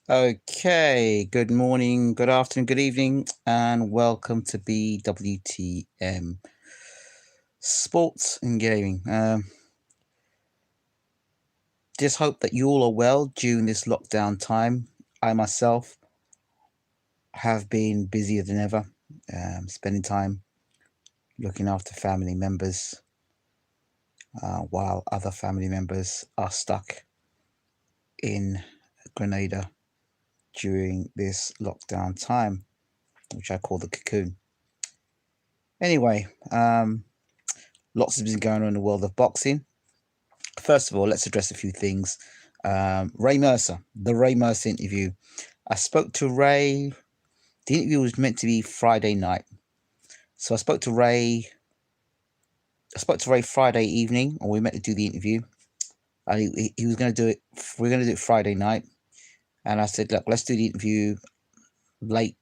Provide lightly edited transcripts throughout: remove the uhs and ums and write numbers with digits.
Okay, good morning, good afternoon, good evening, and welcome to BWTM Sports and Gaming. Just hope that you all are well during this lockdown time. I myself have been busier than ever, spending time looking after family members while other family members are stuck in Grenada during this lockdown time, which I call the cocoon. Anyway, lots has been going on in the world of boxing. First of all, let's address a few things. Ray Mercer, the Ray Mercer interview. I spoke to Ray. The interview was meant to be Friday night, so I spoke to Ray. Friday evening, or we meant to do the interview. And he was going to do it. We're going to do it Friday night, and I said, "Look, let's do the interview late."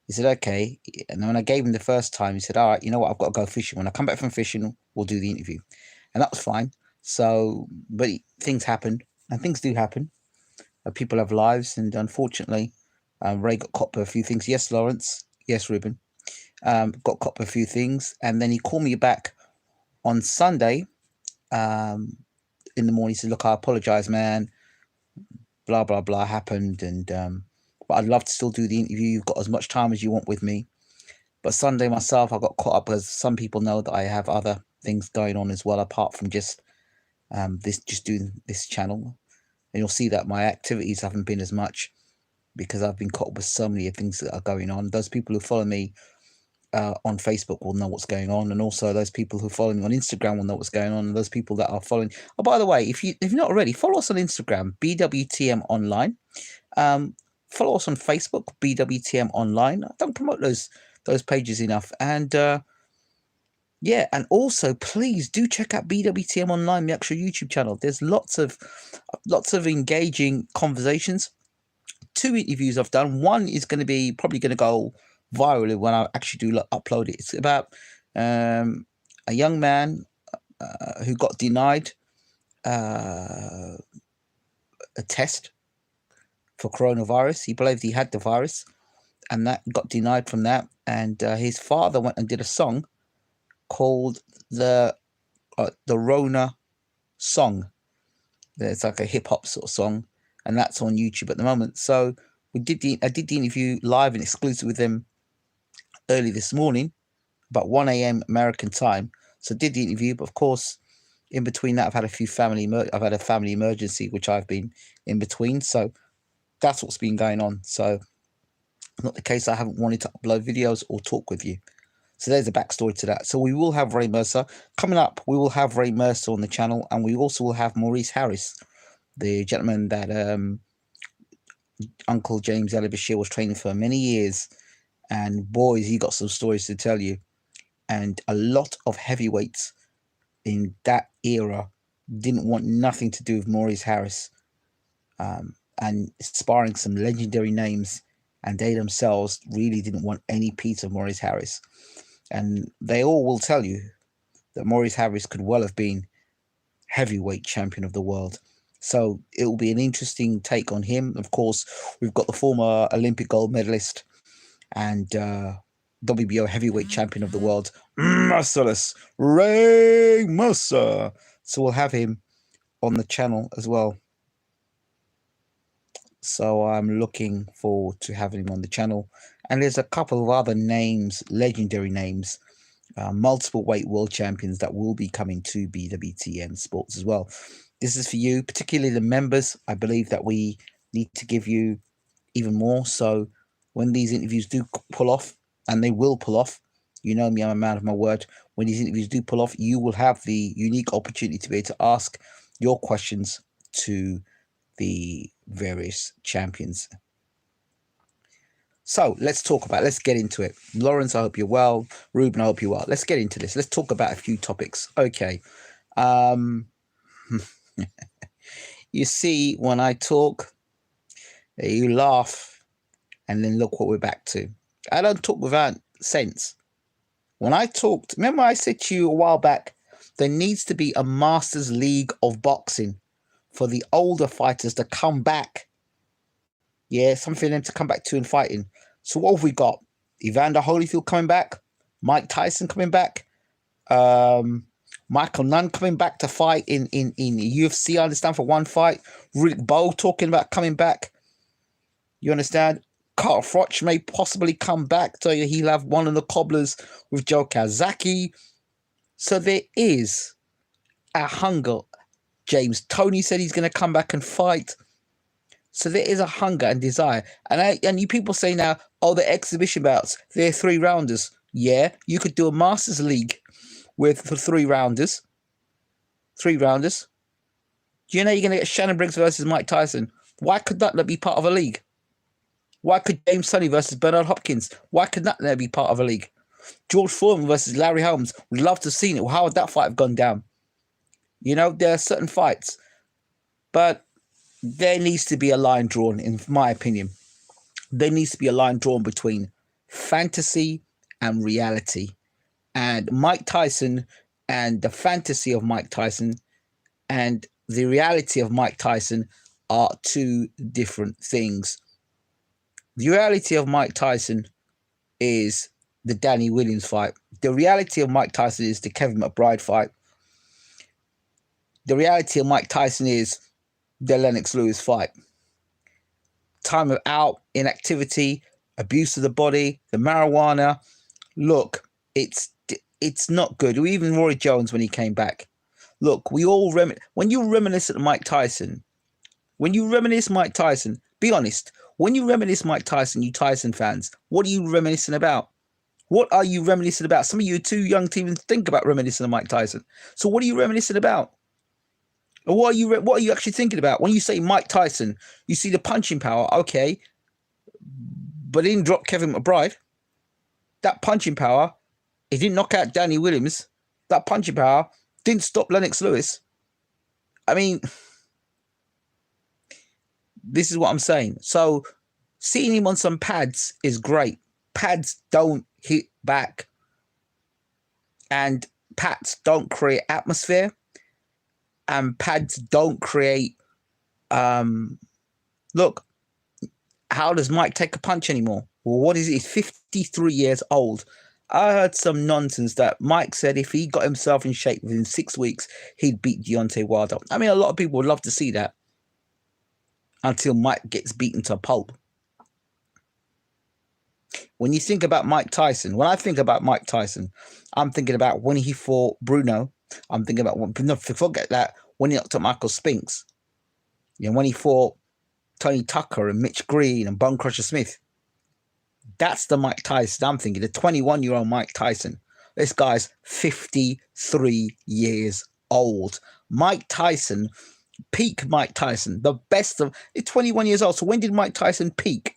He said, "Okay." And when I gave him the first time, he said, "All right, you know what? I've got to go fishing. When I come back from fishing, we'll do the interview," and that was fine. So, but things happened, and things do happen. People have lives, and unfortunately, Ray got caught by a few things. Yes, Lawrence. Yes, Ruben. Got caught by a few things, and then he called me back on Sunday in the morning. He said, "Look, I apologize, man. Blah blah blah happened, and but I'd love to still do the interview. You've got as much time as you want with me." But Sunday myself, I got caught up because some people know that I have other things going on as well, apart from just doing this channel. And you'll see that my activities haven't been as much because I've been caught up with so many things that are going on. Those people who follow me on Facebook will know what's going on, and also those people who follow me on Instagram will know what's going on. And those people that are following. Oh, by the way, if you're not already, follow us on Instagram, BWTM Online. Follow us on Facebook, BWTM Online. I don't promote those pages enough, and yeah, and also please do check out BWTM Online, the actual YouTube channel. There's lots of engaging conversations. 2 interviews I've done. One is going to be probably going to go viral when I actually do upload it. It's about a young man who got denied a test for coronavirus. He believed he had the virus, and that got denied from that. And his father went and did a song called the Rona song. It's like a hip hop sort of song, and that's on YouTube at the moment. So I did the interview live and exclusive with them early this morning, about 1 a.m. American time. So I did the interview, but of course, in between that, I've had a family emergency, which I've been in between. So that's what's been going on. So not the case I haven't wanted to upload videos or talk with you. So there's a backstory to that. So we will have Ray Mercer coming up. We will have Ray Mercer on the channel, and we also will have Maurice Harris, the gentleman that Uncle James Ali Bashir was training for many years. And boys, he got some stories to tell you. And a lot of heavyweights in that era didn't want nothing to do with Maurice Harris, and sparring some legendary names, and they themselves really didn't want any piece of Maurice Harris. And they all will tell you that Maurice Harris could well have been heavyweight champion of the world. So it will be an interesting take on him. Of course, we've got the former Olympic gold medalist and WBO heavyweight champion of the world, Merciless Ray Mercer. So we'll have him on the channel as well. So I'm looking forward to having him on the channel. And there's a couple of other names, legendary names, multiple weight world champions that will be coming to BWTM Sports as well. This is for you, particularly the members. I believe that we need to give you even more. So when these interviews do pull off, and they will pull off, you know me, I'm a man of my word. When these interviews do pull off, you will have the unique opportunity to be able to ask your questions to the various champions. So let's get into it. Lawrence, I hope you're well. Ruben, I hope you're well. Let's get into this. Let's talk about a few topics. Okay. You see, when I talk, you laugh, and then look what we're back to. I don't talk without sense. When I talked, remember I said to you a while back, there needs to be a Masters League of Boxing for the older fighters to come back Yeah, something for them to come back to and fighting. So what have we got? Evander Holyfield coming back, Mike Tyson coming back, Michael Nunn coming back to fight in UFC. I understand for one fight. Rick Bowe talking about coming back. You understand? Carl Froch may possibly come back. So he'll have one of the cobblers with Joe Kazaki. So there is a hunger. James Toney said he's going to come back and fight. So there is a hunger and desire. And you people say now, oh, the exhibition bouts, they're 3-rounders. Yeah, you could do a Masters League with the 3-rounders. 3-rounders. Do you know you're going to get Shannon Briggs versus Mike Tyson? Why could that not be part of a league? Why could James Toney versus Bernard Hopkins? Why could that not be part of a league? George Foreman versus Larry Holmes. Would love to have seen it. Well, how would that fight have gone down? You know, there are certain fights. But there needs to be a line drawn, in my opinion. There needs to be a line drawn between fantasy and reality. And Mike Tyson and the fantasy of Mike Tyson and the reality of Mike Tyson are two different things. The reality of Mike Tyson is the Danny Williams fight. The reality of Mike Tyson is the Kevin McBride fight. The reality of Mike Tyson is the Lennox Lewis fight. Time of out, inactivity, abuse of the body, the marijuana. Look, it's not good. Even Roy Jones when he came back. Look, we all when you reminisce at Mike Tyson, be honest. When you reminisce Mike Tyson, you Tyson fans, what are you reminiscing about? What are you reminiscing about? Some of you are too young to even think about reminiscing of Mike Tyson. So what are you reminiscing about? Or what are you actually thinking about? When you say Mike Tyson, you see the punching power, okay, but he didn't drop Kevin McBride. That punching power, he didn't knock out Danny Williams. That punching power didn't stop Lennox Lewis. I mean, this is what I'm saying. So seeing him on some pads is great. Pads don't hit back. And pads don't create atmosphere. And pads don't create... look, how does Mike take a punch anymore? Well, what is it? He's 53 years old. I heard some nonsense that Mike said if he got himself in shape within 6 weeks, he'd beat Deontay Wilder. I mean, a lot of people would love to see that until Mike gets beaten to pulp. When you think about Mike Tyson, when I think about Mike Tyson, I'm thinking about when he fought Bruno. I'm thinking about, no, forget that, when he knocked out Michael Spinks. You know, when he fought Tony Tucker and Mitch Green and Bone Crusher Smith. That's the Mike Tyson I'm thinking, the 21-year-old Mike Tyson. This guy's 53 years old. Mike Tyson, peak Mike Tyson, the best of... He's 21 years old. So when did Mike Tyson peak?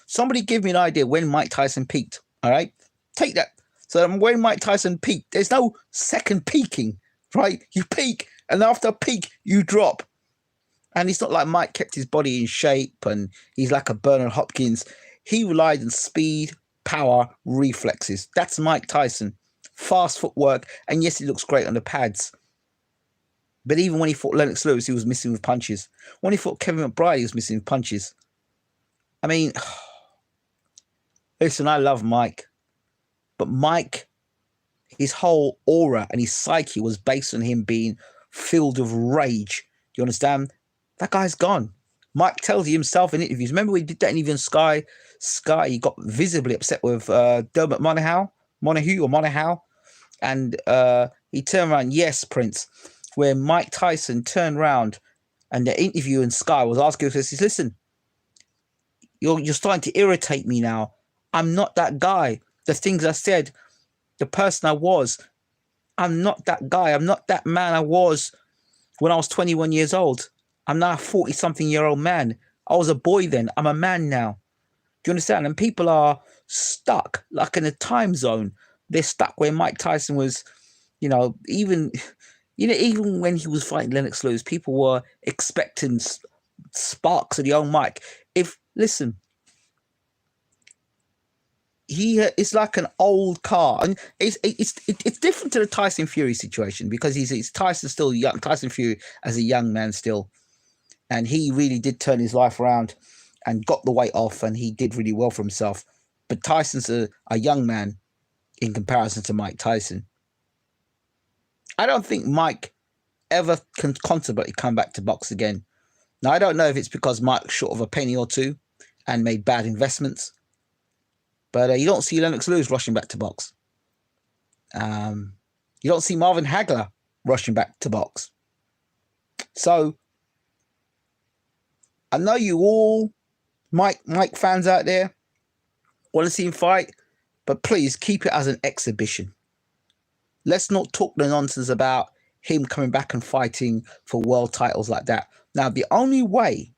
Somebody give me an idea when Mike Tyson peaked, all right? Take that. So when Mike Tyson peaked, there's no second peaking, right? You peak, and after peak, you drop. And it's not like Mike kept his body in shape and he's like a Bernard Hopkins. He relied on speed, power, reflexes. That's Mike Tyson. Fast footwork, and yes, he looks great on the pads. But even when he fought Lennox Lewis, he was missing with punches. When he fought Kevin McBride, he was missing with punches. I mean, listen, I love Mike. But Mike, his whole aura and his psyche was based on him being filled with rage. Do you understand? That guy's gone. Mike tells you himself in interviews. Remember we did that interview on Sky? Sky, he got visibly upset with Dermot Monaghan. And he turned around, yes, Prince, where Mike Tyson turned around and the interview in Sky was asking him, says, listen, you're starting to irritate me now. I'm not that guy. The things I said, the person I was, I'm not that guy. I'm not that man I was when I was 21 years old. I'm now a 40-something-year-old man. I was a boy then. I'm a man now. Do you understand? And people are stuck, like in a time zone. They're stuck where Mike Tyson was, even when he was fighting Lennox Lewis, people were expecting sparks of the old Mike. Listen, it's like an old car, and it's different to the Tyson Fury situation because he's Tyson still young. Tyson Fury as a young man still. And he really did turn his life around. and got the weight off, and he did really well for himself. But Tyson's a young man in comparison to Mike Tyson. I don't think Mike ever can contemplate come back to box again. Now, I don't know if it's because Mike's short of a penny or two and made bad investments, but you don't see Lennox Lewis rushing back to box. You don't see Marvin Hagler rushing back to box. So I know you all, Mike fans out there, want to see him fight, but please keep it as an exhibition. Let's not talk the nonsense about him coming back and fighting for world titles like that. Now, the only way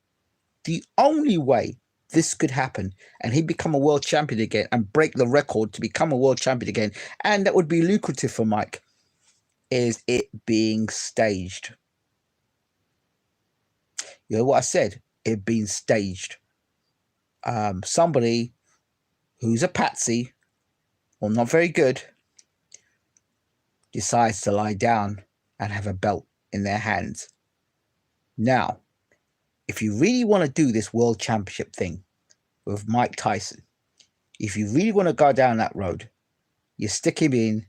this could happen and he'd become a world champion again and break the record to become a world champion again, and that would be lucrative for Mike, is it being staged. You know what I said? It being staged. Somebody who's a patsy or not very good decides to lie down and have a belt in their hands. Now, if you really want to do this world championship thing with Mike Tyson, if you really want to go down that road, you stick him in.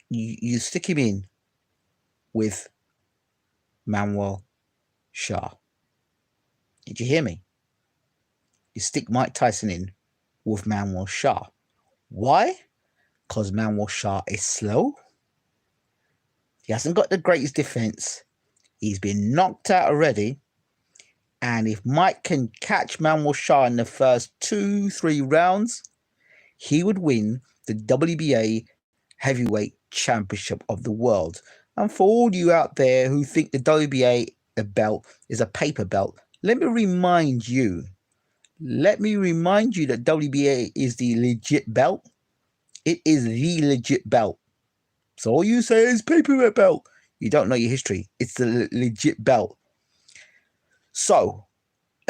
You stick him in with Manuel Shah. Did you hear me? You stick Mike Tyson in with Manuel Shah. Why? Because Manuel Shah is slow. He hasn't got the greatest defense. He's been knocked out already. And if Mike can catch Manuel Shah in the first 2-3 rounds, he would win the WBA Heavyweight Championship of the world. And for all you out there who think the WBA belt is a paper belt, let me remind you that WBA is the legit belt. It is the legit belt. So all you say is paper belt. You don't know your history. It's the legit belt. So,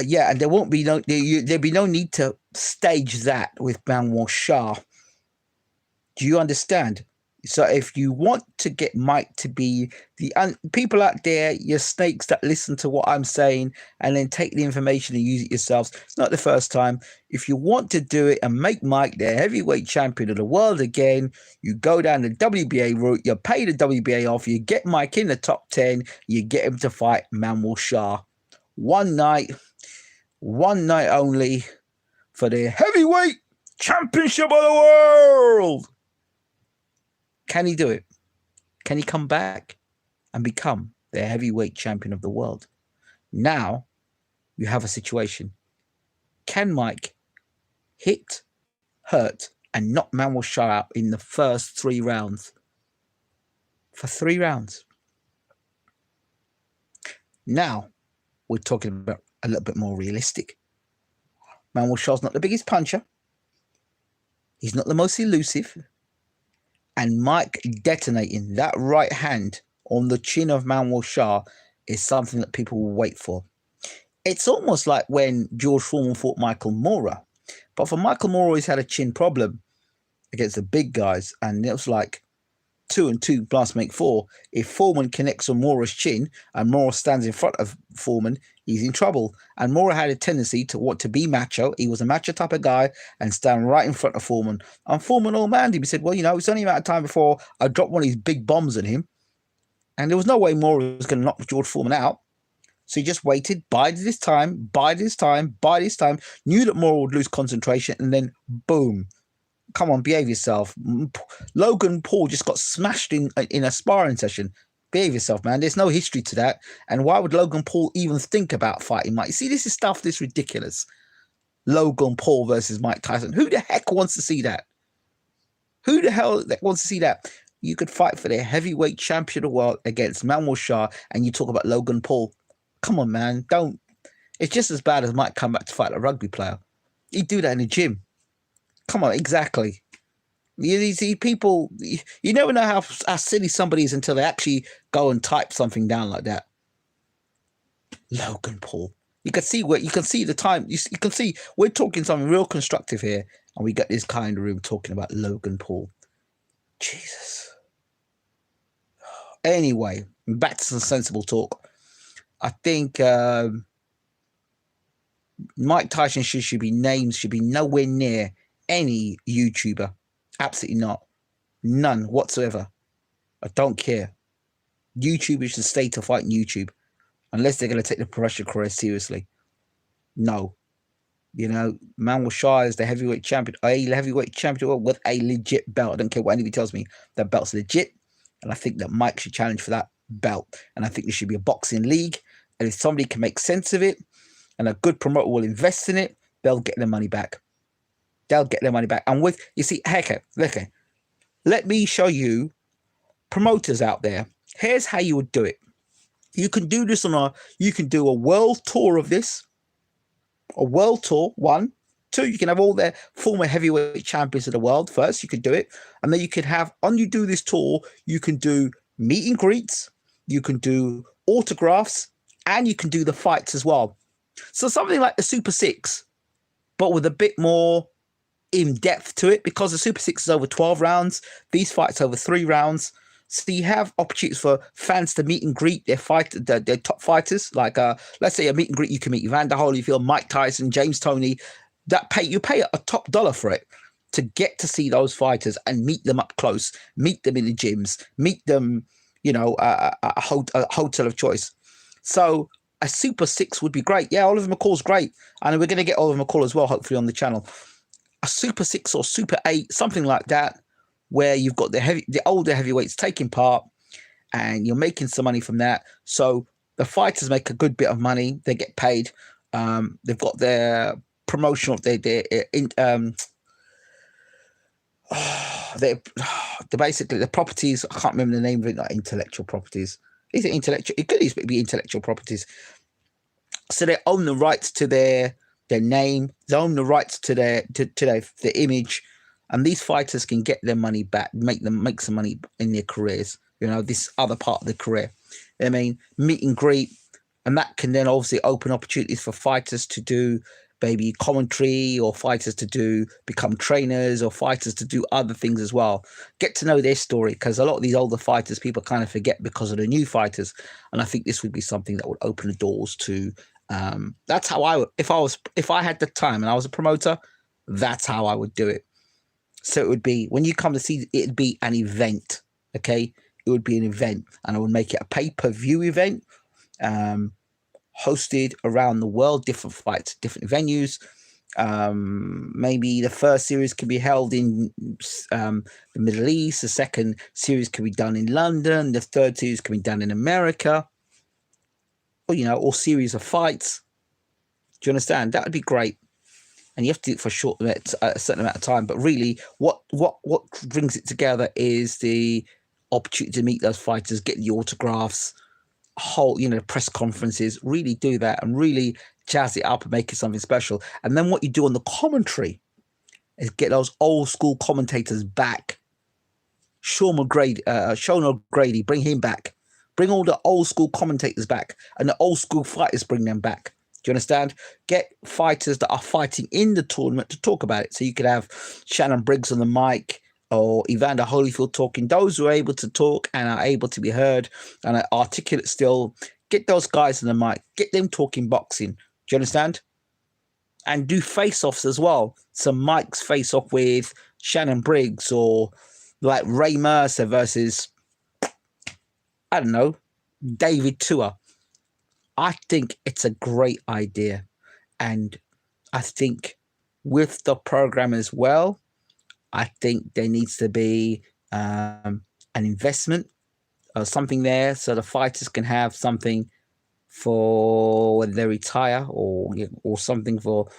yeah, and there'll be no need to stage that with Manuel Shah. Do you understand? So if you want to get Mike to be people out there, your snakes that listen to what I'm saying and then take the information and use it yourselves, it's not the first time. If you want to do it and make Mike the heavyweight champion of the world again, you go down the WBA route, you pay the WBA off, you get Mike in the top 10, you get him to fight Manuel Shah. One night only for the heavyweight championship of the world. Can he do it? Can he come back and become the heavyweight champion of the world? Now you have a situation. Can Mike hit, hurt, and knock Manuel Shah out in the first 3 rounds? For 3 rounds. Now we're talking about a little bit more realistic. Manuel Shah's not the biggest puncher. He's not the most elusive. And Mike detonating that right hand on the chin of Manuel Shah is something that people will wait for. It's almost like when George Foreman fought Michael Moorer. But for Michael Moorer, he's had a chin problem against the big guys. And it was like 2 and 2 plus make 4. If Foreman connects on Moorer's chin and Moorer stands in front of Foreman, he's in trouble. And Moorer had a tendency to want to be macho. He was a macho type of guy and stand right in front of Foreman. And Foreman all manned him. He said, well, it's only a matter of time before I drop one of these big bombs on him. And there was no way Moorer was going to knock George Foreman out. So he just waited, bided his time, knew that Moorer would lose concentration, and then boom. Come on, behave yourself. Logan Paul just got smashed in a sparring session. Behave yourself, man. There's no history to that. And why would Logan Paul even think about fighting Mike? You see, this is stuff that's ridiculous. Logan Paul versus Mike Tyson. Who the heck wants to see that? Who the hell wants to see that? You could fight for the heavyweight champion of the world against Manuel Shah, and you talk about Logan Paul. Come on, man. Don't. It's just as bad as Mike come back to fight a rugby player. He'd do that in the gym. Come on, exactly. You see, people, you never know how silly somebody is until they actually go and type something down like that. Logan Paul. You can see the time. You can see we're talking something real constructive here, and we got this guy in the room talking about Logan Paul. Jesus. Anyway, back to some sensible talk. I think Mike Tyson should be nowhere near any YouTuber. Absolutely not. None whatsoever. I don't care. YouTubers should stay to fight in YouTube unless they're going to take the professional career seriously. No. You know, man was shy as the heavyweight champion, with a legit belt. I don't care what anybody tells me. That belt's legit. And I think that Mike should challenge for that belt. And I think there should be a boxing league. And if somebody can make sense of it and a good promoter will invest in it, they'll get their money back. They'll get their money back. And with, you see, okay, let me show you promoters out there. Here's how you would do it. You can do this you can do a world tour of this. A world tour, 1. 2, you can have all their former heavyweight champions of the world first. You could do it. And then you could have, on you do this tour, you can do meet and greets, you can do autographs, and you can do the fights as well. So something like the Super 6, but with a bit more in depth to it, because the Super 6 is over 12 rounds. These fights over 3 rounds. So you have opportunities for fans to meet and greet their top fighters. Like, let's say a meet and greet, you can meet Evander Holyfield, Mike Tyson, James Toney. You pay a top dollar for it to get to see those fighters and meet them up close, meet them in the gyms, meet them, you know, a hotel of choice. So a Super 6 would be great. Yeah, Oliver McCall's great. And we're going to get Oliver McCall as well, hopefully, on the channel. A Super 6 or Super 8, something like that, where you've got the older heavyweights taking part and you're making some money from that. So the fighters make a good bit of money. They get paid. They've got their promotional, they're basically the properties. I can't remember the name of it, like intellectual properties. Is it intellectual? It could easily be intellectual properties. So they own the rights to their name. They own the rights to their image. And these fighters can get their money back, make some money in their careers, you know, this other part of the career. I mean, meet and greet, and that can then obviously open opportunities for fighters to do maybe commentary, or fighters to become trainers, or fighters to do other things as well. Get to know their story, because a lot of these older fighters, people kind of forget because of the new fighters. And I think this would be something that would open the doors to. That's how I would, if I had the time and I was a promoter, that's how I would do it. So it would be, when you come to see, it'd be an event, okay? It would be an event, and I would make it a pay-per-view event, hosted around the world, different fights, different venues. Maybe the first series could be held in the Middle East. The second series could be done in London. The third series could be done in America. Or, you know, or series of fights. Do you understand? That would be great. And you have to do it for a certain amount of time. But really, what brings it together is the opportunity to meet those fighters, get the autographs, press conferences. Really do that and really jazz it up and make it something special. And then what you do on the commentary is get those old school commentators back. Sean O'Grady, bring him back. Bring all the old school commentators back, and the old school fighters, bring them back. Do you understand? Get fighters that are fighting in the tournament to talk about it. So you could have Shannon Briggs on the mic, or Evander Holyfield talking. Those who are able to talk and are able to be heard and are articulate still, get those guys on the mic. Get them talking boxing. Do you understand? And do face-offs as well. So Mike's face-off with Shannon Briggs, or like Ray Mercer versus, I don't know, David Tua. I think it's a great idea. And I think with the program as well, I think there needs to be an investment or something there, so the fighters can have something for when they retire, or something for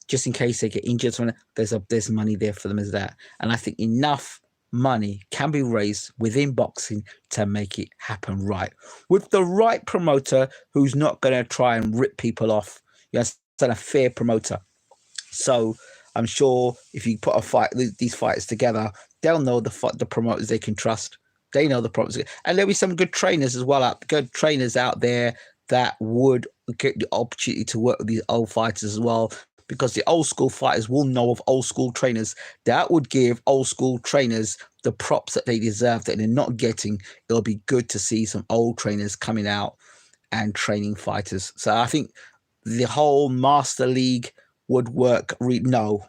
just in case they get injured. There's money there for them as that. And I think enough money can be raised within boxing to make it happen right, with the right promoter who's not going to try and rip people off. You understand? A fair promoter. So I'm sure if you put these fighters together, they'll know the promoters they can trust. They know the promoters, and there'll be some good trainers as well. Good trainers out there that would get the opportunity to work with these old fighters as well, because the old school fighters will know of old school trainers that would give old school trainers the props that they deserve that they're not getting. It'll be good to see some old trainers coming out and training fighters. So I think the whole Master League would work. No.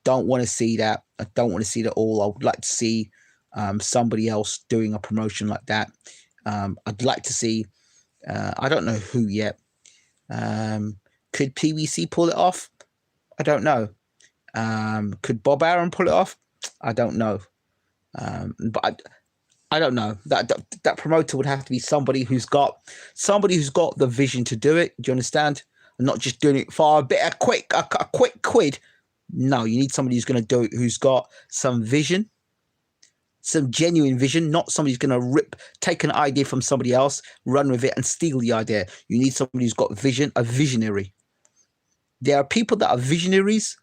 Don't want to see that. I don't want to see that all. I would like to see somebody else doing a promotion like that. I'd like to see, I don't know who yet. Could PBC pull it off? I don't know. Could Bob Aaron pull it off? I don't know. But I don't know. That promoter would have to be somebody who's got the vision to do it. Do you understand? And not just doing it for a quick quid. No, you need somebody who's going to do it, who's got some vision, some genuine vision, not somebody who's going to take an idea from somebody else, run with it, and steal the idea. You need somebody who's got vision, a visionary. There are people that are visionaries,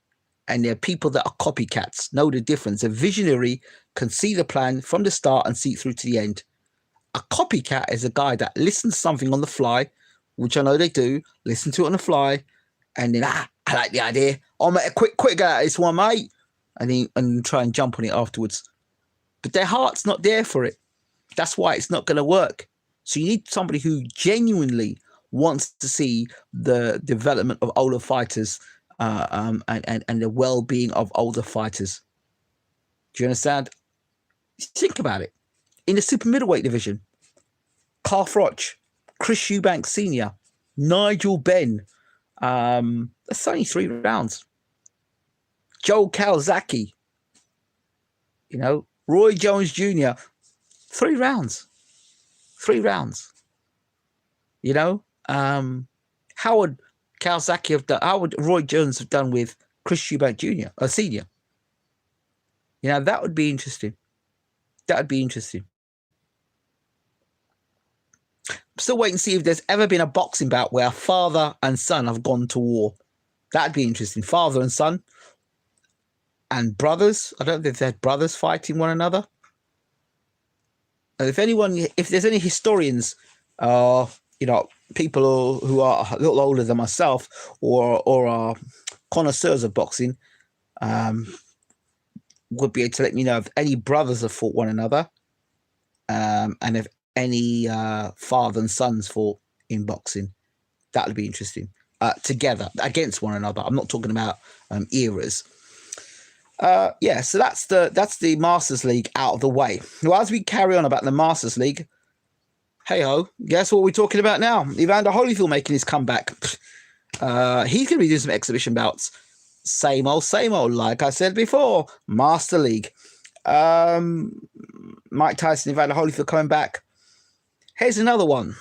and there are people that are copycats. Know the difference. A visionary can see the plan from the start and see it through to the end. A copycat is a guy that listens to something on the fly, which I know they do, listen to it on the fly, and then, I like the idea. I'll make a quick go at this one, mate. And try and jump on it afterwards. But their heart's not there for it. That's why it's not going to work. So you need somebody who genuinely wants to see the development of older fighters and the well-being of older fighters. Do you understand? Think about it. In the super middleweight division, Carl Froch, Chris Eubank Sr., Nigel Benn, that's only 3 rounds. Joe Calzaghe, Roy Jones Jr., 3 rounds. 3 rounds. How would Calzaghe have done? How would Roy Jones have done with Chris Eubank Jr. or Senior? That would be interesting. That would be interesting. I'm still waiting to see if there's ever been a boxing bout where father and son have gone to war. That'd be interesting. Father and son and brothers. I don't know if they've had brothers fighting one another. And if there's any historians, people who are a little older than myself or are connoisseurs of boxing, would be able to let me know if any brothers have fought one another, and if any father and sons fought in boxing. That would be interesting. Together against one another. I'm not talking about eras. So that's the Masters League out of the way. Now, as we carry on about the Masters League, hey ho, guess what we're talking about now? Evander Holyfield making his comeback. He's going to be doing some exhibition bouts. Same old, like I said before. Master League. Mike Tyson, Evander Holyfield coming back. Here's another one.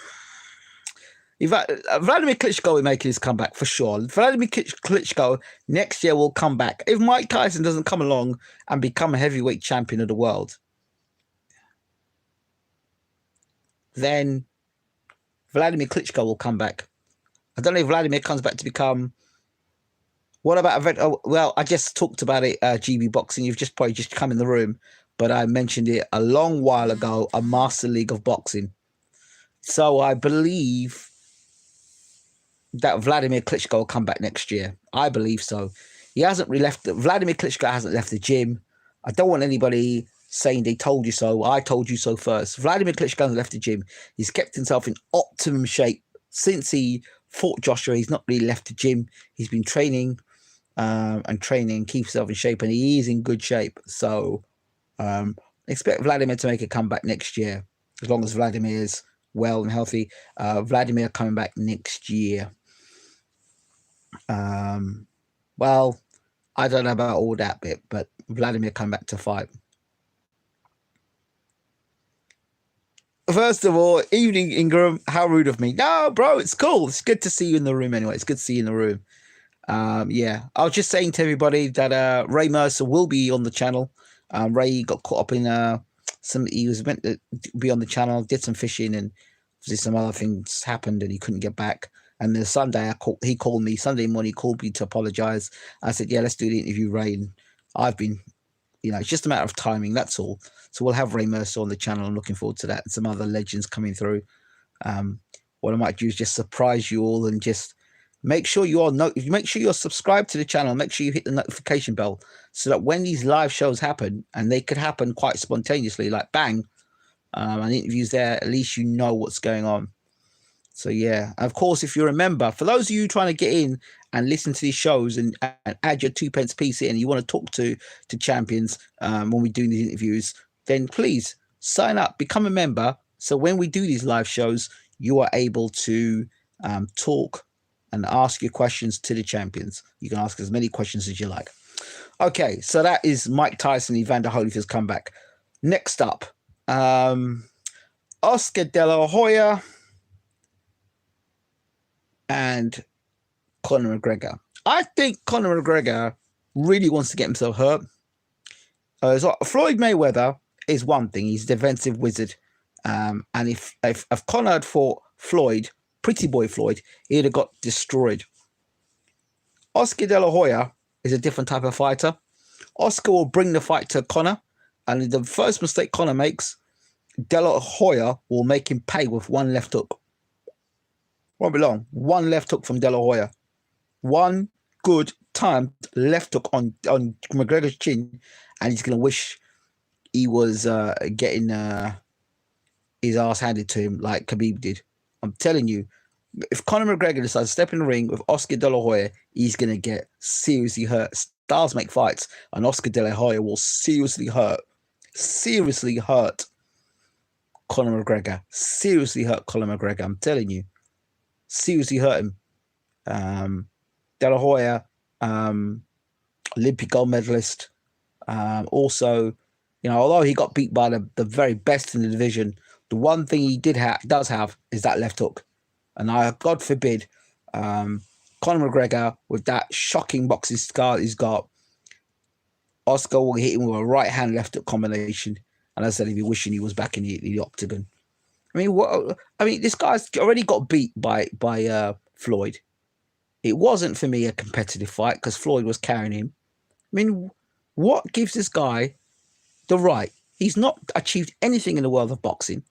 Vladimir Klitschko will make his comeback for sure. Vladimir Klitschko next year will come back. If Mike Tyson doesn't come along and become a heavyweight champion of the world, then Vladimir Klitschko will come back. I don't know if Vladimir comes back to become... What about... well, I just talked about it, GB Boxing. You've probably just come in the room, but I mentioned it a long while ago, a Master League of Boxing. So I believe that Vladimir Klitschko will come back next year. I believe so. He hasn't left. Vladimir Klitschko hasn't left the gym. I don't want anybody saying they told you so. I told you so first. Vladimir Klitschko hasn't left the gym. He's kept himself in optimum shape since he fought Joshua. He's not really left the gym. He's been training and keep himself in shape, and he is in good shape. So expect Vladimir to make a comeback next year, as long as Vladimir is well and healthy. Vladimir coming back next year. Well, I don't know about all that bit, but Vladimir come back to fight. First of all, evening, Ingram. How rude of me. No, bro, it's cool. It's good to see you in the room anyway. It's good to see you in the room. Yeah, I was just saying to everybody that Ray Mercer will be on the channel. Ray got caught up in he was meant to be on the channel, did some fishing, and some other things happened, and he couldn't get back. And then Sunday, he called me. Sunday morning, he called me to apologize. I said, yeah, let's do the interview, Ray. And I've been, it's just a matter of timing. That's all. So we'll have Ray Mercer on the channel. I'm looking forward to that. And some other legends coming through. What I might do is just surprise you all and just make sure make sure you're subscribed to the channel. Make sure you hit the notification bell so that when these live shows happen, and they could happen quite spontaneously, like bang, and interviews there, at least you know what's going on. So yeah, of course, if you remember, for those of you trying to get in and listen to these shows and add your 2 pence piece in, you want to talk to champions when we do these interviews, then please sign up, become a member. So when we do these live shows, you are able to talk and ask your questions to the champions. You can ask as many questions as you like. Okay, so that is Mike Tyson, Evander Holyfield's comeback. Next up, Oscar De La Hoya and Conor McGregor. I think Conor McGregor really wants to get himself hurt. So Floyd Mayweather is one thing; he's a defensive wizard. And if Conor had fought Floyd, Pretty Boy Floyd, he'd have got destroyed. Oscar De La Hoya is a different type of fighter. Oscar will bring the fight to Conor, and the first mistake Conor makes, De La Hoya will make him pay with one left hook. Won't be long. One left hook from De La Hoya. One good timed left hook on McGregor's chin, and he's going to wish he was getting his ass handed to him like Khabib did. I'm telling you, if Conor McGregor decides to step in the ring with Oscar De La Hoya, he's going to get seriously hurt. Styles make fights, and Oscar De La Hoya will seriously hurt Conor McGregor. Seriously hurt Conor McGregor. I'm telling you. Seriously hurt him. De La Hoya, Olympic gold medalist. Also, although he got beat by the very best in the division, the one thing he does have is that left hook. And God forbid, Conor McGregor, with that shocking boxing scar he's got, Oscar will hit him with a right hand left hook combination. And as I said, he'd be wishing he was back in the octagon. This guy's already got beat by Floyd. It wasn't for me a competitive fight because Floyd was carrying him. What gives this guy the right? He's not achieved anything in the world of boxing.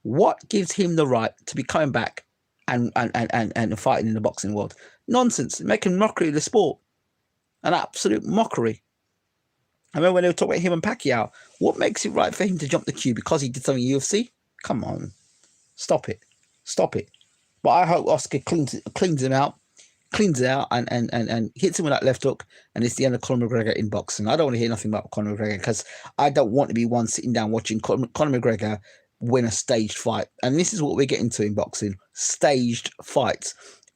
What gives him the right to be coming back and fighting in the boxing world? Nonsense. Making mockery of the sport. An absolute mockery. I remember when they were talking about him and Pacquiao. What makes it right for him to jump the queue because he did something in UFC? Come on. Stop it. But I hope Oscar cleans him out, and hits him with that left hook, and it's the end of Conor McGregor in boxing. I don't want to hear nothing about Conor McGregor because I don't want to be one sitting down watching Conor McGregor win a staged fight. And this is what we're getting to in boxing: staged fights.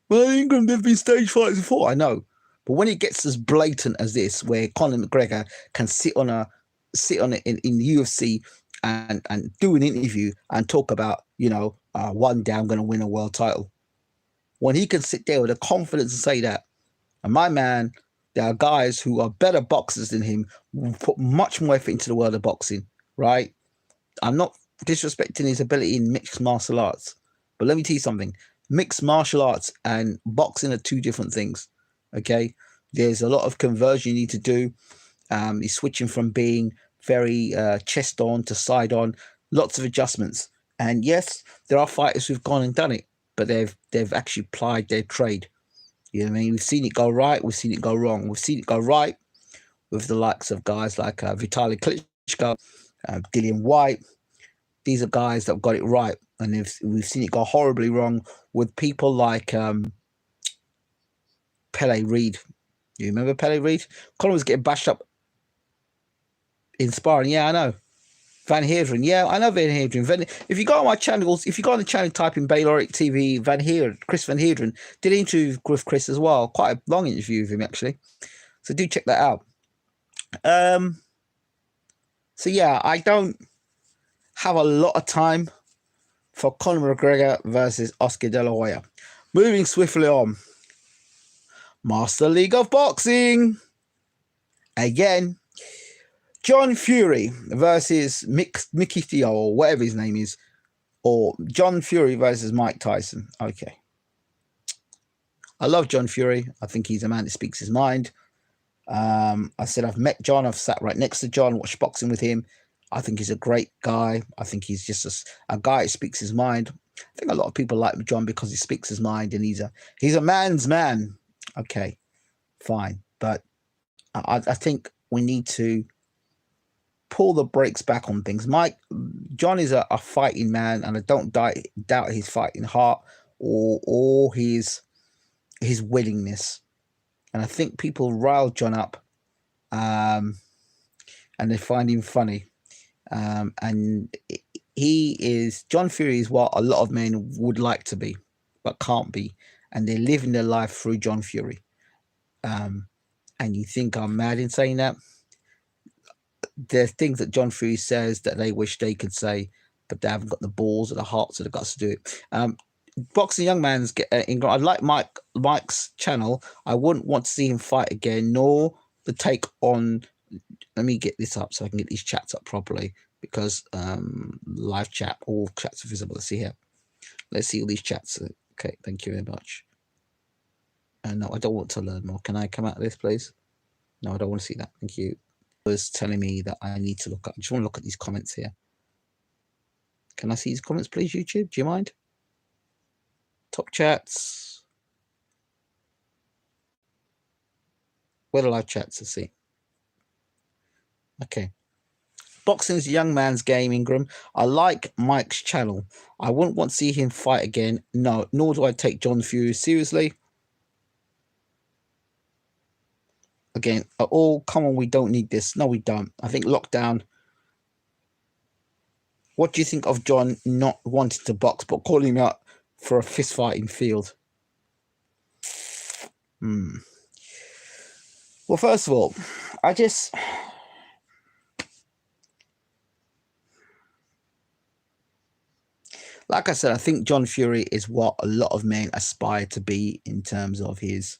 Well, England have been staged fights before, I know, but when it gets as blatant as this, where Conor McGregor can sit on it in the UFC and do an interview and talk about, one day I'm going to win a world title. When he can sit there with the confidence and say that, and my man, there are guys who are better boxers than him, who put much more effort into the world of boxing, right? I'm not disrespecting his ability in mixed martial arts, but let me tell you something. Mixed martial arts and boxing are two different things, okay? There's a lot of conversion you need to do. He's switching from being very chest on to side on, lots of adjustments. And yes, there are fighters who've gone and done it, but they've actually plied their trade. You know what I mean? We've seen it go right, we've seen it go wrong. We've seen it go right with the likes of guys like Vitaly Klitschko, Dillian White. These are guys that have got it right. And we've seen it go horribly wrong with people like Pele Reid. You remember Pele Reid? Conor was getting bashed up in sparring. Yeah, I know. Van Heerderen. Yeah, I know Van Heerderen. If you go on my channels, if you go on the channel, type in Bayloric TV, Chris Van Heerderen, did an interview with Chris as well. Quite a long interview with him, actually. So do check that out. So yeah, I don't have a lot of time for Conor McGregor versus Oscar De La Hoya. Moving swiftly on. Master League of Boxing. Again. John Fury versus Mickey Theo, or whatever his name is. Or John Fury versus Mike Tyson. Okay. I love John Fury. I think he's a man that speaks his mind. I said I've met John. I've sat right next to John, watched boxing with him. I think he's a great guy. I think he's just a guy who speaks his mind. I think a lot of people like John because he speaks his mind and he's a man's man. Okay, fine. But I think we need to pull the brakes back on things. John is a fighting man, and I don't doubt his fighting heart or his willingness. And I think people rile John up, and they find him funny. And John Fury is what a lot of men would like to be, but can't be, and they're living their life through John Fury. And you think I'm mad in saying that? There's things that John Fury says that they wish they could say, but they haven't got the balls or the hearts or the guts to do it. Boxing Young Man's England. I like Mike's channel. I wouldn't want to see him fight again, nor the take on. Let me get this up so I can get these chats up properly, because live chat, all chats are visible. Let's see here. Let's see all these chats. Okay, thank you very much. No, I don't want to learn more. Can I come out of this, please? No, I don't want to see that. Thank you. It was telling me that I need to look up. I just want to look at these comments here. Can I see these comments, please, YouTube? Do you mind? Top chats. Where the live chats? Let's see. Okay. Boxing's a young man's game, Ingram. I like Mike's channel. I wouldn't want to see him fight again. No, nor do I take John Fury seriously. Again, come on, we don't need this. No, we don't. I think lockdown. What do you think of John not wanting to box, but calling him out for a fist fighting field? Well, first of all, like I said, I think John Fury is what a lot of men aspire to be in terms of his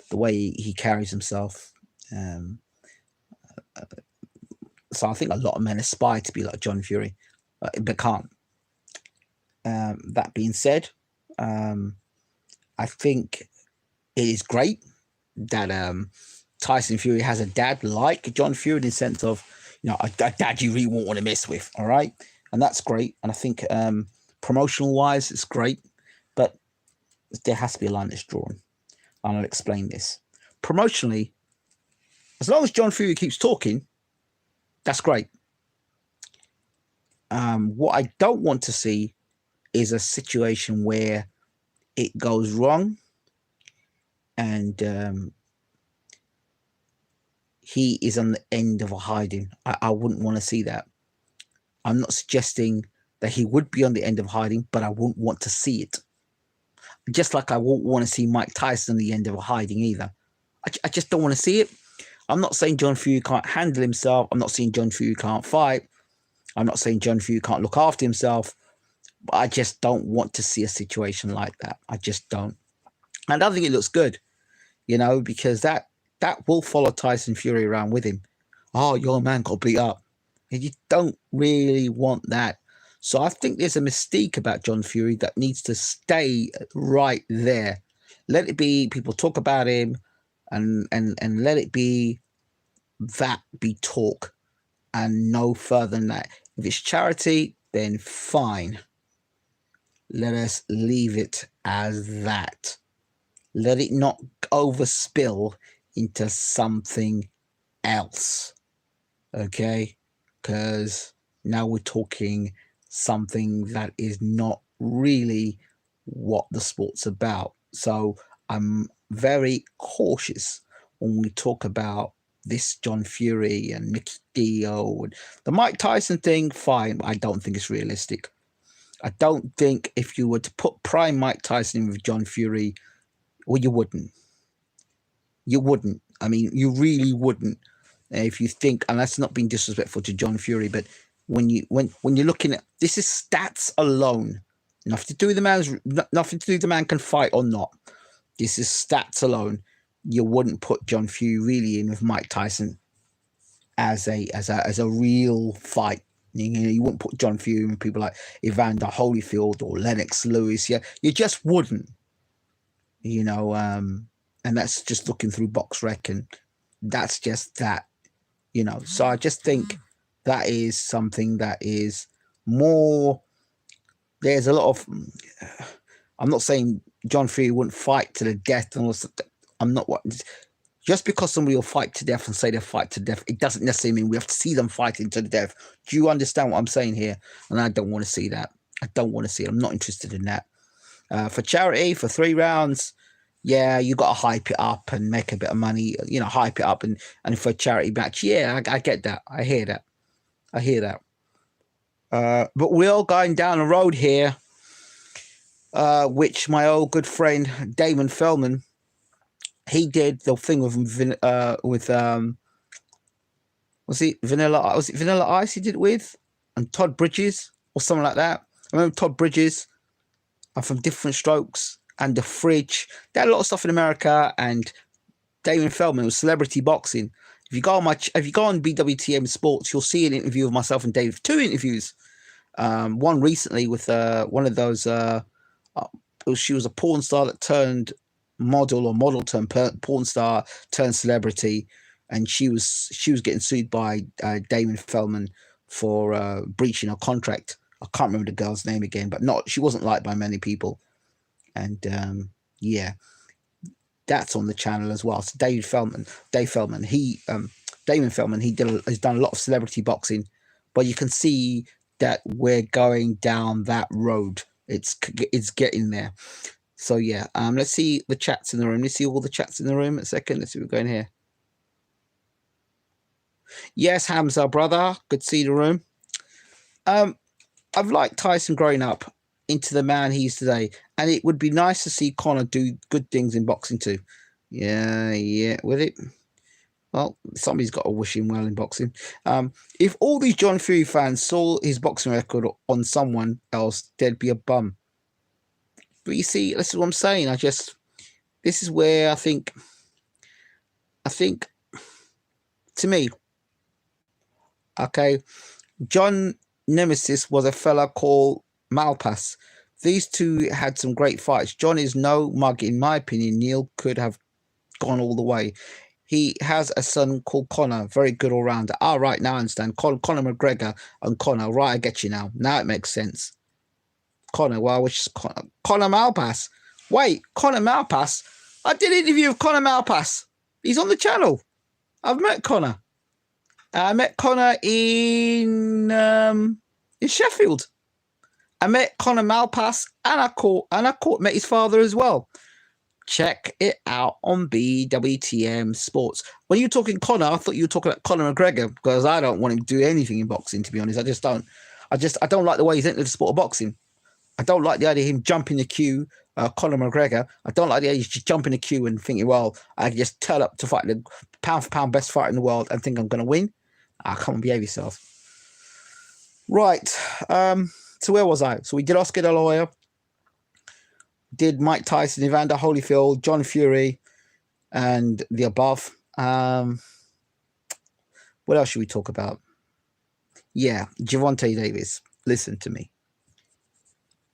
the way he carries himself. So I think a lot of men aspire to be like John Fury, but can't. That being said, I think it is great that Tyson Fury has a dad like John Fury, in the sense of, a dad you really won't want to mess with, all right? And that's great. And I think promotional-wise, it's great. But there has to be a line that's drawn. And I'll explain this. Promotionally, as long as John Fury keeps talking, that's great. What I don't want to see is a situation where it goes wrong and he is on the end of a hiding. I wouldn't want to see that. I'm not suggesting that he would be on the end of hiding, but I wouldn't want to see it. Just like I won't want to see Mike Tyson on the end of a hiding either. I just don't want to see it. I'm not saying John Fury can't handle himself. I'm not saying John Fury can't fight. I'm not saying John Fury can't look after himself. But I just don't want to see a situation like that. I just don't. And I don't think it looks good, because that will follow Tyson Fury around with him. Oh, your man got beat up. And you don't really want that. So I think there's a mystique about John Fury that needs to stay right there. Let it be, people talk about him, and let it be that be talk and no further than that. If it's charity, then fine. Let us leave it as that. Let it not overspill into something else. Okay? Because now we're talking something that is not really what the sport's about. So I'm very cautious when we talk about this John Fury and Mickey Dio and the Mike Tyson thing. Fine, but I don't think it's realistic. I don't think if you were to put prime Mike Tyson in with John Fury, well, you wouldn't. You wouldn't. I mean, you really wouldn't. If you think, and that's not being disrespectful to John Fury, but when you're looking at, this is stats alone, nothing to do with the man can fight or not. This is stats alone. You wouldn't put John Fury really in with Mike Tyson as a real fight. You wouldn't put John Fury with people like Evander Holyfield or Lennox Lewis. Yeah, you just wouldn't. And that's just looking through BoxRec, and that's just that. So I just think that is something that is more. There's a lot of. I'm not saying John Fury wouldn't fight to the death, and I'm not what. Just because somebody will fight to death and say they fight to death, it doesn't necessarily mean we have to see them fighting to the death. Do you understand what I'm saying here? And I don't want to see that. I don't want to see it. I'm not interested in that. For charity, for 3 rounds, yeah, you got to hype it up and make a bit of money, hype it up. And for a charity match, yeah, I get that. I hear that. But we're all going down a road here, which my old good friend Damon Feldman, he did the thing with was it Vanilla Ice he did it with, and Todd Bridges or something like that. I remember Todd Bridges from Different Strokes and The Fridge. They had a lot of stuff in America, and Damon Feldman was celebrity boxing. If you go on Bwtm Sports, you'll see an interview of myself and Dave. 2 interviews. One recently with one of those. She was a porn star that turned model, or model turned porn star turned celebrity, and she was getting sued by Damon Feldman for breaching a contract. I can't remember the girl's name again, but she wasn't liked by many people, and yeah, that's on the channel as well. So Damon Feldman, has done a lot of celebrity boxing, but you can see that we're going down that road. It's getting there. So yeah, let's see the chats in the room. Let's see all the chats in the room. A second. Let's see what's going here. Yes, Hamza, brother. Good to see the room. I've liked Tyson growing up into the man he is today, and it would be nice to see Conor do good things in boxing too. Yeah, with it. Well, somebody's got to wish him well in boxing. If all these John Fury fans saw his boxing record on someone else, they'd be a bum. But you see, this is what I'm saying. This is where I think, to me, okay, John Nemesis was a fella called Malpass. These two had some great fights. John is no mug, in my opinion. Neil could have gone all the way. He has a son called Conor, very good all-rounder. Right, now I understand. Conor McGregor and Conor. Right, I get you now. Now it makes sense. Conor, which is Conor Malpass. Wait, Conor Malpass? I did an interview with Conor Malpass. He's on the channel. I've met Conor. I met Conor in Sheffield. I met Conor Malpass, and I met his father as well. Check it out on Bwtm Sports. When you're talking Conor, I thought you were talking about Conor McGregor, because I don't want him to do anything in boxing, to be honest. I don't like the way he's entered the sport of boxing. I don't like the idea of him jumping the queue, Conor McGregor. I don't like the idea of just jumping the queue and thinking, well, I can just turn up to fight the pound for pound best fighter in the world and think I'm going to win. Come on, behave yourself. Right. So where was I? So we did Oscar De La Hoya, did Mike Tyson, Evander Holyfield, John Fury, and the above. What else should we talk about? Yeah, Gervonta Davis. Listen to me.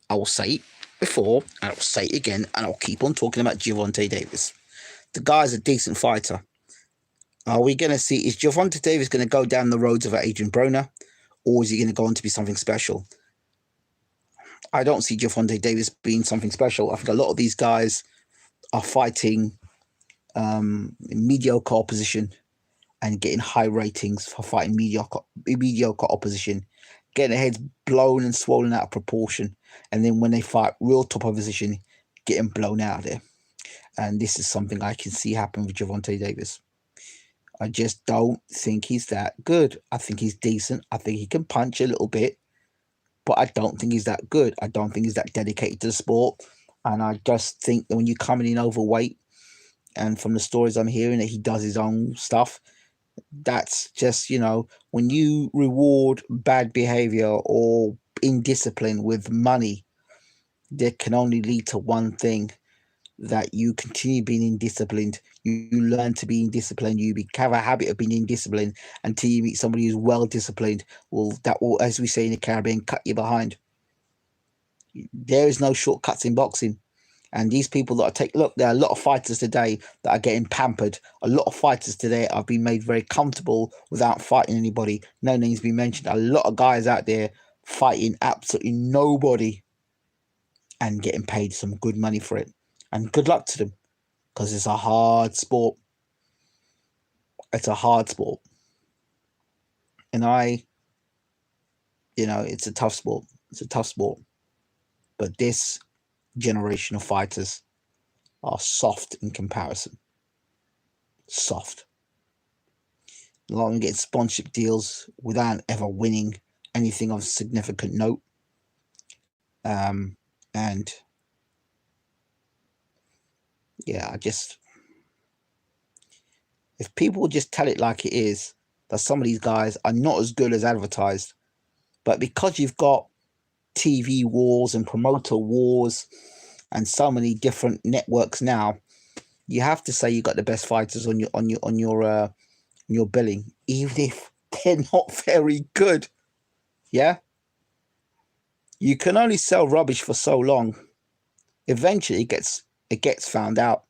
I will say it before, and I will say it again, and I'll keep on talking about Gervonta Davis. The guy's a decent fighter. Are we going to see, is Gervonta Davis going to go down the roads of Adrian Broner, or is he going to go on to be something special? I don't see Gervonta Davis being something special. I think a lot of these guys are fighting mediocre opposition and getting high ratings for fighting mediocre opposition, getting their heads blown and swollen out of proportion, and then when they fight real top opposition, getting blown out of there. And this is something I can see happen with Gervonta Davis. I just don't think he's that good. I think he's decent. I think he can punch a little bit, but I don't think he's that good. I don't think he's that dedicated to the sport. And I just think that when you're coming in overweight, and from the stories I'm hearing that he does his own stuff, that's just, when you reward bad behavior or indiscipline with money, that can only lead to one thing, that you continue being indisciplined. You learn to be indisciplined. You have a habit of being indisciplined until you meet somebody who's well disciplined. That will, as we say in the Caribbean, cut you behind. There is no shortcuts in boxing. And these people that look, there are a lot of fighters today that are getting pampered. A lot of fighters today are being made very comfortable without fighting anybody. No names being mentioned. A lot of guys out there fighting absolutely nobody and getting paid some good money for it. And good luck to them, because it's a hard sport. it's a hard sport, and it's a tough sport. It's a tough sport, but this generation of fighters are soft in comparison. Soft. A lot of them get sponsorship deals without ever winning anything of significant note. And yeah, if people would just tell it like it is, that some of these guys are not as good as advertised, but because you've got TV wars and promoter wars and so many different networks now, you have to say you got the best fighters on your billing, even if they're not very good. Yeah, you can only sell rubbish for so long. Eventually, it gets found out.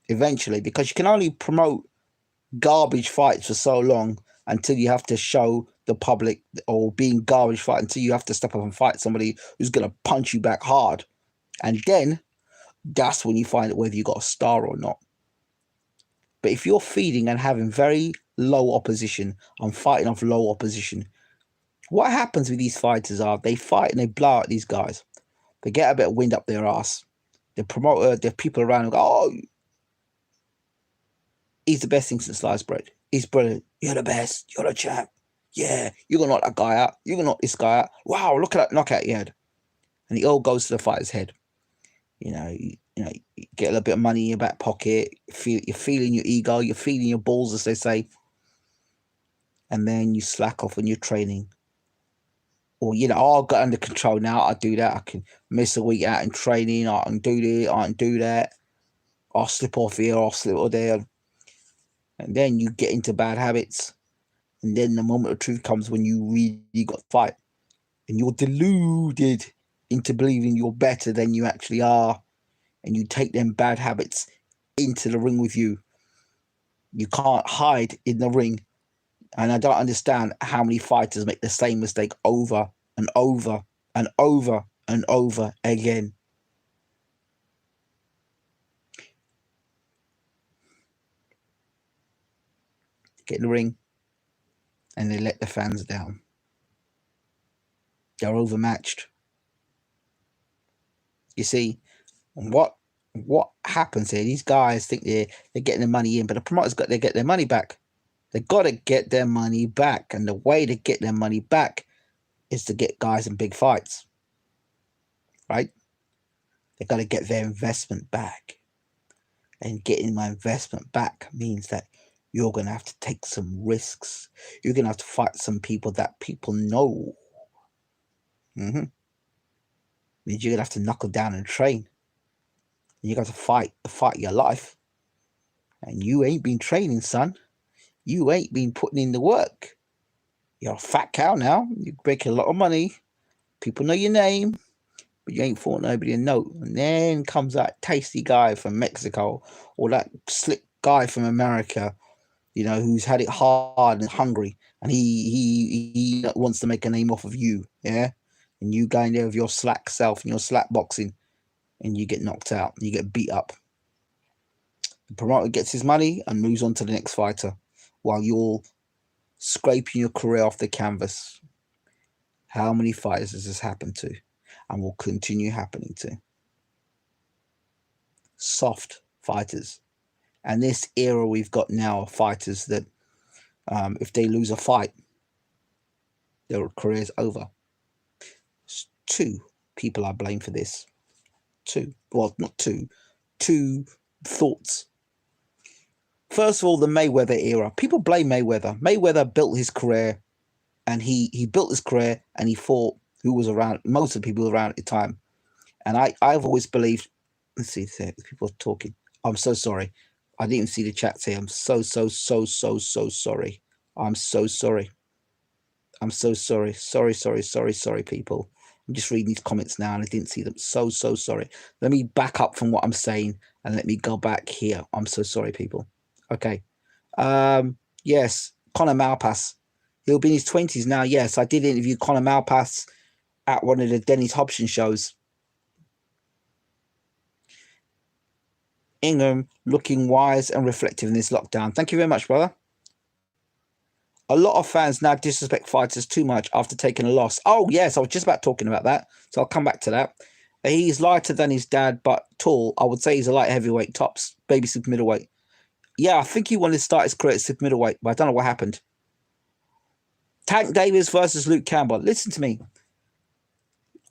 Eventually, because you can only promote garbage fights for so long until you have to show the public, or being garbage fight, until you have to step up and fight somebody who's going to punch you back hard. And then that's when you find out whether you got a star or not. But if you're feeding and having very low opposition and fighting off low opposition, what happens with these fighters are they fight and they blow out these guys. They get a bit of wind up their ass. The promoter, the people around them go, oh, he's the best thing since sliced bread. He's brilliant. You're the best. You're the champ. Yeah, you're going to knock that guy out. You're going to knock this guy out. Wow, look at that knockout you had. And it all goes to the fighter's head. You get a little bit of money in your back pocket. You're feeling your ego. You're feeling your balls, as they say. And then you slack off on your training. Or, I'll get under control now. I do that. I can miss a week out in training. I can do this. I can do that. I'll slip off here. I'll slip off there. And then you get into bad habits. And then the moment of truth comes when you really got to fight. And you're deluded into believing you're better than you actually are. And you take them bad habits into the ring with you. You can't hide in the ring. And I don't understand how many fighters make the same mistake over and over and over and over again. Get in the ring and they let the fans down. They're overmatched. You see, what happens here? These guys think they're getting the money in, but the promoters got to get their money back. They got to get their money back, and the way to get their money back is to get guys in big fights, right? They got to get their investment back, and getting my investment back means that you're going to have to take some risks. You're going to have to fight some people that people know. Means you're going to have to knuckle down and train. You got to fight the fight of your life. And you ain't been training, son. You ain't been putting in the work. You're a fat cow now. You make a lot of money. People know your name, but you ain't fought nobody a note. And then comes that tasty guy from Mexico, or that slick guy from America, who's had it hard and hungry, and he wants to make a name off of you, yeah? And you go in there with your slack self and your slack boxing, and you get knocked out, you get beat up. The promoter gets his money and moves on to the next fighter, while you're scraping your career off the canvas. How many fighters has this happened to, and will continue happening to? Soft fighters. And this era we've got now are fighters that, if they lose a fight, their career's over. Two people I blame for this. Two thoughts. First of all, the Mayweather era. People blame Mayweather. Mayweather built his career, and he built his career, and he fought who was around, most of the people around at the time. And I've always believed, let's see, people are talking. I'm so sorry. I didn't even see the chat say, I'm so sorry. I'm so sorry. I'm so sorry. Sorry, people. I'm just reading these comments now and I didn't see them. So sorry. Let me back up from what I'm saying and let me go back here. I'm so sorry, people. Okay. Yes, Conor Malpass. He'll be in his 20s now. Yes, I did interview Conor Malpass at one of the Dennis Hobson shows. Ingham looking wise and reflective in this lockdown. Thank you very much, brother. A lot of fans now disrespect fighters too much after taking a loss. Oh, yes, I was just about talking about that. So I'll come back to that. He's lighter than his dad, but tall. I would say he's a light heavyweight, tops, baby super middleweight. Yeah, I think he wanted to start his career at super middleweight, but I don't know what happened. Tank Davis versus Luke Campbell. Listen to me.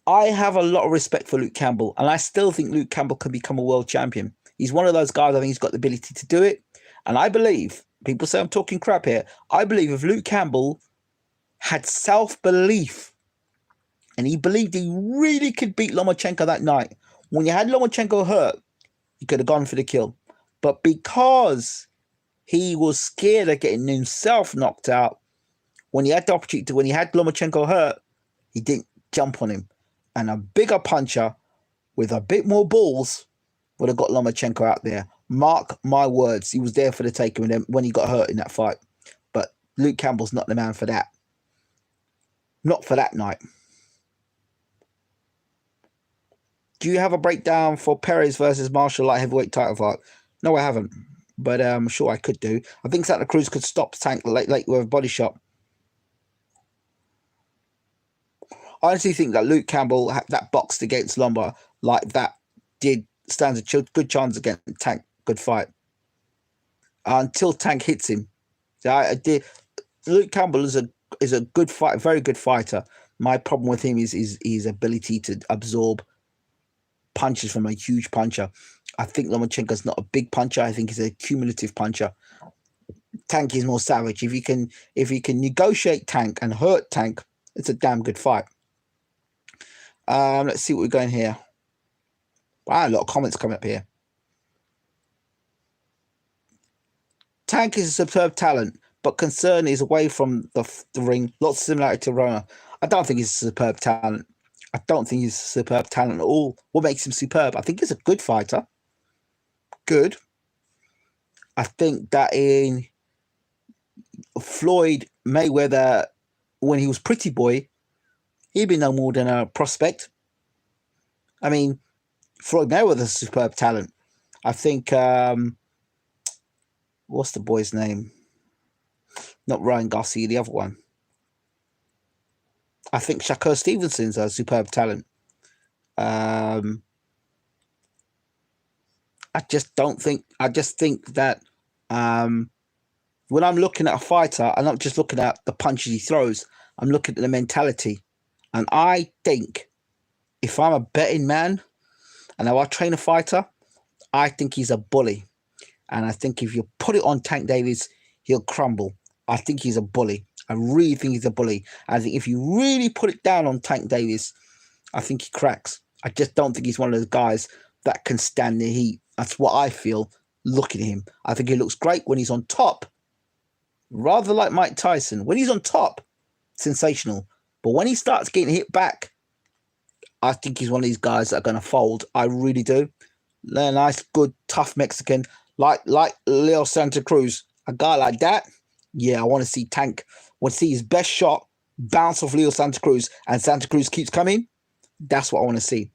I have a lot of respect for Luke Campbell, and I still think Luke Campbell can become a world champion. He's one of those guys, I think he's got the ability to do it. And I believe, people say I'm talking crap here, I believe if Luke Campbell had self-belief and he believed he really could beat Lomachenko that night, when you had Lomachenko hurt, he could have gone for the kill. But because he was scared of getting himself knocked out, when he had the opportunity, when he had Lomachenko hurt, he didn't jump on him. And a bigger puncher with a bit more balls would have got Lomachenko out there. Mark my words, he was there for the taking when he got hurt in that fight. But Luke Campbell's not the man for that. Not for that night. Do you have a breakdown for Perez versus Marshall light heavyweight title fight? No, I haven't. But I'm sure I could do. I think Santa Cruz could stop Tank late with a body shot. I honestly think that Luke Campbell, that boxed against Lomba like that, stands a good chance against Tank. Good fight. Until Tank hits him. Luke Campbell is a good fight, very good fighter. My problem with him is his ability to absorb punches from a huge puncher. I think Lomachenko's not a big puncher. I think he's a cumulative puncher. Tank is more savage. If he can negotiate Tank and hurt Tank, it's a damn good fight. Let's see what we're going here. Wow, a lot of comments coming up here. Tank is a superb talent, but concern is away from the ring. Lots of similarity to Rona. I don't think he's a superb talent. I don't think he's a superb talent at all. What makes him superb? I think he's a good fighter. Good. I think that in Floyd Mayweather, when he was Pretty Boy, he'd be no more than a prospect. I mean, Floyd Mayweather's a superb talent. I think, what's the boy's name? Not Ryan Garcia, the other one. I think Shakur Stevenson's a superb talent. I just think that when I'm looking at a fighter, I'm not just looking at the punches he throws. I'm looking at the mentality. And I think if I'm a betting man and I train a fighter, I think he's a bully. And I think if you put it on Tank Davis, he'll crumble. I think he's a bully. I really think he's a bully. I think if you really put it down on Tank Davis, I think he cracks. I just don't think he's one of those guys that can stand the heat. That's what I feel looking at him. I think he looks great when he's on top. Rather like Mike Tyson. When he's on top, sensational. But when he starts getting hit back, I think he's one of these guys that are going to fold. I really do. A nice, good, tough Mexican, like Leo Santa Cruz. A guy like that, yeah, I want to see Tank. I want to see his best shot bounce off Leo Santa Cruz, and Santa Cruz keeps coming. That's what I want to see.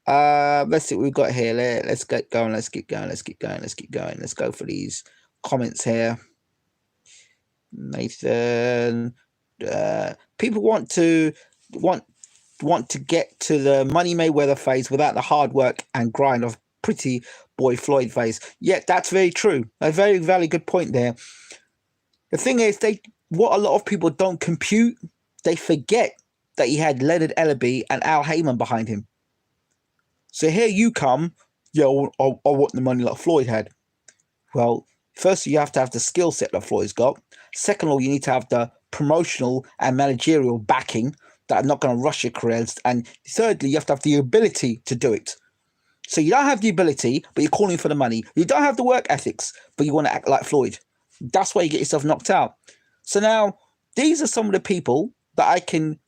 Let's see what we've got here. Let's get going. Let's keep going. Let's go for these comments here. Nathan, people want to get to the Money Mayweather phase without the hard work and grind of Pretty Boy Floyd phase. Yeah, that's very true. A very, very good point there. The thing is, what a lot of people don't compute, they forget that he had Leonard Ellaby and Al Heyman behind him. So here you come, I want the money like Floyd had. Well, first you have to have the skill set that Floyd's got. Second of all, you need to have the promotional and managerial backing that are not going to rush your careers. And thirdly, you have to have the ability to do it. So you don't have the ability, but you're calling for the money. You don't have the work ethics, but you want to act like Floyd. That's why you get yourself knocked out. So now, these are some of the people that I can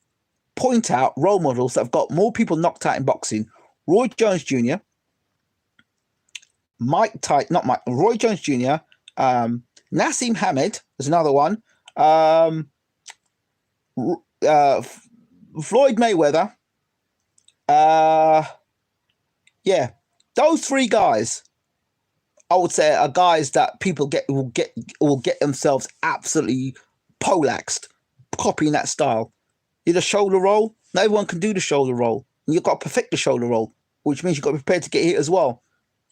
point out, role models that have got more people knocked out in boxing. Roy Jones Jr., Roy Jones Jr., Nassim Hamed is another one. Floyd Mayweather. Yeah, those three guys I would say are guys that people will get themselves absolutely polaxed copying that style. The shoulder roll. Not everyone can do the shoulder roll. And you've got to perfect the shoulder roll, which means you've got to be prepared to get hit as well.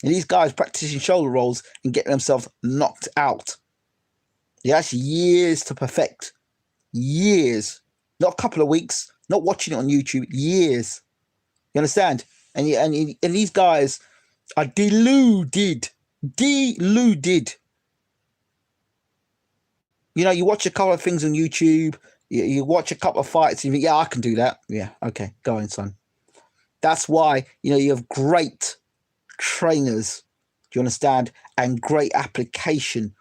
And these guys practicing shoulder rolls and getting themselves knocked out. That's years to perfect. Years. Not a couple of weeks. Not watching it on YouTube. Years. You understand? And these guys are deluded. Deluded. You know, you watch a couple of things on YouTube, you watch a couple of fights, and you think, yeah, I can do that. Yeah, okay, go on, son. That's why, you know, you have great trainers, do you understand? And great application.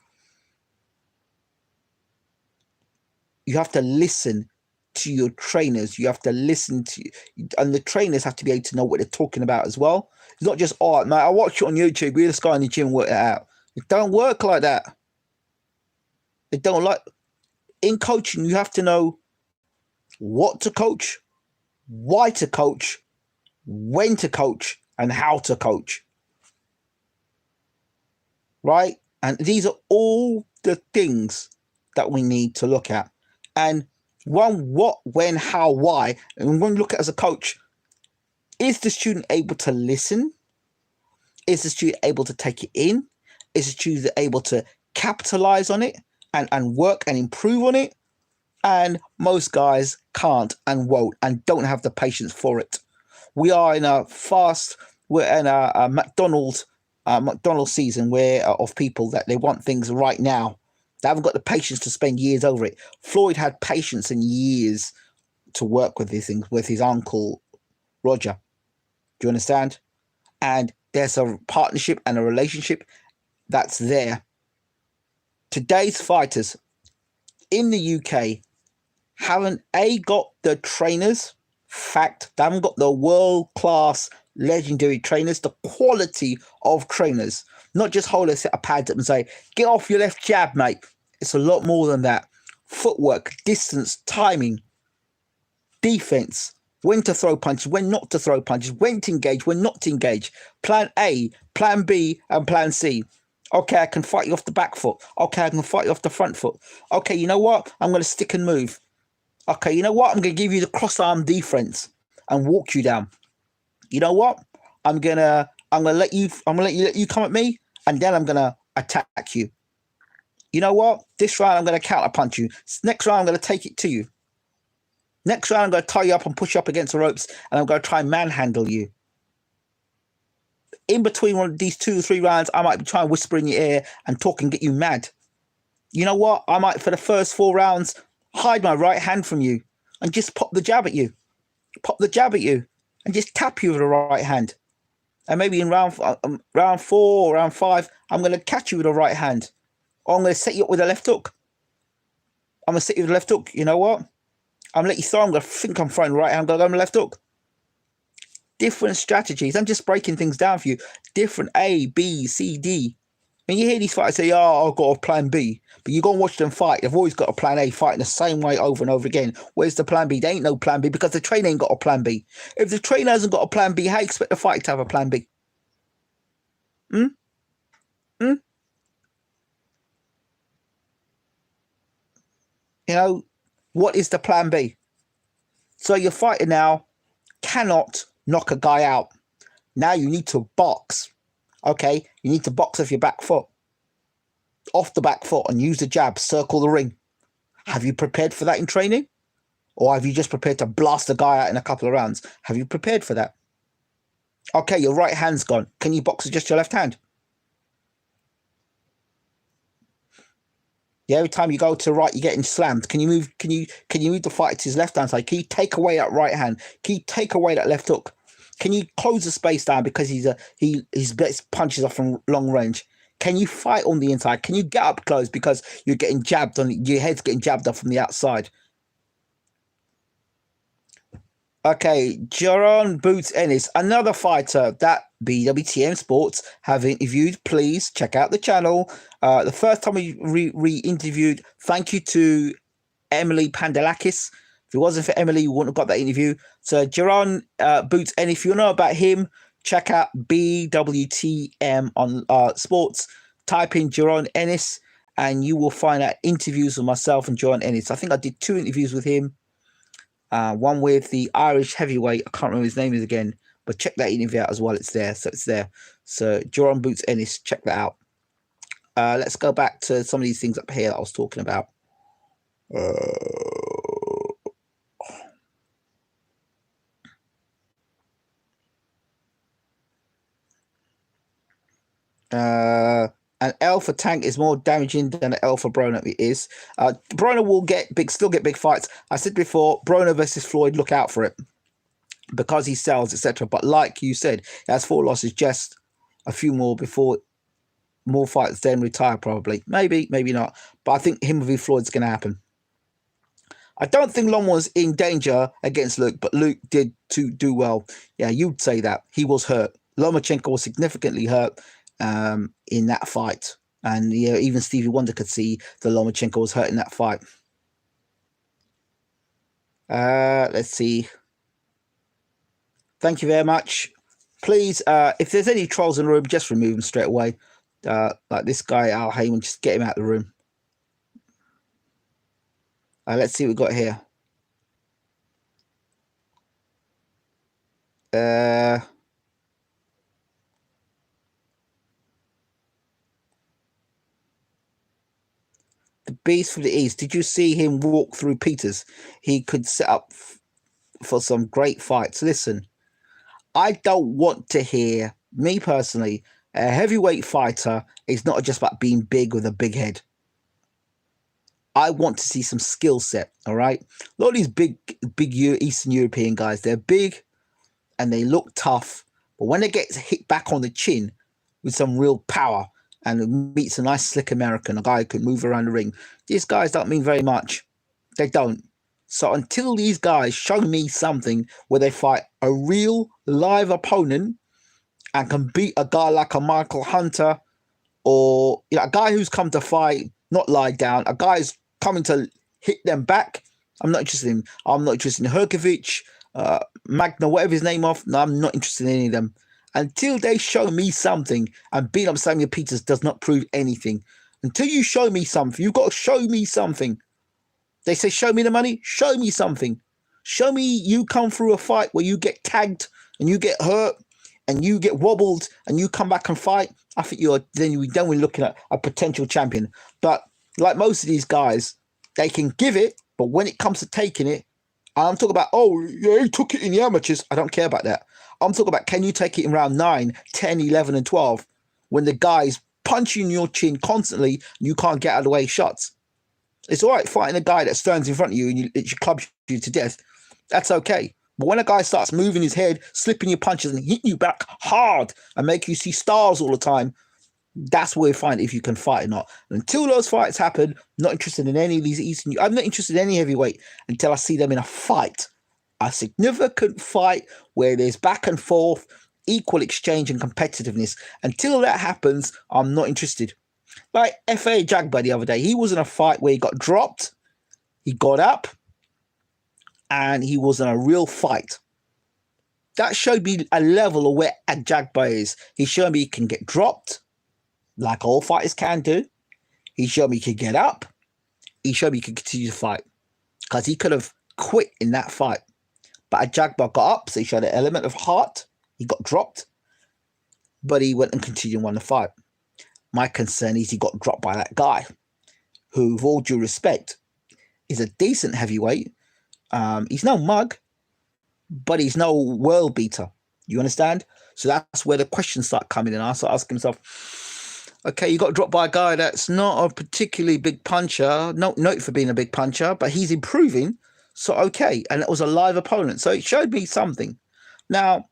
You have to listen to your trainers. You have to listen to, and the trainers have to be able to know what they're talking about as well. It's not just, oh, mate, I watch it on YouTube. We just go in the gym and work it out. It don't work like that. It don't like. In coaching, you have to know what to coach, why to coach, when to coach, and how to coach. Right? And these are all the things that we need to look at. And one, what, when, how, why. And when we look at as a coach, is the student able to listen? Is the student able to take it in? Is the student able to capitalize on it and work and improve on it? And most guys can't and won't and don't have the patience for it. We're in a McDonald's season where of people that they want things right now. They haven't got the patience to spend years over it. Floyd had patience and years to work with these things with his uncle Roger. Do you understand? And there's a partnership and a relationship that's there. Today's fighters in the UK haven't got the trainers. Fact, they haven't got the world-class legendary trainers, the quality of trainers. Not just hold a set of pads up and say, get off your left jab, mate. It's a lot more than that. Footwork, distance, timing, defense, when to throw punches, when not to throw punches, when to engage, when not to engage. Plan A, plan B, and plan C. Okay, I can fight you off the back foot. Okay, I can fight you off the front foot. Okay, you know what? I'm going to stick and move. Okay, you know what? I'm going to give you the cross-arm defense and walk you down. You know what? I'm gonna let you come at me, and then I'm gonna attack you. You know what? This round I'm gonna counter punch you. Next round I'm gonna take it to you. Next round I'm gonna tie you up and push you up against the ropes, and I'm gonna try and manhandle you. In between one of these 2 or 3 rounds, I might be trying to whisper in your ear and talk and get you mad. You know what? I might, for the first 4 rounds, hide my right hand from you and just pop the jab at you. Pop the jab at you. And just tap you with the right hand. And maybe in round 4 or round 5, I'm going to catch you with the right hand. Or I'm going to set you up with a left hook. I'm going to set you with a left hook. You know what? I'm going to let you throw. I'm going to think I'm throwing the right hand. I'm going to go on the left hook. Different strategies. I'm just breaking things down for you. Different A, B, C, D. When you hear these fighters say, oh, I've got a plan B, but you go and watch them fight, they've always got a plan A, fighting the same way over and over again. Where's the plan B? There ain't no plan B because the trainer ain't got a plan B. If the trainer hasn't got a plan B, how do you expect the fighter to have a plan B? You know, what is the plan B? So your fighter now cannot knock a guy out. Now you need to box. Okay, you need to box off your back foot. Off the back foot and use the jab, circle the ring. Have you prepared for that in training? Or have you just prepared to blast the guy out in a couple of rounds? Have you prepared for that? Okay, your right hand's gone. Can you box with just your left hand? Yeah, every time you go to the right, you're getting slammed. Can you move the fighter to his left hand side? Can you take away that right hand? Can you take away that left hook? Can you close the space down because his best punches are from long range? Can you fight on the inside? Can you get up close because you're getting jabbed on your head's getting jabbed up from the outside? Okay, Jaron Boots Ennis, another fighter that Bwtm Sports have interviewed. Please check out the channel. The first time we re-interviewed, thank you to Emily Pandalakis. If it wasn't for Emily, you wouldn't have got that interview. So Jaron Boots Ennis, if you know about him, check out BWTM on sports. Type in Jerome Ennis, and you will find out interviews with myself and Jerome Ennis. I think I did 2 interviews with him. One with the Irish heavyweight. I can't remember his name is again, but check that interview out as well. It's there. So it's there. So Jerome Boots Ennis, check that out. Let's go back to some of these things up here that I was talking about. An L for Tank is more damaging than an L for Broner. It is. Broner will still get big fights. I said before, Broner versus Floyd, look out for it because he sells, etc. But like you said, he has 4 losses, just a few more before more fights, then retire probably. Maybe, maybe not. But I think him v Floyd's going to happen. I don't think Long was in danger against Luke, but Luke did do well. Yeah, you'd say that. He was hurt. Lomachenko was significantly hurt in that fight. And yeah, even Stevie Wonder could see that Lomachenko was hurt in that fight. Let's see. Thank you very much. Please, if there's any trolls in the room, just remove them straight away. Like this guy, Al Heyman, just get him out of the room. Let's see what we've got here. The Beast from the East. Did you see him walk through Peters? He could set up for some great fights. Listen, I don't want to hear, me personally, a heavyweight fighter is not just about being big with a big head. I want to see some skill set, all right? A lot of these big Eastern European guys, they're big and they look tough, but when they get hit back on the chin with some real power and meets a nice slick American, a guy who can move around the ring, these guys don't mean very much. They don't. So until these guys show me something where they fight a real live opponent and can beat a guy like a Michael Hunter or a guy who's come to fight, not lie down, a guy who's coming to hit them back, I'm not interested in. I'm not interested in Herkovich, Magna, whatever his name of. No, I'm not interested in any of them. Until they show me something, and beat up Samuel Peters does not prove anything. Until you show me something, you've got to show me something. They say, show me the money, show me something. Show me you come through a fight where you get tagged and you get hurt and you get wobbled and you come back and fight. I think then we're looking at a potential champion. But like most of these guys, they can give it, but when it comes to taking it, I'm talking about, oh, yeah, he took it in the amateurs. I don't care about that. I'm talking about, can you take it in round 9, 10, 11, and 12 when the guy's punching your chin constantly and you can't get out of the way shots? It's all right fighting a guy that stands in front of you and it clubs you to death. That's okay. But when a guy starts moving his head, slipping your punches and hitting you back hard and make you see stars all the time, that's where you find if you can fight or not. And until those fights happen, I'm not interested in any of these Eastern. I'm not interested in any heavyweight until I see them in a fight, a significant fight where there's back and forth, equal exchange and competitiveness. Until that happens, I'm not interested. Like F.A. Jagba the other day, he was in a fight where he got dropped, he got up, and he was in a real fight. That showed me a level of where Jagba is. He showed me he can get dropped, like all fighters can do. He showed me he could get up. He showed me he could continue to fight. Because he could have quit in that fight. But Jagba got up, so he showed an element of heart. He got dropped. But he went and continued and won the fight. My concern is he got dropped by that guy, who, with all due respect, is a decent heavyweight. He's no mug, but he's no world beater. You understand? So that's where the questions start coming in. I start asking myself, okay, you got dropped by a guy that's not a particularly big puncher, not noted for being a big puncher, but he's improving. So, okay. And it was a live opponent. So it showed me something. Now,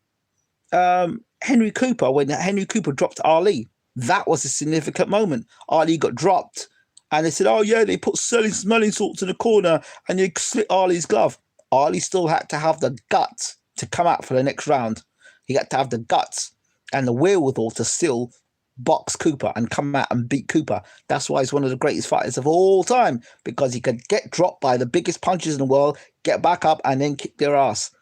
Henry Cooper, when Henry Cooper dropped Ali, that was a significant moment. Ali got dropped. And they said, oh, yeah, they put smelling salts in the corner and they slit Ali's glove. Ali still had to have the guts to come out for the next round. He had to have the guts and the wherewithal to still box Cooper and come out and beat Cooper. That's why he's one of the greatest fighters of all time, because he could get dropped by the biggest punchers in the world, get back up, and then kick their ass.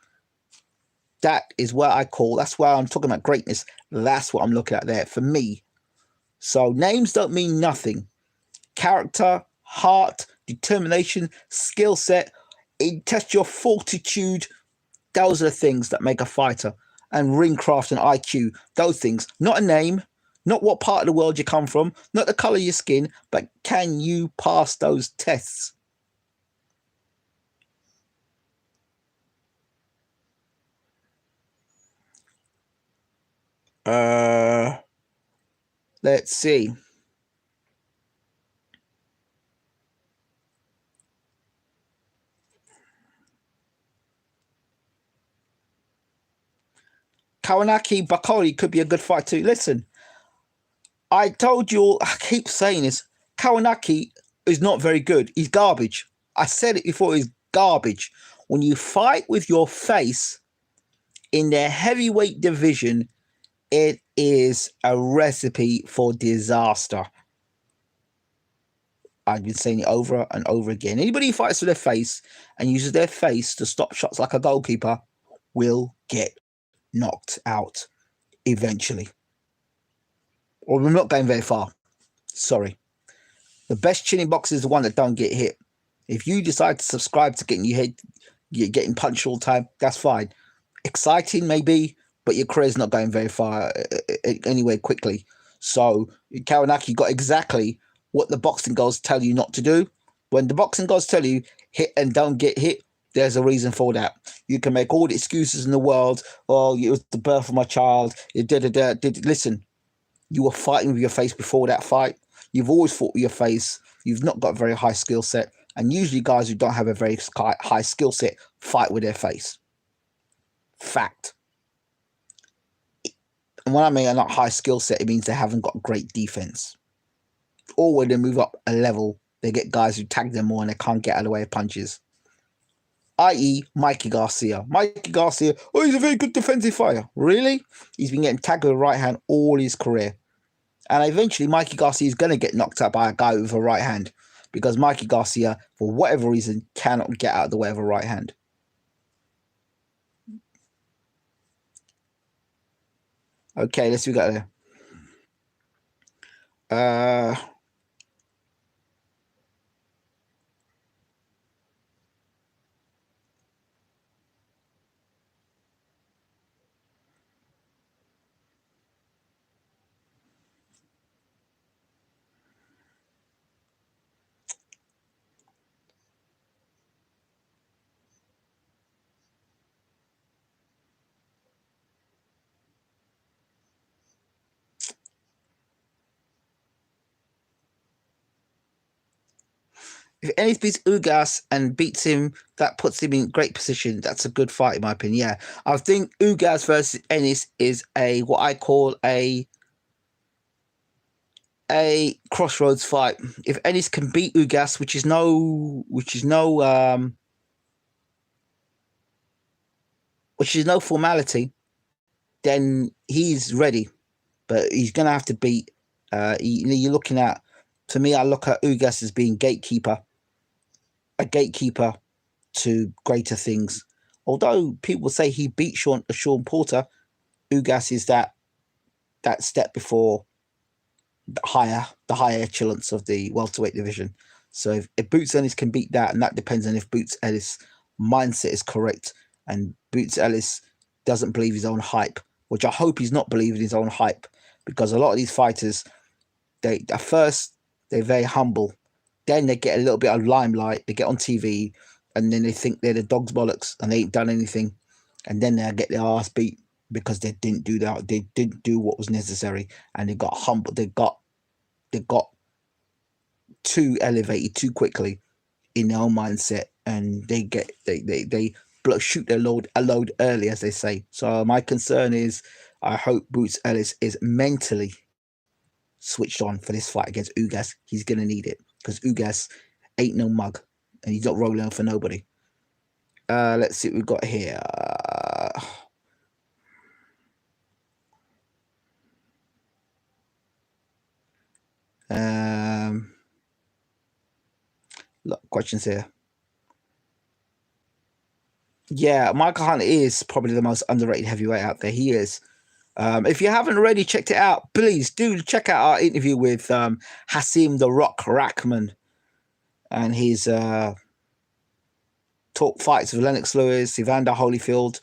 That is where I call. That's where I'm talking about greatness. That's what I'm looking at there for me. So names don't mean nothing. Character, heart, determination, skill set. It tests your fortitude. Those are the things that make a fighter. And ringcraft and IQ. Those things. Not a name. Not what part of the world you come from. Not the color of your skin. But can you pass those tests? Let's see. Kawanaki Bakori could be a good fight too. Listen, I told you all, I keep saying this. Kawanaki is not very good. He's garbage. I said it before, he's garbage. When you fight with your face in the heavyweight division, it is a recipe for disaster. I've been saying it over and over again. Anybody who fights with their face and uses their face to stop shots like a goalkeeper will get knocked out eventually. Or we're not going very far. Sorry. The best chinning boxer is the one that don't get hit. If you decide to subscribe to getting your head, you're getting punched all the time, that's fine. Exciting maybe, but your career's not going very far anywhere quickly. So Kawanaki got exactly what the boxing gods tell you not to do. When the boxing gods tell you hit and don't get hit, there's a reason for that. You can make all the excuses in the world. Oh, it was the birth of my child. Listen, you were fighting with your face before that fight. You've always fought with your face. You've not got a very high skill set. And usually guys who don't have a very high skill set fight with their face. Fact. And when I mean a not high skill set, it means they haven't got great defense. Or when they move up a level, they get guys who tag them more and they can't get out of the way of punches. I.e. Mikey Garcia. Mikey Garcia, oh, he's a very good defensive fighter. Really? He's been getting tagged with a right hand all his career. And eventually, Mikey Garcia is going to get knocked out by a guy with a right hand because Mikey Garcia, for whatever reason, cannot get out of the way of a right hand. Okay, let's see what we got there. If Ennis beats Ugas and beats him, that puts him in great position. That's a good fight, in my opinion. Yeah, I think Ugas versus Ennis is what I call a crossroads fight. If Ennis can beat Ugas, which is no formality, then he's ready. But he's gonna have to beat. You're looking at. To me, I look at Ugas as being a gatekeeper to greater things. Although people say he beat Sean Porter, Ugas is that step before the higher echelons of the welterweight division. So if Boots Ellis can beat that, and that depends on if Boots Ellis' mindset is correct, and Boots Ellis doesn't believe his own hype, which I hope he's not believing his own hype, because a lot of these fighters, they at first they're very humble, then they get a little bit of limelight, they get on TV, and then they think they're the dog's bollocks and they ain't done anything, and then they get their ass beat because they didn't do that, they didn't do what was necessary, and they got humble, they got too elevated too quickly in their own mindset, and they shoot their load early, as they say. So my concern is, I hope Boots Ellis is mentally switched on for this fight against Ugas. He's gonna need it because Ugas ain't no mug, and he's not rolling for nobody. Let's see what we've got here. Look, questions here. Yeah, Michael Hunter is probably the most underrated heavyweight out there. He is. If you haven't already checked it out, please do check out our interview with Hasim the Rock Rackman, and his talk fights with Lennox Lewis, Evander Holyfield,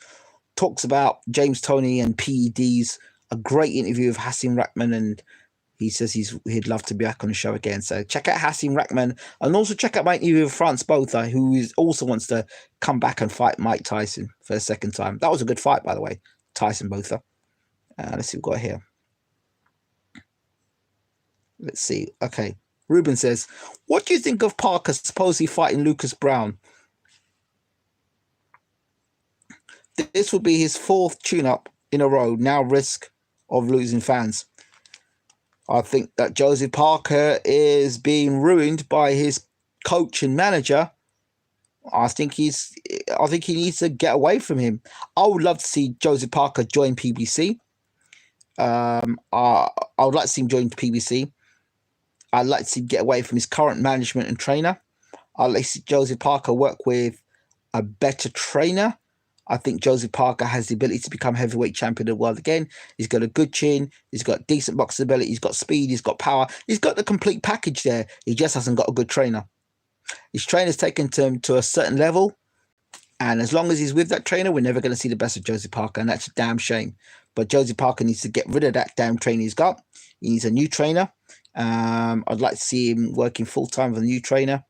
talks about James Toney and PEDs. A great interview with Hasim Rackman, and he says he'd love to be back on the show again. So check out Hasim Rackman, and also check out my interview with France Botha, who also wants to come back and fight Mike Tyson for the second time. That was a good fight, by the way, Tyson Botha. Let's see what we've got here. Let's see. Okay. Ruben says, what do you think of Parker supposedly fighting Lucas Brown? This will be his fourth tune-up in a row, now risk of losing fans. I think that Joseph Parker is being ruined by his coach and manager. I think he needs to get away from him. I would love to see Joseph Parker join PBC. I would like to see him join PBC. I'd like to see him get away from his current management and trainer. I'd like to see Joseph Parker work with a better trainer. I think Joseph Parker has the ability to become heavyweight champion of the world again. He's got a good chin. He's got decent boxing ability. He's got speed. He's got power. He's got the complete package there. He just hasn't got a good trainer. His trainer's taken him to a certain level. And as long as he's with that trainer, we're never going to see the best of Joseph Parker. And that's a damn shame. But Joseph Parker needs to get rid of that damn trainer he's got. He needs a new trainer. I'd like to see him working full-time with a new trainer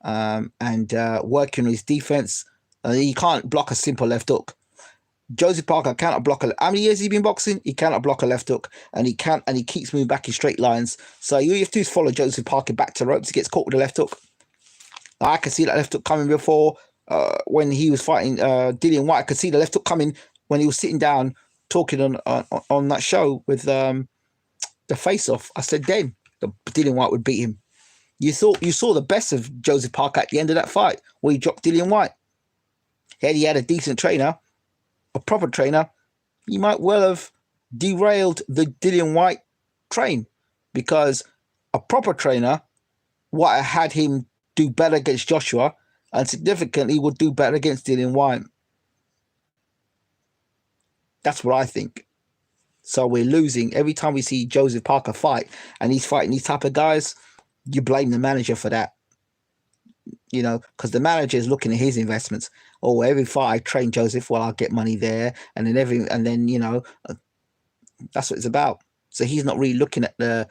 and working on his defense. He can't block a simple left hook. Joseph Parker cannot block a. How many years has he been boxing? He cannot block a left hook, and he keeps moving back in straight lines. So all you have to do is follow Joseph Parker back to ropes. He gets caught with a left hook. I could see that left hook coming before when he was fighting Dillian White. I could see the left hook coming when he was sitting down talking on that show with the Face Off. I said then the Dillian White would beat him. You saw the best of Joseph Parker at the end of that fight where he dropped Dillian White. Had he had a decent trainer, a proper trainer, he might well have derailed the Dillian White train, because a proper trainer would have had him do better against Joshua and significantly would do better against Dillian White. That's what I think. So we're losing every time we see Joseph Parker fight, and he's fighting these type of guys. You blame the manager for that, because the manager is looking at his investments. Oh, every fight I train Joseph, well, I'll get money there, and then that's what it's about. So he's not really looking at the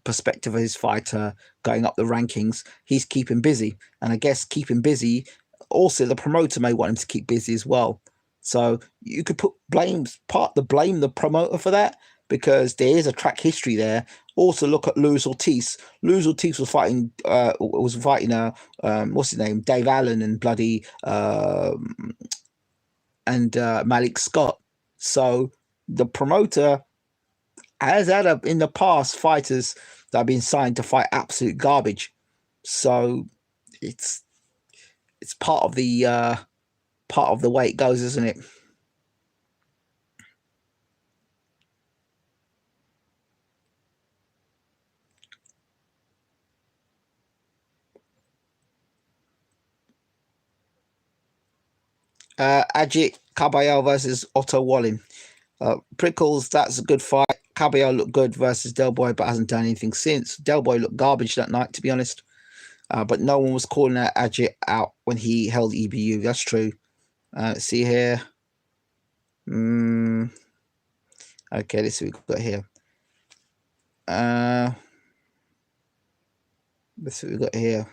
perspective of his fighter going up the rankings. He's keeping busy, and I guess keeping busy. Also, the promoter may want him to keep busy as well. So you could blame the promoter for that, because there is a track history there. Also, look at Luis Ortiz. Luis Ortiz was fighting what's his name, Dave Allen, and bloody Malik Scott. So the promoter has had in the past fighters that have been signed to fight absolute garbage. So it's part of the way it goes, isn't it? Ajit Caballero versus Otto Wallin. Prickles, that's a good fight. Caballero looked good versus Del Boy, but hasn't done anything since. Del Boy looked garbage that night, to be honest. But no one was calling that Ajit out when he held EBU. That's true. Let's see here. Okay, let's see what we've got here. Let's see what we've got here.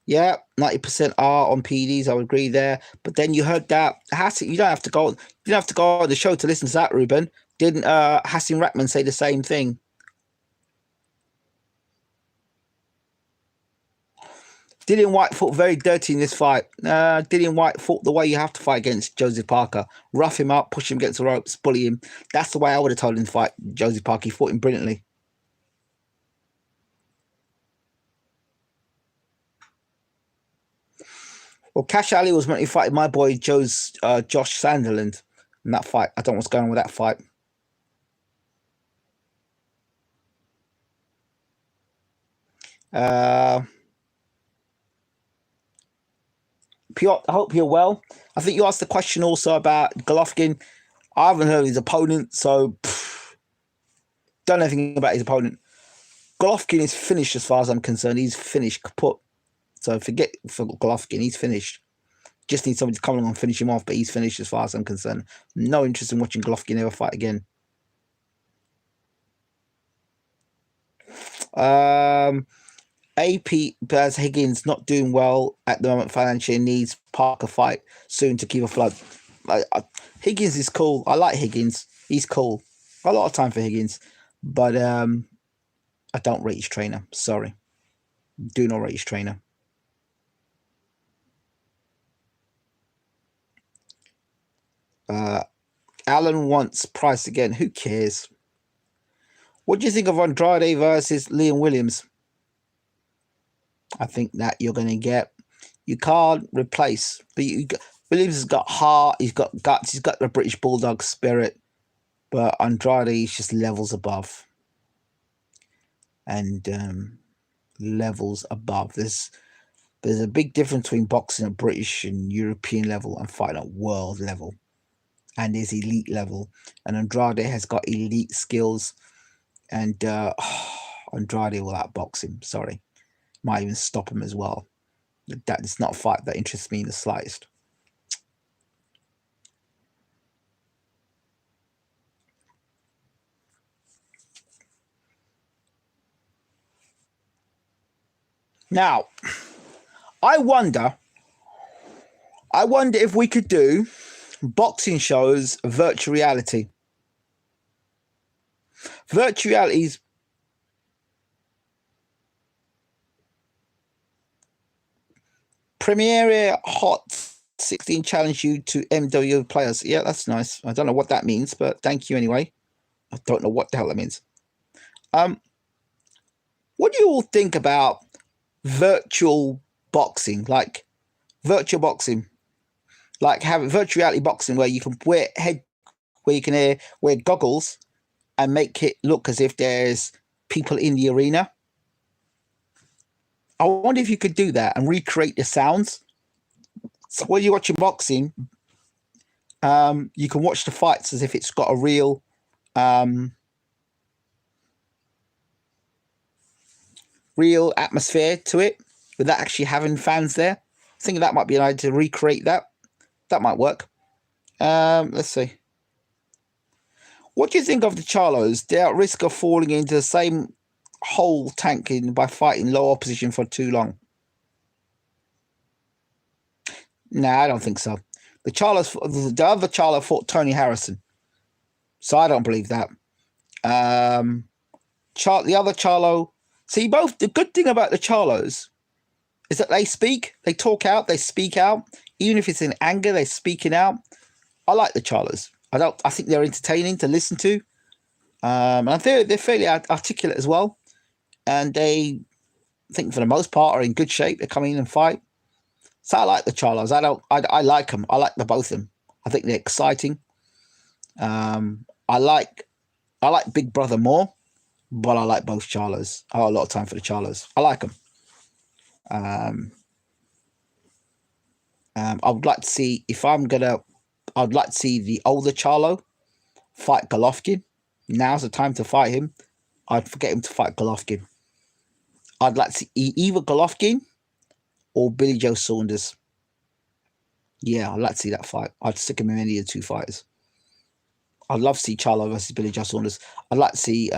Yeah, 90% are on PDs. I would agree there. But then you heard that you don't have to go on the show to listen to that, Ruben. Didn't Hasim Rackman say the same thing? Dillian White fought very dirty in this fight. Dillian White fought the way you have to fight against Joseph Parker. Rough him up, push him against the ropes, bully him. That's the way I would have told him to fight Joseph Parker. He fought him brilliantly. Well, Cash Ali was meant to fight my boy Josh Sunderland in that fight. I don't know what's going on with that fight. I hope you're well. I think you asked the question also about Golovkin. I haven't heard of his opponent, so don't know anything about his opponent. Golovkin is finished as far as I'm concerned. He's finished, kaput. So forget for Golovkin, he's finished. Just need somebody to come along and finish him off, but he's finished as far as I'm concerned. No interest in watching Golovkin ever fight again. AP Baz Higgins not doing well at the moment financially, needs Parker fight soon to keep afloat. Higgins is cool. I like Higgins. He's cool. A lot of time for Higgins, but I don't rate his trainer. Sorry, do not rate his trainer. Alan wants Price again. Who cares? What do you think of Andrade versus Liam Williams? I think that you're going to get. You can't replace. But Williams has got heart. He's got guts. He's got the British Bulldog spirit. But Andrade is just levels above. And levels above. There's a big difference between boxing at British and European level and fighting at world level. And there's elite level. And Andrade has got elite skills. And Andrade will outbox him. Sorry. Might even stop him as well. That is not a fight that interests me in the slightest. Now, I wonder if we could do boxing shows virtual reality. Virtual reality's Premiere Hot 16 challenge you to MW players. Yeah, that's nice. I don't know what that means, but thank you anyway. I don't know what the hell that means. What do you all think about virtual boxing? Like virtual boxing, like having virtual reality boxing where you can wear goggles and make it look as if there's people in the arena. I wonder if you could do that and recreate the sounds. So when you're watching boxing, you can watch the fights as if it's got a real real atmosphere to it without actually having fans there. I think that might be an idea to recreate that. That might work. Let's see. What do you think of the Charlos? They're at risk of falling into the same hole tanking by fighting low opposition for too long. Nah, I don't think so. The other Charlo fought Tony Harrison, so I don't believe that. The other Charlo. See, the good thing about the Charlos is that they talk out, they speak out. Even if it's in anger, they're speaking out. I like the Charlos. I think they're entertaining to listen to. And they're fairly articulate as well. And I think for the most part, are in good shape. They come in and fight. So I like the Charlos. I like them. I like the both of them. I think they're exciting. I like Big Brother more, but I like both Charlos. I have a lot of time for the Charlos. I like them. I would like to see I'd like to see the older Charlo fight Golovkin. Now's the time to fight him. I'd forget him to fight Golovkin. I'd like to see either Golovkin or Billy Joe Saunders. Yeah, I'd like to see that fight. I'd stick him in any of the two fighters. I'd love to see Charlo versus Billy Joe Saunders. I'd like to see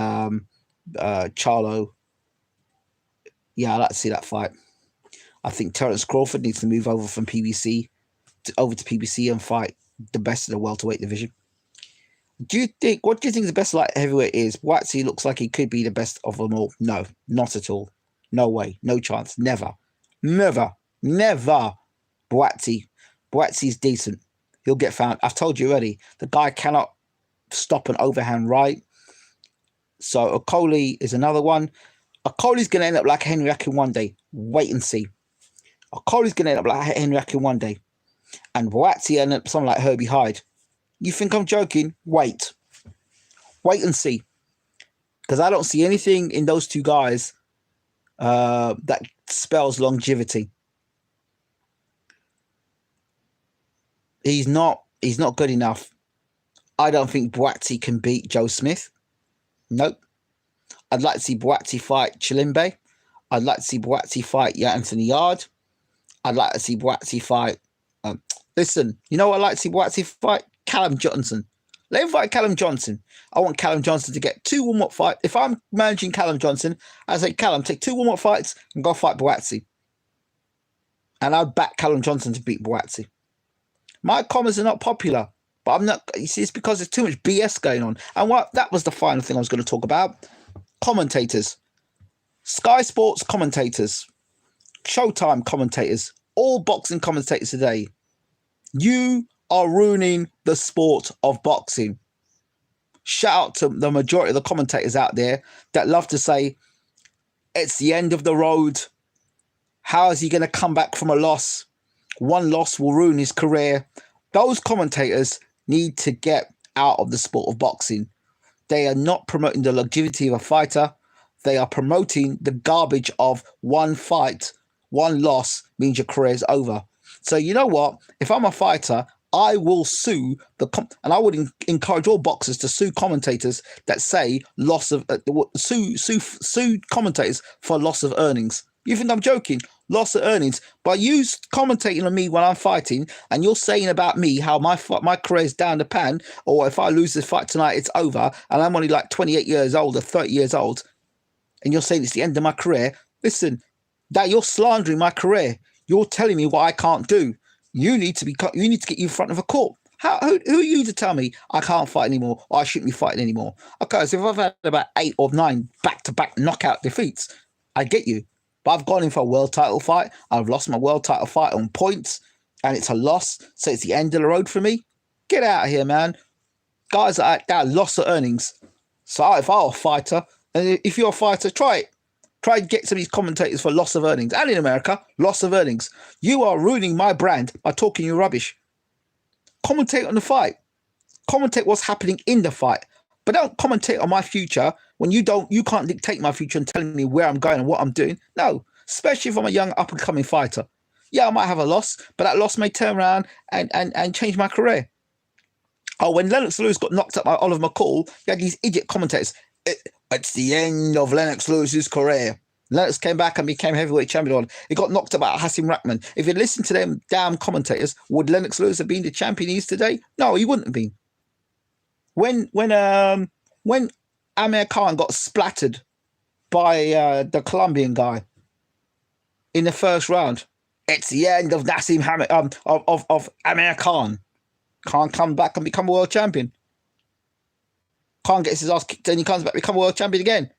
Charlo. Yeah, I'd like to see that fight. I think Terence Crawford needs to move over from PBC to PBC and fight the best of the welterweight division. What do you think the best light heavyweight is? Bwtm looks like he could be the best of them all. No, not at all. No way. No chance. Never. Bwtm's decent. He'll get found. I've told you already. The guy cannot stop an overhand right. So Okoli is another one. Okoli's going to end up like Henry Akin one day. Wait and see. Okoli's going to end up like Henry Akin one day. And Bwtm end up something like Herbie Hyde. You think I'm joking? Wait and see. Because I don't see anything in those two guys that spells longevity. He's not good enough. I don't think Bwtm can beat Joe Smith. Nope. I'd like to see Bwtm fight Chilimbe. I'd like to see Bwtm fight Anthony Yard. I'd like to see Bwtm fight. Listen, you know what I'd like to see Bwtm fight? Callum Johnson. Let him fight Callum Johnson. I want Callum Johnson to get 2 warm-up fights. If I'm managing Callum Johnson, I say, Callum, take 2 warm-up fights and go fight Bwtm. And I'd back Callum Johnson to beat Bwtm. My comments are not popular, but I'm not. You see, it's because there's too much BS going on. And that was the final thing I was going to talk about. Commentators. Sky Sports commentators. Showtime commentators. All boxing commentators today. You are ruining the sport of boxing. Shout out to the majority of the commentators out there that love to say, it's the end of the road. How is he going to come back from a loss? One loss will ruin his career. Those commentators need to get out of the sport of boxing. They are not promoting the longevity of a fighter. They are promoting the garbage of one fight, one loss means your career is over. So you know what? If I'm a fighter, I will sue and I would encourage all boxers to sue commentators that say sue commentators for loss of earnings. You think I'm joking? Loss of earnings. By you commentating on me when I'm fighting and you're saying about me how my career is down the pan, or if I lose this fight tonight, it's over, and I'm only like 28 years old or 30 years old, and you're saying it's the end of my career. Listen, that you're slandering my career. You're telling me what I can't do. You need to get you in front of a court. Who are you to tell me I can't fight anymore or I shouldn't be fighting anymore? Okay, so if I've had about 8 or 9 back-to-back knockout defeats, I get you. But I've gone in for a world title fight. I've lost my world title fight on points, and it's a loss. So it's the end of the road for me. Get out of here, man. Guys that are loss of earnings. So if I'm a fighter, and if you're a fighter, try it. Try and get some of these commentators for loss of earnings. And in America, loss of earnings. You are ruining my brand by talking you rubbish. Commentate on the fight. Commentate what's happening in the fight. But don't commentate on my future when you can't dictate my future and telling me where I'm going and what I'm doing. No, especially if I'm a young up-and-coming fighter. Yeah, I might have a loss, but that loss may turn around and change my career. Oh, when Lennox Lewis got knocked up by Oliver McCall, you had these idiot commentators. It's the end of Lennox Lewis's career. Lennox came back and became heavyweight champion. He got knocked up by Hasim Rahman. If you listen to them damn commentators, would Lennox Lewis have been the champion he is today? No, he wouldn't have been. When Amir Khan got splattered by the Colombian guy in the first round, it's the end of Nassim Hamid of Amir Khan. Can't come back and become a world champion. Khan gets his ass kicked and he comes back and become a world champion again.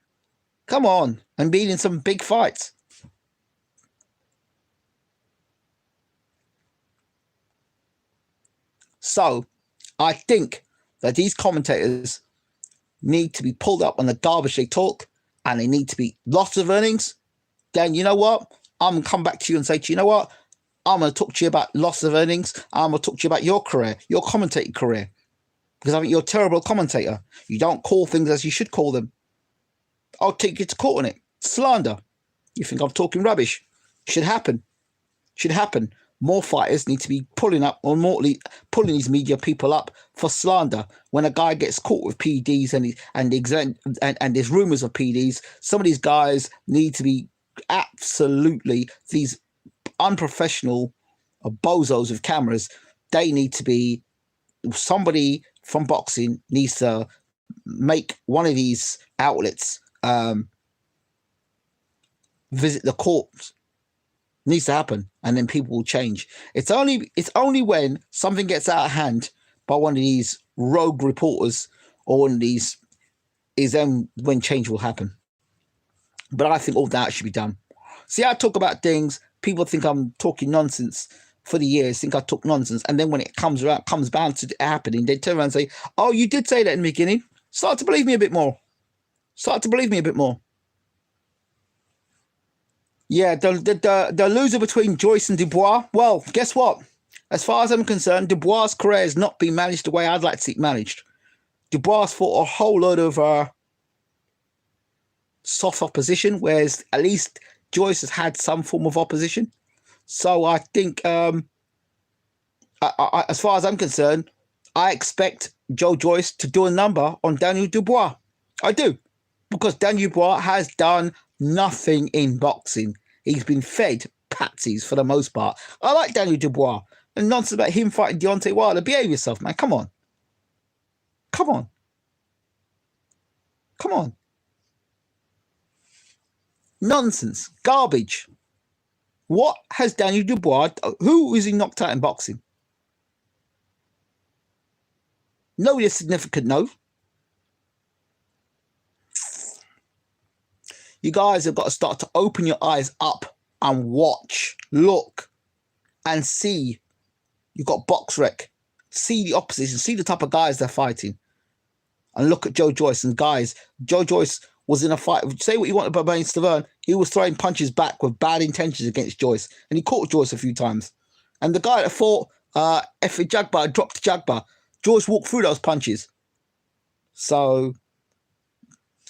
Come on, and being in some big fights. So, I think that these commentators need to be pulled up on the garbage they talk, and they need to be lots of earnings. Then you know what? I'm going to come back to you and say to you, know what? I'm going to talk to you about loss of earnings. I'm going to talk to you about your career, your commentating career. Because I think you're a terrible commentator. You don't call things as you should call them. I'll take you to court on it. Slander. You think I'm talking rubbish? Should happen. Should happen. More fighters need to be pulling these media people up for slander. When a guy gets caught with PDs and there's rumors of PDs, some of these guys need to be absolutely these unprofessional bozos with cameras. They need to be somebody from boxing needs to make one of these outlets visit the court. Needs to happen, and then people will change. It's only when something gets out of hand by one of these rogue reporters or one of these is then when change will happen. But I think all that should be done. See, I talk about things, people think I'm talking nonsense for the years, think I talk nonsense, and then when it comes bound to happening, they turn around and say, oh, you did say that in the beginning. Start to believe me a bit more. Yeah, the loser between Joyce and Dubois. Well, guess what? As far as I'm concerned, Dubois' career has not been managed the way I'd like to see it managed. Dubois fought a whole load of soft opposition, whereas at least Joyce has had some form of opposition. So I think As far as I'm concerned, I expect Joe Joyce to do a number on Daniel Dubois. I do, because Daniel Dubois has done nothing in boxing. He's been fed patsies for the most part. I like Daniel Dubois. And nonsense about him fighting Deontay Wilder. Behave yourself, man. Come on. Come on. Come on. Nonsense. Garbage. What has Daniel Dubois... Who is he knocked out in boxing? Nobody is significant, no. You guys have got to start to open your eyes up and watch, look, and see. You've got box rec. See the opposition. See the type of guys they're fighting. And look at Joe Joyce. And guys, Joe Joyce was in a fight. Say what you want about Benny Stavern. He was throwing punches back with bad intentions against Joyce. And he caught Joyce a few times. And the guy that fought Efe Jagba dropped Jagba. Joyce walked through those punches. So,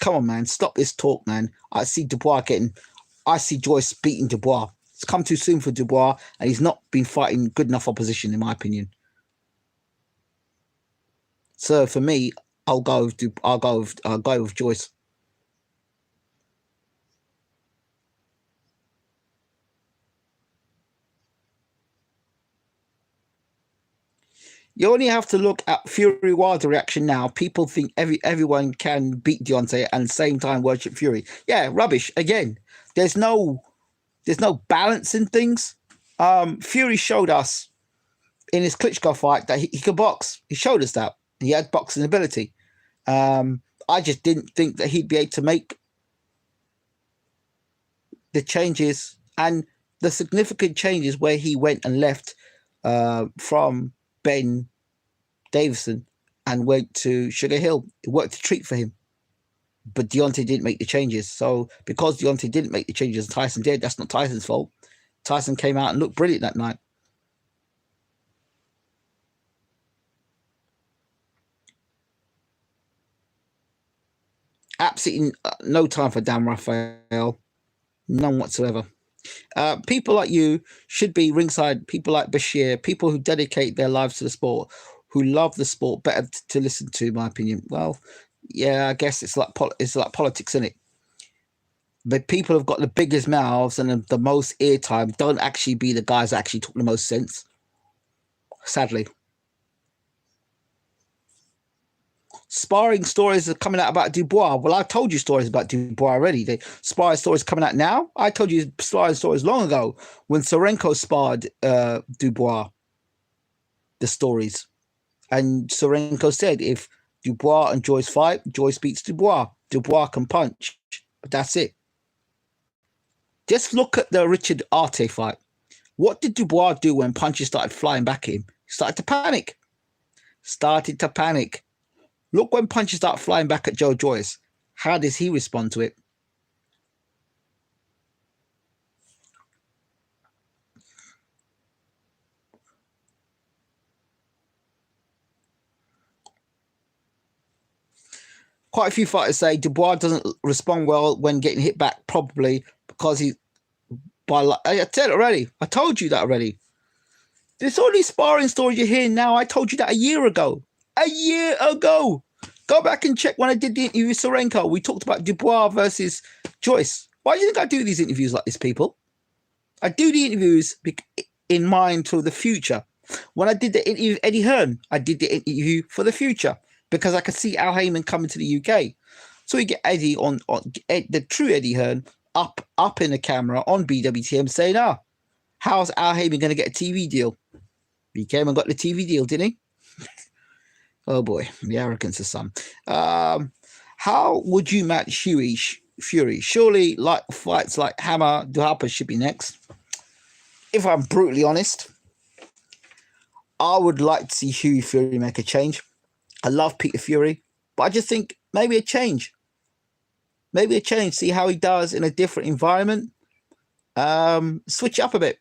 come on, man. Stop this talk, man. I see Joyce beating Dubois. It's come too soon for Dubois, and he's not been fighting good enough opposition, in my opinion. So for me, I'll go with Joyce. You only have to look at Fury Wilder reaction now. People think everyone can beat Deontay and at the same time worship Fury. Yeah, rubbish. Again, there's no balance in things. Fury showed us in his Klitschko fight that he could box. He showed us that. He had boxing ability. I just didn't think that he'd be able to make the changes and the significant changes where he went and left from Ben Davison and went to Sugar Hill. It worked a treat for him. But Deontay didn't make the changes. So because Deontay didn't make the changes, Tyson did. That's not Tyson's fault. Tyson came out and looked brilliant that night. Absolutely no time for Dan Raphael. None whatsoever. People like you should be ringside. People like Bashir, people who dedicate their lives to the sport, who love the sport, better to listen to, in my opinion. Well, yeah, I guess it's like politics, isn't it? But people have got the biggest mouths and the most airtime don't actually be the guys that actually talk the most sense. Sadly. Sparring stories are coming out about Dubois. Well, I told you stories about Dubois already. The sparring stories coming out now. I told you sparring stories long ago when Sorenko sparred Dubois. The stories. And Sorenko said if Dubois and Joyce fight, Joyce beats Dubois. Dubois can punch. But that's it. Just look at the Richard Arte fight. What did Dubois do when punches started flying back at him? He started to panic. Look when punches start flying back at Joe Joyce. How does he respond to it? Quite a few fighters say Dubois doesn't respond well when getting hit back, probably because I said it already. I told you that already. There's all these sparring stories you're hearing now. I told you that a year ago. Go back and check when I did the interview with Sorenko. We talked about Dubois versus Joyce. Why do you think I do these interviews like this, people? I do the interviews in mind to the future. When I did the interview with Eddie Hearn, I did the interview for the future because I could see Al Heyman coming to the UK. So we get Eddie on the true Eddie Hearn up in the camera on Bwtm saying, how's Al Heyman going to get a TV deal? He came and got the TV deal, didn't he? Oh boy, the arrogance of some. How would you match Fury? Surely, like fights like Hammer, Duhapa should be next. If I'm brutally honest, I would like to see Hughie Fury make a change. I love Peter Fury, but I just think maybe a change. See how he does in a different environment. Switch up a bit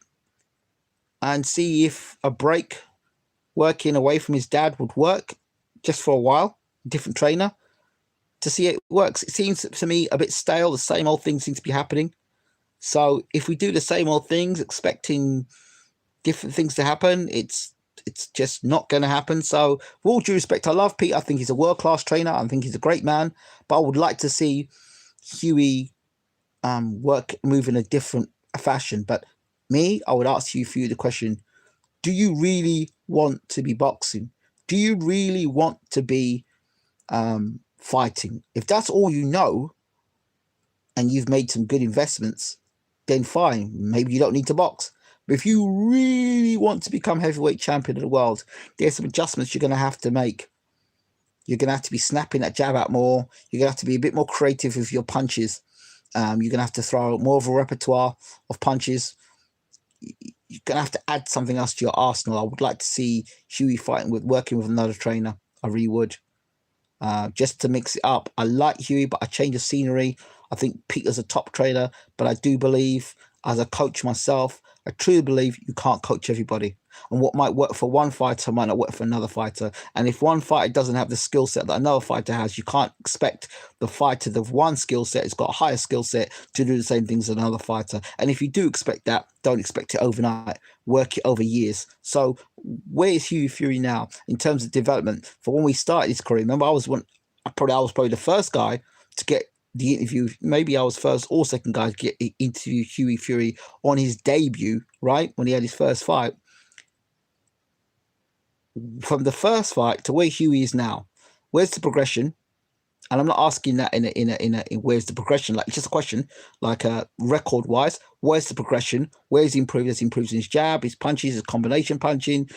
and see if a break working away from his dad would work just for a while. Different trainer to see it works. It seems to me a bit stale. The same old things seem to be happening. So if we do the same old things, expecting different things to happen, it's It's just not going to happen. So, with all due respect, I love Pete. I think he's a world-class trainer. I think he's a great man. But I would like to see Huey move in a different fashion. But me, I would ask you the question: do you really want to be boxing? Do you really want to be fighting? If that's all you know, and you've made some good investments, then fine. Maybe you don't need to box. But if you really want to become heavyweight champion of the world, there's some adjustments you're going to have to make. You're going to have to be snapping that jab out more. You're going to have to be a bit more creative with your punches. You're going to have to throw out more of a repertoire of punches. You're going to have to add something else to your arsenal. I would like to see Huey working with another trainer. I really would. Just to mix it up. I like Huey, but I change the scenery. I think Peter's a top trainer, but I do believe, as a coach myself, I truly believe you can't coach everybody. And what might work for one fighter might not work for another fighter. And if one fighter doesn't have the skill set that another fighter has, you can't expect the fighter with one skill set has got a higher skill set to do the same things as another fighter. And if you do expect that, don't expect it overnight. Work it over years. So where is Huey Fury now in terms of development? For when we started his career, remember I was probably the first guy to get the interview. Maybe I was first or second guy to get interview Huey Fury on his debut, right? When he had his first fight. From the first fight to where Huey is now, where's the progression? And I'm not asking that in where's the progression? Like, it's just a question, like record wise, where's the progression? Where's he improved? Has he improved in his jab, his punches, his combination punching?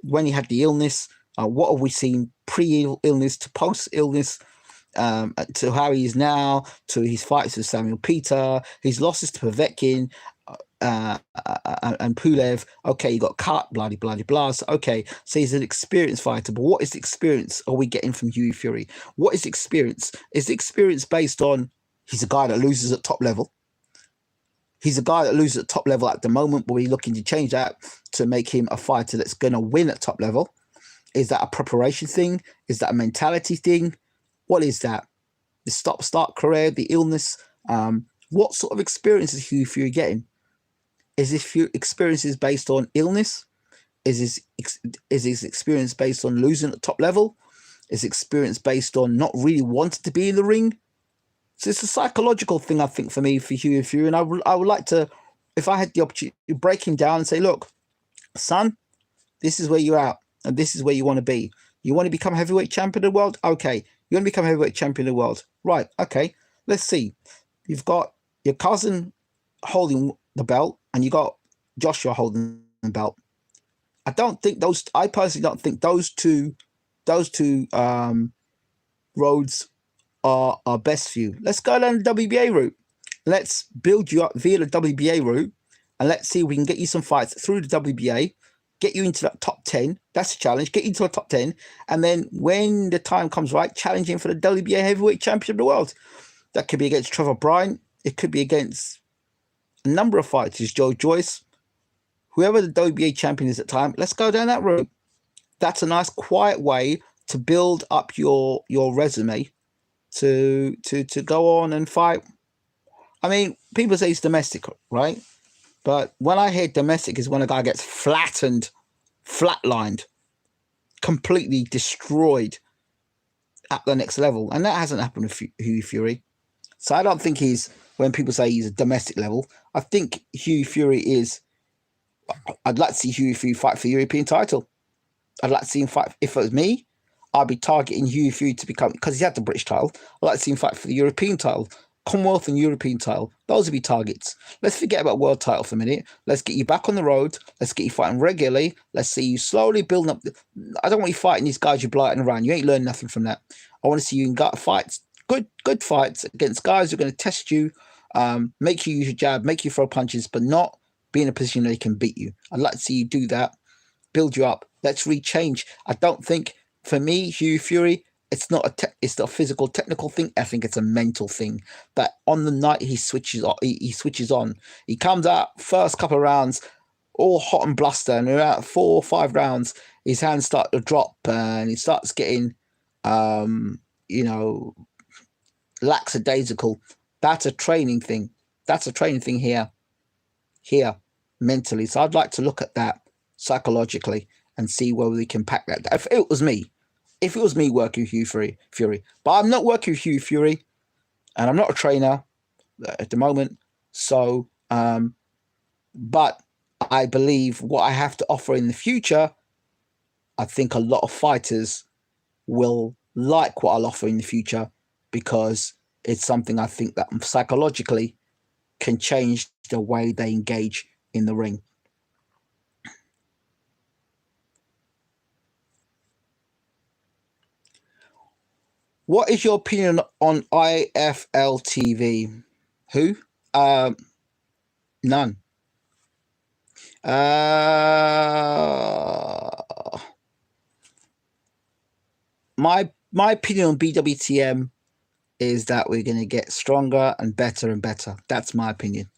When he had the illness, what have we seen pre-illness to post-illness? To how he is now, to his fights with Samuel Peter, his losses to Povetkin, and Pulev. Okay, he got cut, bloody blah. So, okay, so he's an experienced fighter, but what is the experience are we getting from Huey Fury? What is the experience? Is the experience based on he's a guy that loses at top level? He's a guy that loses at top level at the moment, but we're looking to change that to make him a fighter that's going to win at top level. Is that a preparation thing? Is that a mentality thing? What is that? The stop-start career, the illness. What sort of experience is Huey Fury getting? Is his experiences based on illness? Is his experience based on losing at top level? Is experience based on not really wanting to be in the ring? So it's a psychological thing, I think, for me, for Huey Fury. And I would like to, if I had the opportunity, to break him down and say, look, son, this is where you're at, and this is where you want to be. You want to become heavyweight champion of the world? Okay. You want to become heavyweight champion of the world? Right. Okay. Let's see. You've got your cousin holding the belt, and you got Joshua holding the belt. I personally don't think those two roads are best for you. Let's go down the WBA route. Let's build you up via the WBA route, and let's see if we can get you some fights through the WBA, get you into that top 10. That's a challenge. Get you into a top 10, and then when the time comes right, challenge him for the WBA heavyweight champion of the world. That could be against Trevor Bryan. It could be against a number of fighters, Joe Joyce, whoever the WBA champion is at the time. Let's go down that route. That's a nice, quiet way to build up your resume to go on and fight. I mean, people say it's domestic, right? But when I hear domestic is when a guy gets flatlined, completely destroyed at the next level. And that hasn't happened with Huey Fury. So I don't think when people say he's a domestic level, I think Huey Fury is, I'd like to see Huey Fury fight for the European title. I'd like to see him fight. If it was me, I'd be targeting Huey Fury to become, because he had the British title, I'd like to see him fight for the European title, Commonwealth and European title. Those would be targets. Let's forget about world title for a minute. Let's get you back on the road. Let's get you fighting regularly. Let's see you slowly building up. I don't want you fighting these guys you're blighting around. You ain't learning nothing from that. I want to see you in fights, good fights against guys who are going to test you, make you use your jab, make you throw punches, but not be in a position where they can beat you. I'd like to see you do that, build you up. Let's rechange. I don't think, for me, Huey Fury, it's not a physical, technical thing. I think it's a mental thing. That on the night he switches on. He comes out first couple of rounds, all hot and bluster, and about 4 or 5 rounds, his hands start to drop, and he starts getting, lackadaisical. That's a training thing. That's a training thing here, mentally. So I'd like to look at that psychologically and see whether we can pack that. If it was me, working with Hugh Fury, but I'm not working with Hugh Fury, and I'm not a trainer at the moment. So, but I believe what I have to offer in the future, I think a lot of fighters will like what I'll offer in the future, because it's something I think that psychologically can change the way they engage in the ring. What is your opinion on IFL TV? Who? None. My opinion on Bwtm is that we're going to get stronger and better and better. That's my opinion.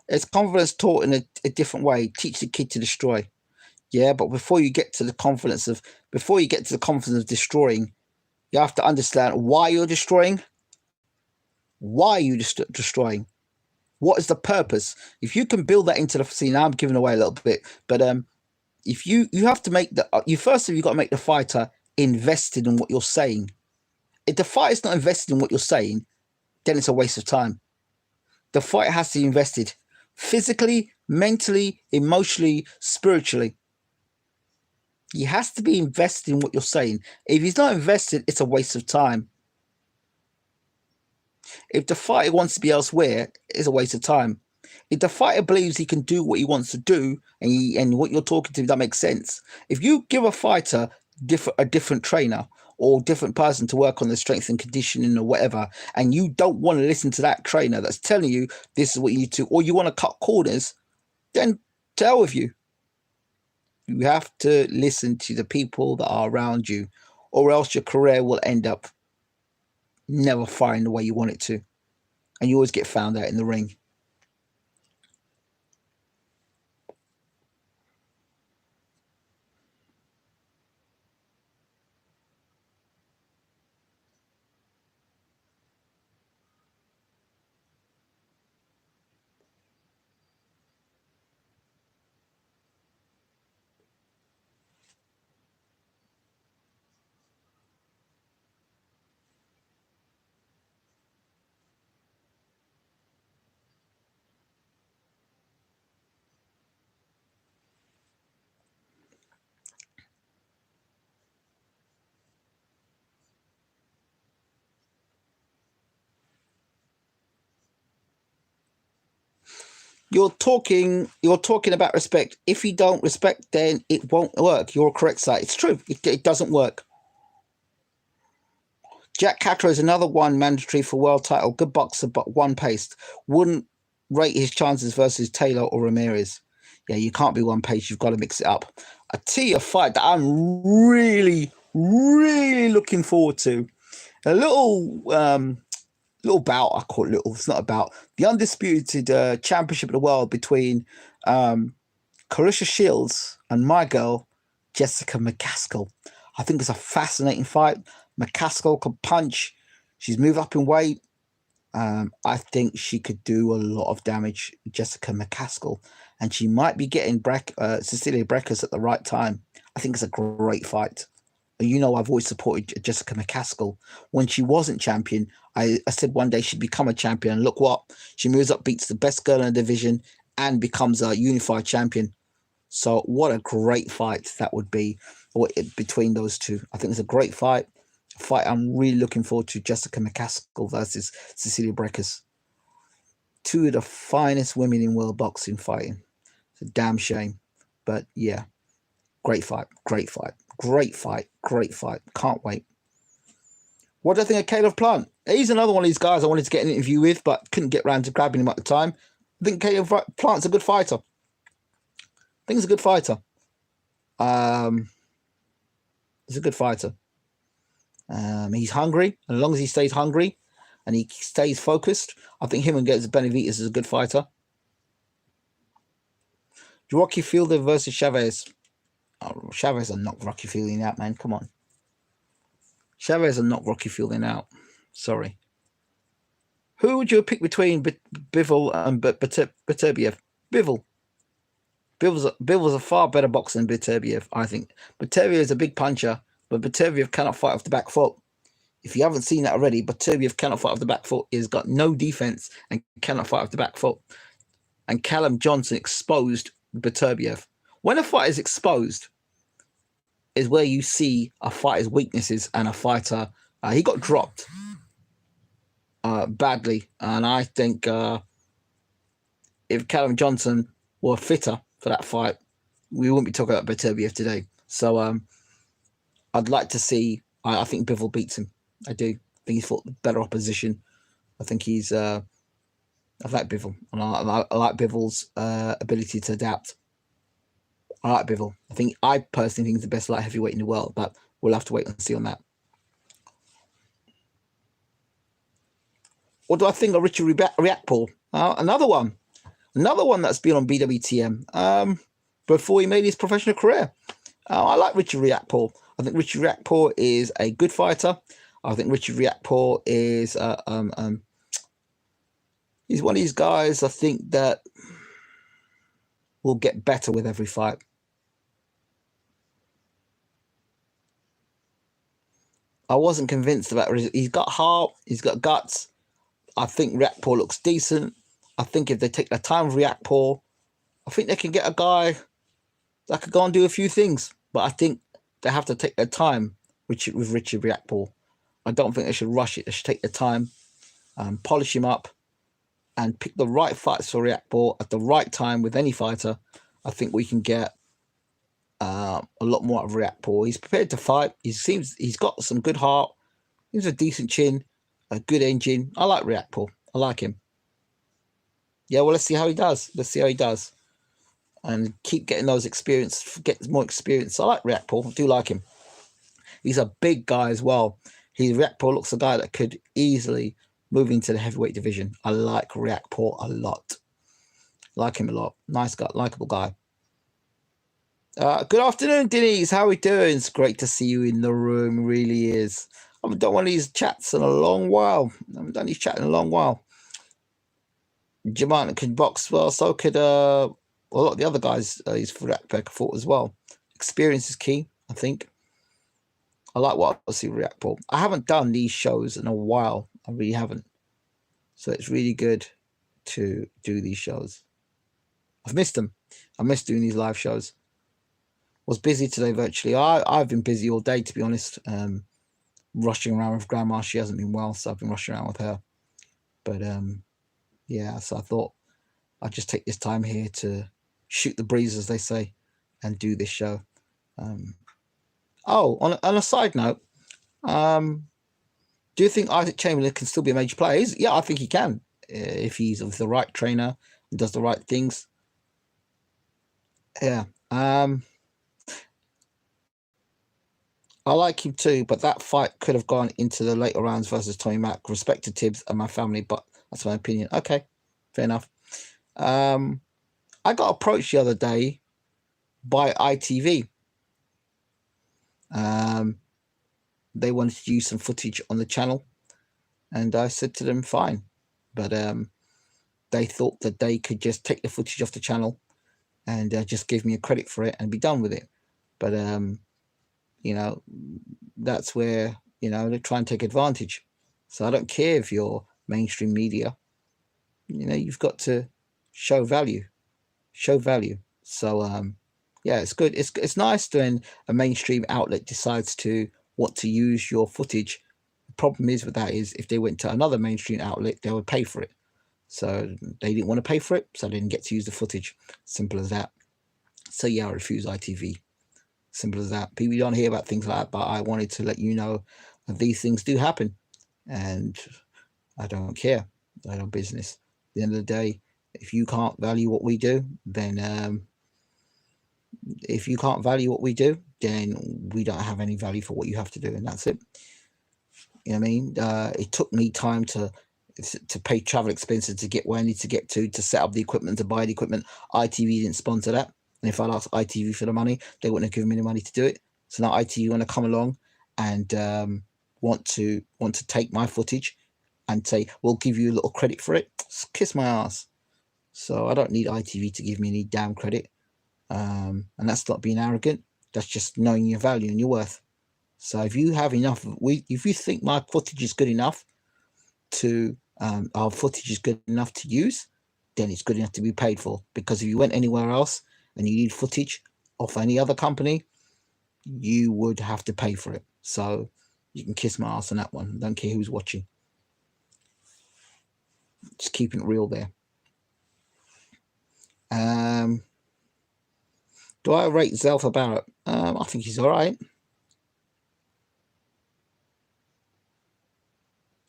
It's confidence taught in a different way. Teach the kid to destroy. Yeah, but before you get to the confidence of destroying, you have to understand why you're destroying. Why are you destroying? What is the purpose? If you can build that into the scene, I'm giving away a little bit, but if you have to make you've got to make the fighter invested in what you're saying. If the fighter's not invested in what you're saying, then it's a waste of time. The fighter has to be invested physically, mentally, emotionally, spiritually. He has to be invested in what you're saying. If he's not invested, it's a waste of time. If the fighter wants to be elsewhere, it's a waste of time. If the fighter believes he can do what he wants to do, and what you're talking to, that makes sense. If you give a fighter a different trainer or different person to work on the strength and conditioning or whatever, and you don't want to listen to that trainer that's telling you this is what you need to, or you want to cut corners, then to hell with you. You have to listen to the people that are around you, or else your career will end up never firing the way you want it to, and you always get found out in the ring. You're talking about respect. If you don't respect, then it won't work. You're correct, side. It's true. It doesn't work. Jack Catterall is another one mandatory for world title. Good boxer, but one paced. Wouldn't rate his chances versus Taylor or Ramirez. Yeah, you can't be one pace. You've got to mix it up. I tell you a fight that I'm really, really looking forward to. A little bout. I call it little. It's not a bout. The undisputed championship of the world between Clarissa Shields and my girl Jessica McCaskill. I think it's a fascinating fight. McCaskill could punch. She's moved up in weight. I think she could do a lot of damage, Jessica McCaskill, and she might be getting Cecilia Brækhus at the right time. I think it's a great fight. You know, I've always supported Jessica McCaskill. When she wasn't champion, I said one day she'd become a champion. And look what? She moves up, beats the best girl in the division, and becomes a unified champion. So what a great fight that would be between those two. I think it's a great fight. I'm really looking forward to. Jessica McCaskill versus Cecilia Brækhus. Two of the finest women in world boxing fighting. It's a damn shame. But yeah, great fight. Can't wait. What do I think of Caleb Plant? He's another one of these guys I wanted to get an interview with, but couldn't get around to grabbing him at the time. I think Caleb Plant's a good fighter. He's a good fighter. He's hungry, and as long as he stays hungry and he stays focused, I think him and Benavidez is a good fighter. Rocky Fielder versus Chavez. Oh, Chavez will knock Rocky Fielding out, man. Come on. Chavez will knock Rocky Fielding out. Sorry. Who would you pick between Bivol and Beterbiev? Bivol. Bivol's a far better boxer than Bwtm, I think. Bwtm is a big puncher, but Bwtm cannot fight off the back foot. If you haven't seen that already, Bwtm cannot fight off the back foot. He's got no defense and cannot fight off the back foot. And Callum Johnson exposed Bwtm. When a fight is exposed, is where you see a fighter's weaknesses and a fighter. He got dropped badly, and I think if Callum Johnson were fitter for that fight, we wouldn't be talking about Bwtm today. So I'd like to see. I think Bivol beats him. I do. I think he's fought better opposition. I think he's. I like Bivol, and I like Bivol's ability to adapt. I like Bivol. I personally think he's the best light heavyweight in the world, but we'll have to wait and see on that. What do I think of Richard Riakporhe? Another one that's been on Bwtm before he made his professional career. I like Richard Riakporhe. I think Richard Riakporhe is a good fighter. I think Richard Riakporhe is he's one of these guys I think that will get better with every fight. I wasn't convinced about it. He's got heart, he's got guts. I think Riakporhe looks decent. I think if they take the time with Riakporhe, I think they can get a guy that could go and do a few things. But I think they have to take their time with Richard Riakporhe. I don't think they should rush it. They should take their time, polish him up, and pick the right fights for Riakporhe at the right time with any fighter. I think we can get a lot more out of Riakporhe. He's prepared to fight. He's got some good heart. He's a decent chin, a good engine. I like Riakporhe. I like him. Yeah, well, let's see how he does. And keep getting those experience, get more experience. I like Riakporhe. I do like him. He's a big guy as well. Riakporhe looks a guy that could easily move into the heavyweight division. I like Riakporhe a lot. Like him a lot. Nice guy, likable guy. Good afternoon, Denise. How are we doing? It's great to see you in the room. It really is. I haven't done one of these chats in a long while. Jamant can box well. So could a lot of the other guys he's fought as well. Experience is key, I think. I like what I see Riakporhe. I haven't done these shows in a while. I really haven't. So it's really good to do these shows. I've missed them. I miss doing these live shows. Was busy today virtually. I've been busy all day, to be honest. Rushing around with Grandma. She hasn't been well, so I've been rushing around with her. But yeah, so I thought I'd just take this time here to shoot the breeze, as they say, and do this show. On a side note, do you think Isaac Chamberlain can still be a major player? Yeah, I think he can if he's with the right trainer and does the right things. Yeah. I like him too, but that fight could have gone into the later rounds versus Tommy Mack. Respect to Tibbs and my family, but that's my opinion. Okay, fair enough. I got approached the other day by ITV. They wanted to use some footage on the channel, and I said to them, fine. But they thought that they could just take the footage off the channel and just give me a credit for it and be done with it. But you know, that's where, you know, they try and take advantage. So I don't care if you're mainstream media, you know, you've got to show value. So yeah, it's good. It's nice when a mainstream outlet decides to want to use your footage. The problem is with that is if they went to another mainstream outlet, they would pay for it. So they didn't want to pay for it, so they didn't get to use the footage. Simple as that. So yeah, I refuse ITV. Simple as that. People don't hear about things like that, but I wanted to let you know that these things do happen, and I don't care. I don't business. At the end of the day, if you can't value what we do, then we don't have any value for what you have to do, and that's it. You know what I mean? It took me time to pay travel expenses to get where I need to get to set up the equipment, to buy the equipment. ITV didn't sponsor that. And if I asked ITV for the money, they wouldn't have given me the money to do it. So now ITV want to come along and want to take my footage and say, we'll give you a little credit for it. Kiss my ass. So I don't need ITV to give me any damn credit. And that's not being arrogant. That's just knowing your value and your worth. So if you have enough, if you think my footage is good enough to, our footage is good enough to use, then it's good enough to be paid for. Because if you went anywhere else and you need footage of any other company, you would have to pay for it. So you can kiss my ass on that one. Don't care who's watching. Just keeping it real there. Do I rate Zelfa Barrett? I think he's all right.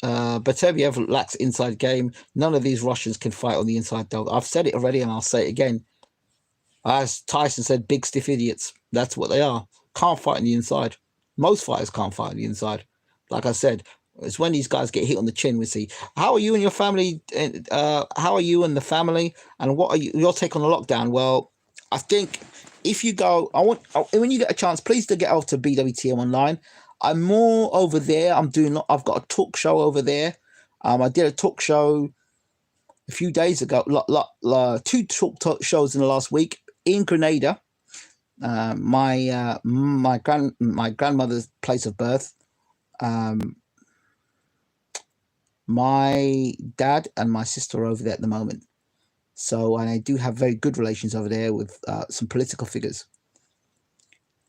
Bwtm lacks inside game. None of these Russians can fight on the inside, dog. I've said it already and I'll say it again. As Tyson said, big stiff idiots. That's what they are. Can't fight on the inside. Most fighters can't fight on the inside. Like I said, it's when these guys get hit on the chin, we see, how are you and your family? How are you and the family? And what are your take on the lockdown? Well, I think if you go, when you get a chance, please do get over to Bwtm online. I'm more over there. I've got a talk show over there. I did a talk show a few days ago, two talk shows in the last week in Grenada. My grandmother's place of birth. My dad and my sister are over there at the moment. So, and I do have very good relations over there with some political figures.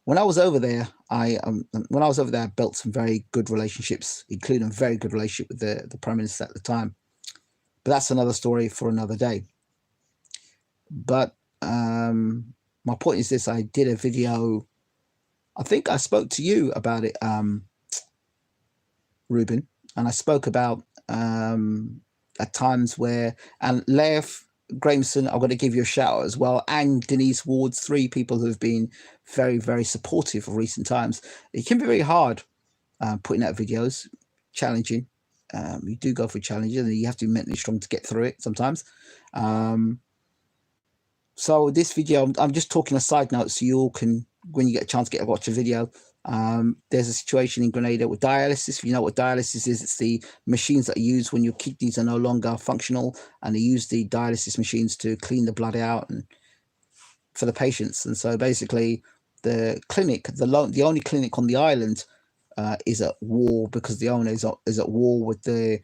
When I was over there, I built some very good relationships, including a very good relationship with the Prime Minister at the time. But that's another story for another day. But my point is this: I did a video. I think I spoke to you about it, Ruben, and I spoke about at times where, and Lev Grahamson, I'm going to give you a shout out as well, and Denise Ward's, three people who have been very, very supportive of recent times. It can be very hard putting out videos, challenging. You do go through challenges and you have to be mentally strong to get through it sometimes. So this video, I'm just talking a side note so you all can, when you get a chance, get to watch a video. There's a situation in Grenada with dialysis. If you know what dialysis is, it's the machines that are used when your kidneys are no longer functional, and they use the dialysis machines to clean the blood out and for the patients. And so basically the clinic, the only clinic on the island is at war, because the owner is at war with the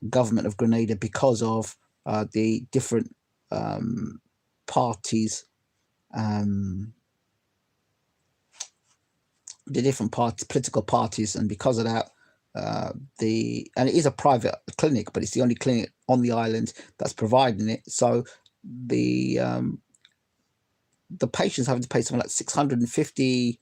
government of Grenada because of the different parties, political parties, and because of that, and it is a private clinic, but it's the only clinic on the island that's providing it. So the patients having to pay something like $650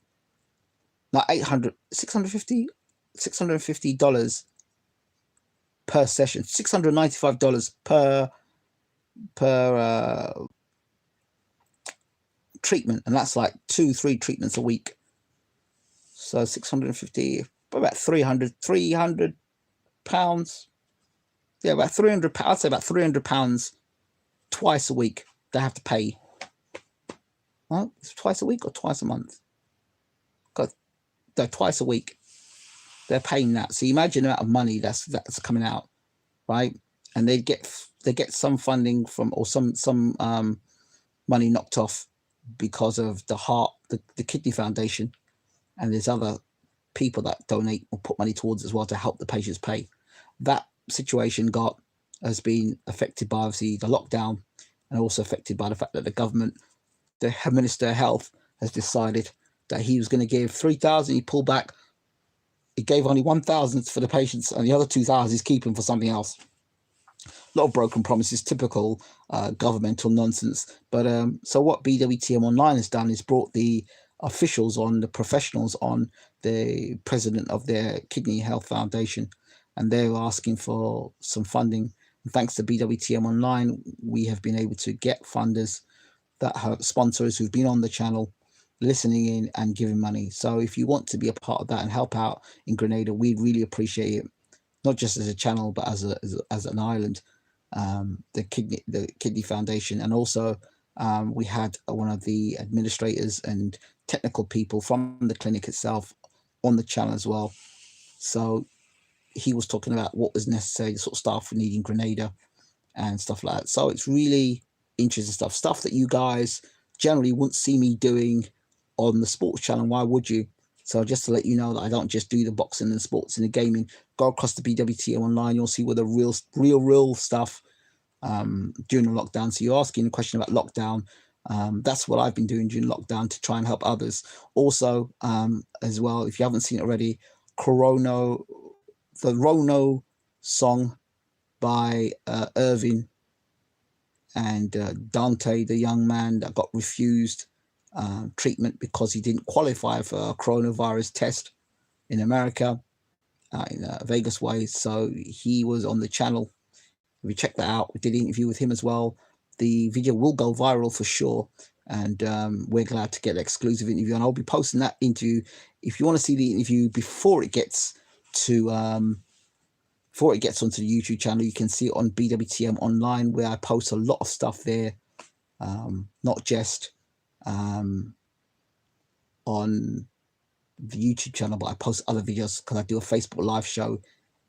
per session, $695 per treatment, and that's like 2-3 treatments a week. So 650, about 300 pounds. Yeah, about 300. I'd say about 300 pounds twice a week. They have to pay. Well, it's twice a week or twice a month. They're twice a week. They're paying that. So you imagine the amount of money that's coming out, right? And they get some funding from, or some money knocked off because of the Kidney Foundation, and there's other people that donate or put money towards as well to help the patients pay. That situation has been affected by obviously the lockdown, and also affected by the fact that the government, the Minister of Health, has decided that he was going to give 3,000. He pulled back. He gave only 1,000 for the patients, and the other 2,000 he's keeping for something else. A lot of broken promises, typical governmental nonsense. But so what Bwtm Online has done is brought the officials on, the professionals on, the president of their Kidney Health Foundation, and they're asking for some funding. And thanks to Bwtm Online, we have been able to get funders, that have sponsors who've been on the channel, listening in and giving money. So if you want to be a part of that and help out in Grenada, we'd really appreciate it, not just as a channel, but as an island. The Kidney Foundation, and also we had one of the administrators and technical people from the clinic itself on the channel as well. So he was talking about what was necessary, the sort of staff we need in Grenada and stuff like that. So it's really interesting stuff that you guys generally wouldn't see me doing on the sports channel. Why would you? So just to let you know that I don't just do the boxing and sports and the gaming. Go across the Bwtm online, you'll see where the real stuff during the lockdown. So you're asking a question about lockdown. That's what I've been doing during lockdown to try and help others. Also, as well, if you haven't seen it already, the Rono song by Irving and Dante, the young man that got refused treatment because he didn't qualify for a coronavirus test in America, in Vegas way. So he was on the channel. If you check that out, we did an interview with him as well. The video will go viral for sure, and we're glad to get an exclusive interview. And I'll be posting that interview. If you want to see the interview before it gets to before it gets onto the YouTube channel, you can see it on Bwtm online, where I post a lot of stuff there, not just on the YouTube channel, but I post other videos because I do a Facebook live show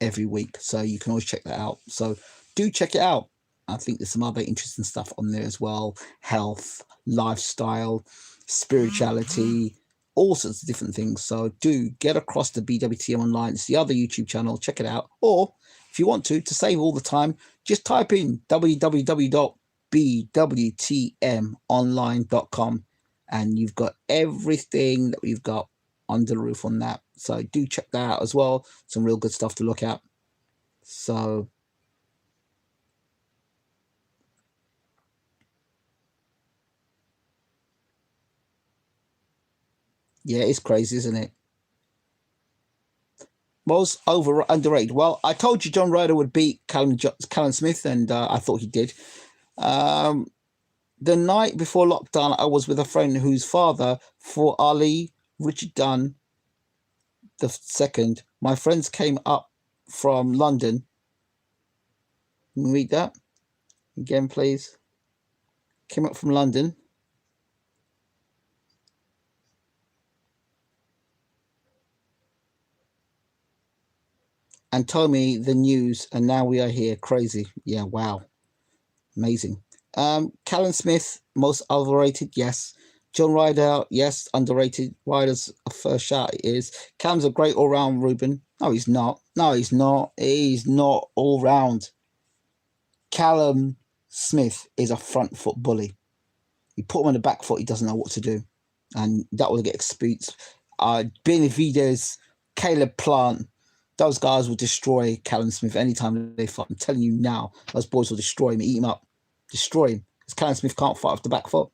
every week. So you can always check that out. So do check it out. I think there's some other interesting stuff on there as well. Health, lifestyle, spirituality, all sorts of different things. So do get across to Bwtm online. It's the other YouTube channel. Check it out. Or if you want to save all the time, just type in www.bwtmonline.com and you've got everything that we've got under the roof on that. So do check that out as well. Some real good stuff to look at. So yeah, it's crazy, isn't it? Most underrated. Well, I told you John Ryder would beat Callum Smith, and I thought he did. The night before lockdown, I was with a friend whose father fought Ali Richard Dunn the second. My friends came up from London. Can you read that again, please? Came up from London. And told me the news, and now we are here. Crazy. Yeah, wow. Amazing. Callum Smith, most overrated, yes. John Ryder, yes, underrated. Ryder's a first shot, it is. Cam's a great all-round, Ruben. No, he's not. No, he's not. He's not all-round. Callum Smith is a front foot bully. You put him on the back foot, he doesn't know what to do. And that will get exposed. Benavidez, Caleb Plant, those guys will destroy Callum Smith anytime they fight. I'm telling you now, those boys will destroy him, eat him up, destroy him. Because Callum Smith can't fight off the back foot.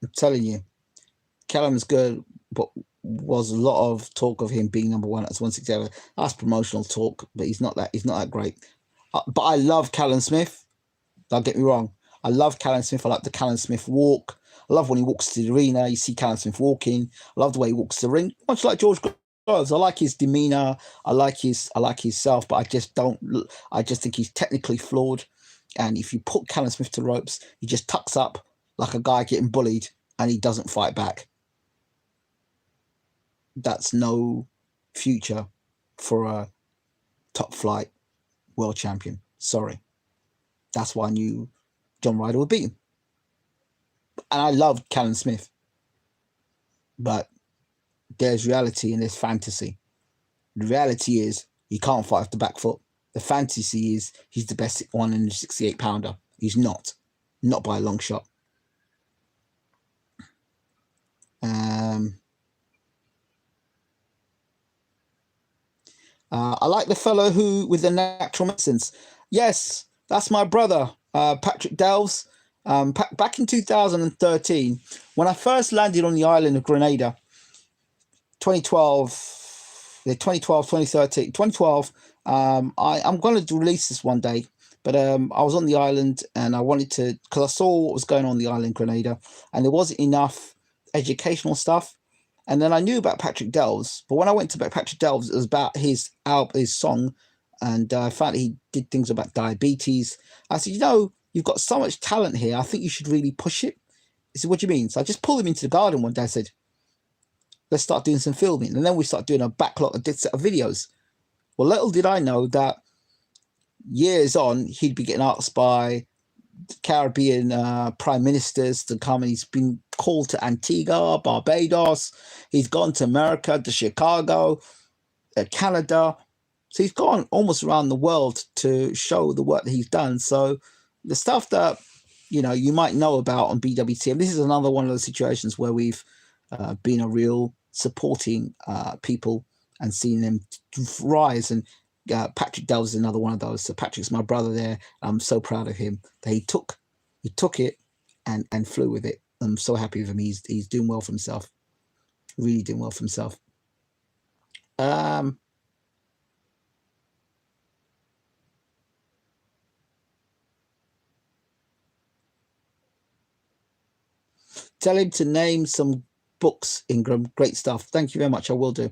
I'm telling you, Callum's good, but was a lot of talk of him being number one at 167. That's promotional talk, but he's not that great. But I love Callum Smith. Don't get me wrong. I love Callum Smith. I like the Callum Smith walk. I love when he walks to the arena. You see Callum Smith walking. I love the way he walks to the ring. Much like George Groves. I like his demeanor. I like his self, but I just think he's technically flawed. And if you put Callum Smith to the ropes, he just tucks up like a guy getting bullied and he doesn't fight back. That's no future for a top flight world champion. Sorry. That's why I knew John Ryder would beat him. And I loved Callum Smith. But there's reality and there's fantasy. The reality is he can't fight off the back foot. The fantasy is he's the best 168 pounder. He's not. Not by a long shot. I like the fellow who with the natural medicines. Yes, that's my brother, Patrick Delves. Back in 2013, when I first landed on the island of Grenada, 2012, I'm going to release this one day, but I was on the island and I wanted to, because I saw what was going on the island Grenada, and there wasn't enough educational stuff. And then I knew about Patrick Delves, but when I went to Patrick Delves, it was about his song, and I found he did things about diabetes. I said, you've got so much talent here. I think you should really push it. He said, what do you mean? So I just pulled him into the garden one day. I said, let's start doing some filming. And then we start doing a backlog, a set of videos. Well, little did I know that years on, he'd be getting asked by Caribbean prime ministers to come, and he's been called to Antigua, Barbados. He's gone to America, to Chicago, Canada. So he's gone almost around the world to show the work that he's done. So the stuff that, you know, you might know about on Bwtm, this is another one of those situations where we've been a real supporting people and seeing them rise. And Patrick Delves is another one of those. So Patrick's my brother there. I'm so proud of him that he took it and flew with it. I'm so happy with him. He's doing well for himself. Really doing well for himself. Tell him to name some books, Ingram. Great stuff. Thank you very much. I will do.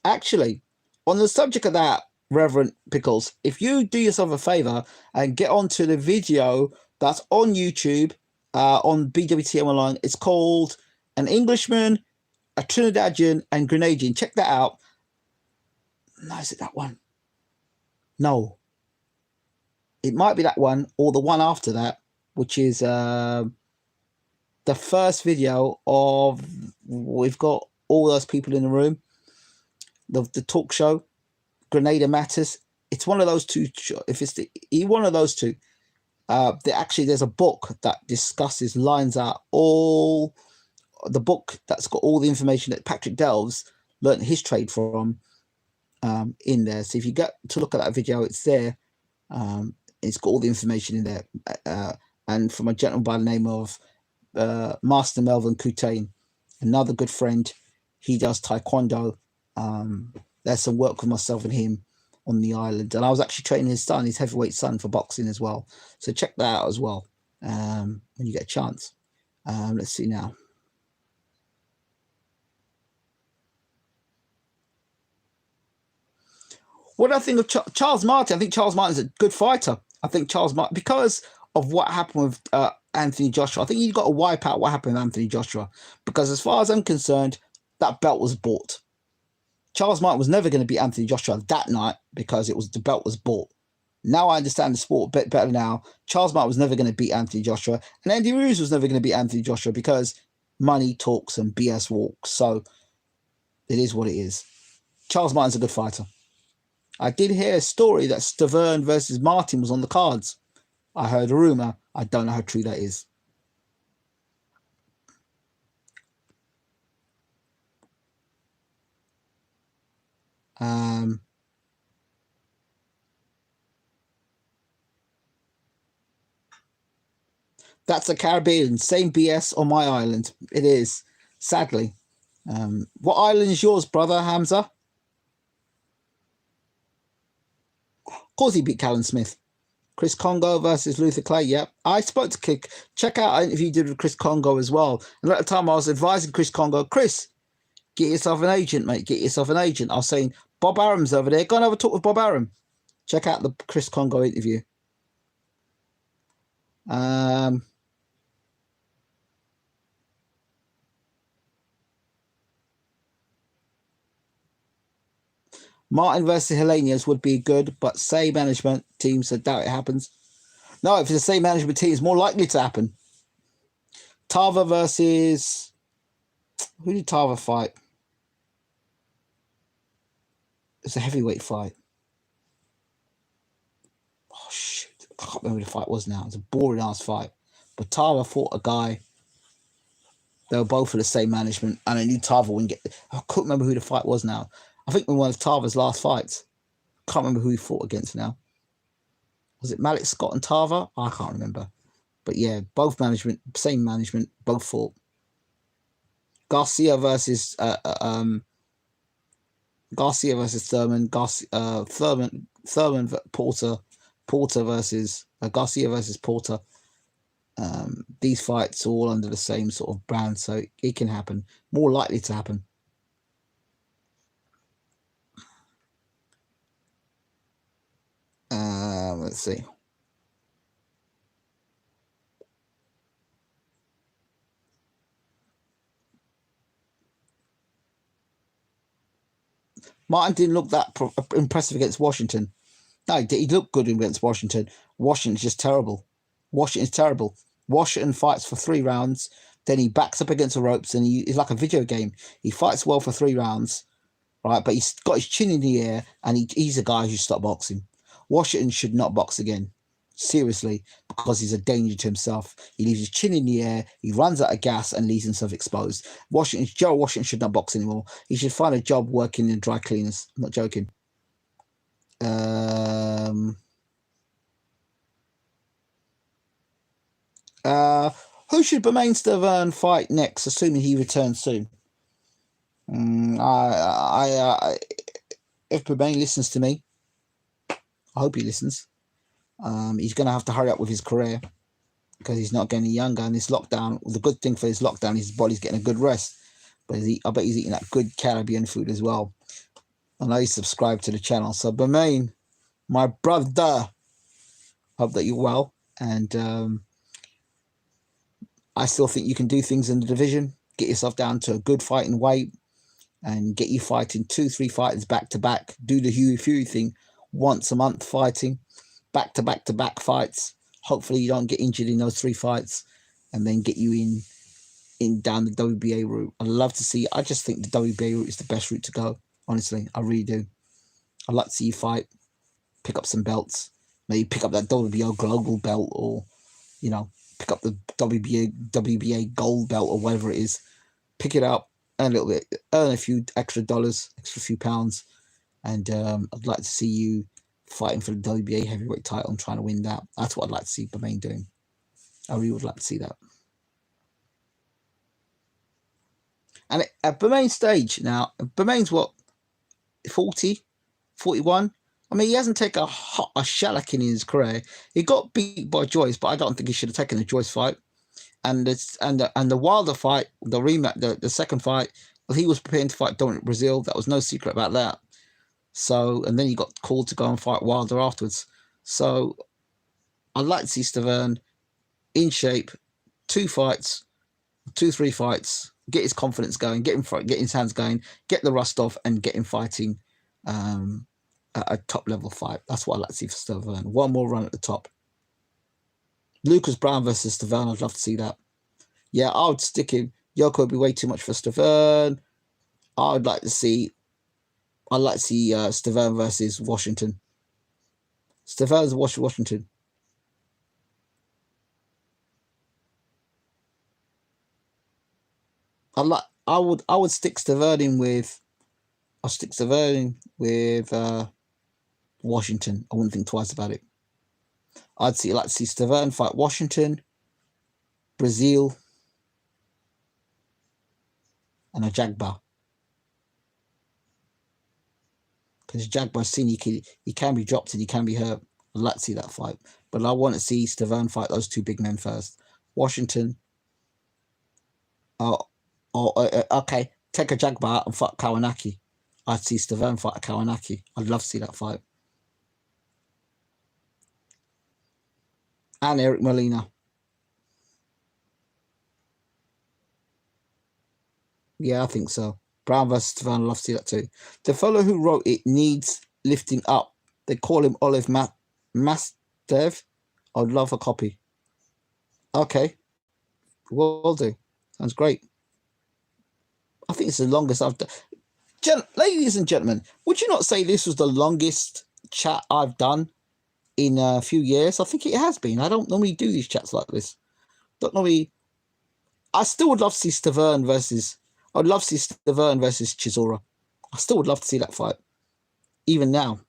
Actually, on the subject of that, Reverend Pickles, if you do yourself a favor and get onto the video that's on YouTube, on Bwtm Online, it's called An Englishman, a Trinidadian, and Grenadian. Check that out. No, is it that one? No. It might be that one or the one after that, which is the first video of, we've got all those people in the room, the talk show, Grenada Matters. It's one of those two. If it's one of those two, there's a book that discusses, lines out all the book that's got all the information that Patrick Delves learned his trade from in there. So if you get to look at that video, it's there. It's got all the information in there. And from a gentleman by the name of Master Melvin Coutain, another good friend. He does taekwondo. There's some work with myself and him on the island, and I was actually training his son, his heavyweight son, for boxing as well. So check that out as well when you get a chance. Let's see now. What do I think of Charles Martin? I think Charles Martin's a good fighter. I think Charles Martin, because of what happened with Anthony Joshua, I think you've got to wipe out what happened with Anthony Joshua, because as far as I'm concerned, that belt was bought. Charles Martin was never going to beat Anthony Joshua that night because the belt was bought. Now I understand the sport a bit better now. Charles Martin was never going to beat Anthony Joshua, and Andy Ruiz was never going to beat Anthony Joshua because money talks and BS walks. So it is what it is. Charles Martin's a good fighter. I did hear a story that Stavern versus Martin was on the cards. I heard a rumor. I don't know how true that is. That's the Caribbean. Same BS on my island. It is, sadly. What island is yours, brother Hamza? Of course he beat Callum Smith. Chris Congo versus Luther Clay. Yep. I spoke to Kick. Check out an interview you did with Chris Congo as well. And at the time I was advising Chris Congo, Chris, get yourself an agent, mate. Get yourself an agent. I was saying, Bob Arum's over there. Go and have a talk with Bob Arum. Check out the Chris Congo interview. Martin versus Hellenius would be good, but same management team, so doubt it happens. No, if it's the same management team, it's more likely to happen. Tava versus... Who did Tava fight? It's a heavyweight fight. Oh, shit. I can't remember who the fight was now. It's a boring-ass fight. But Tava fought a guy. They were both for the same management, and I knew Tava wouldn't get... I couldn't remember who the fight was now. I think one of Tava's last fights. Can't remember who he fought against now. Was it Malik Scott and Tava? I can't remember. But yeah, both management, same management, both fought. Garcia versus Thurman. Thurman Porter versus Garcia versus Porter. These fights are all under the same sort of brand, so it can happen. More likely to happen. Let's see. Martin didn't look that impressive against Washington. No, he looked good against Washington. Washington's just terrible. Washington's terrible. Washington fights for 3 rounds, then he backs up against the ropes, and he's like a video game. He fights well for 3 rounds, right? But he's got his chin in the air, and he's a guy who should stop boxing. Washington should not box again. Seriously, because he's a danger to himself. He leaves his chin in the air, he runs out of gas and leaves himself exposed. Gerald Washington should not box anymore. He should find a job working in dry cleaners. I'm not joking. Who should Bwtm Stavern fight next, assuming he returns soon? If Bwtm listens to me, I hope he listens. He's going to have to hurry up with his career because he's not getting younger. And this lockdown, the good thing for this lockdown is his body's getting a good rest. But I bet he's eating that good Caribbean food as well. I know he's subscribed to the channel. So Bwtm, my brother, hope that you're well. And I still think you can do things in the division. Get yourself down to a good fighting weight and get you fighting 2-3 fighters back to back. Do the Huey Fury thing once a month, fighting back to back fights. Hopefully you don't get injured in those 3 fights, and then get you in down the WBA route. I'd love to see. I just think the WBA route is the best route to go. Honestly, I really do. I'd like to see you fight, pick up some belts, maybe pick up that WBO global belt, or pick up the WBA gold belt or whatever it is. Pick it up, earn a little bit, earn a few extra dollars, extra few pounds, and I'd like to see you fighting for the WBA heavyweight title and trying to win that. That's what I'd like to see Bwtm doing. I really would like to see that. And at Bwtm's stage now, Bwtm's what, 40, 41? I mean, he hasn't taken a shellacking in his career. He got beat by Joyce, but I don't think he should have taken the Joyce fight. And the Wilder fight, the rematch, the second fight, well, he was preparing to fight Dominic Brazil. That was no secret about that. So, and then he got called to go and fight Wilder afterwards. So, I'd like to see Stavern in shape, 2 fights, 2-3 fights, get his confidence going, get his hands going, get the rust off, and get him fighting a top level fight. That's what I'd like to see for Stavern. One more run at the top. Lucas Brown versus Stavern. I'd love to see that. Yeah, I would stick him. Yoko would be way too much for Stavern. I'd like to see Stavern versus Washington. Stavern's Washington. I would stick Stavern in with. I'll stick Stavern in with Washington. I wouldn't think twice about it. I'd like to see Stavern fight Washington, Brazil, and a Jagba. Because Jagba's seen he can be dropped and he can be hurt. I'd like to see that fight. But I want to see Stavern fight those 2 big men first. Washington. Okay, take a Jagba out and fight Kawanaki. I'd see Stavern fight Kawanaki. I'd love to see that fight. And Eric Molina. Yeah, I think so. Brown versus Stavern, I'd love to see that too. The fellow who wrote it needs lifting up. They call him Olive Mastev. I'd love a copy. Okay. Will do. Sounds great. I think it's the longest I've done. Ladies and gentlemen, would you not say this was the longest chat I've done in a few years? I think it has been. I don't normally do these chats like this. I still would love to see Stavern versus. I'd love to see Stavern versus Chisora. I still would love to see that fight, even now.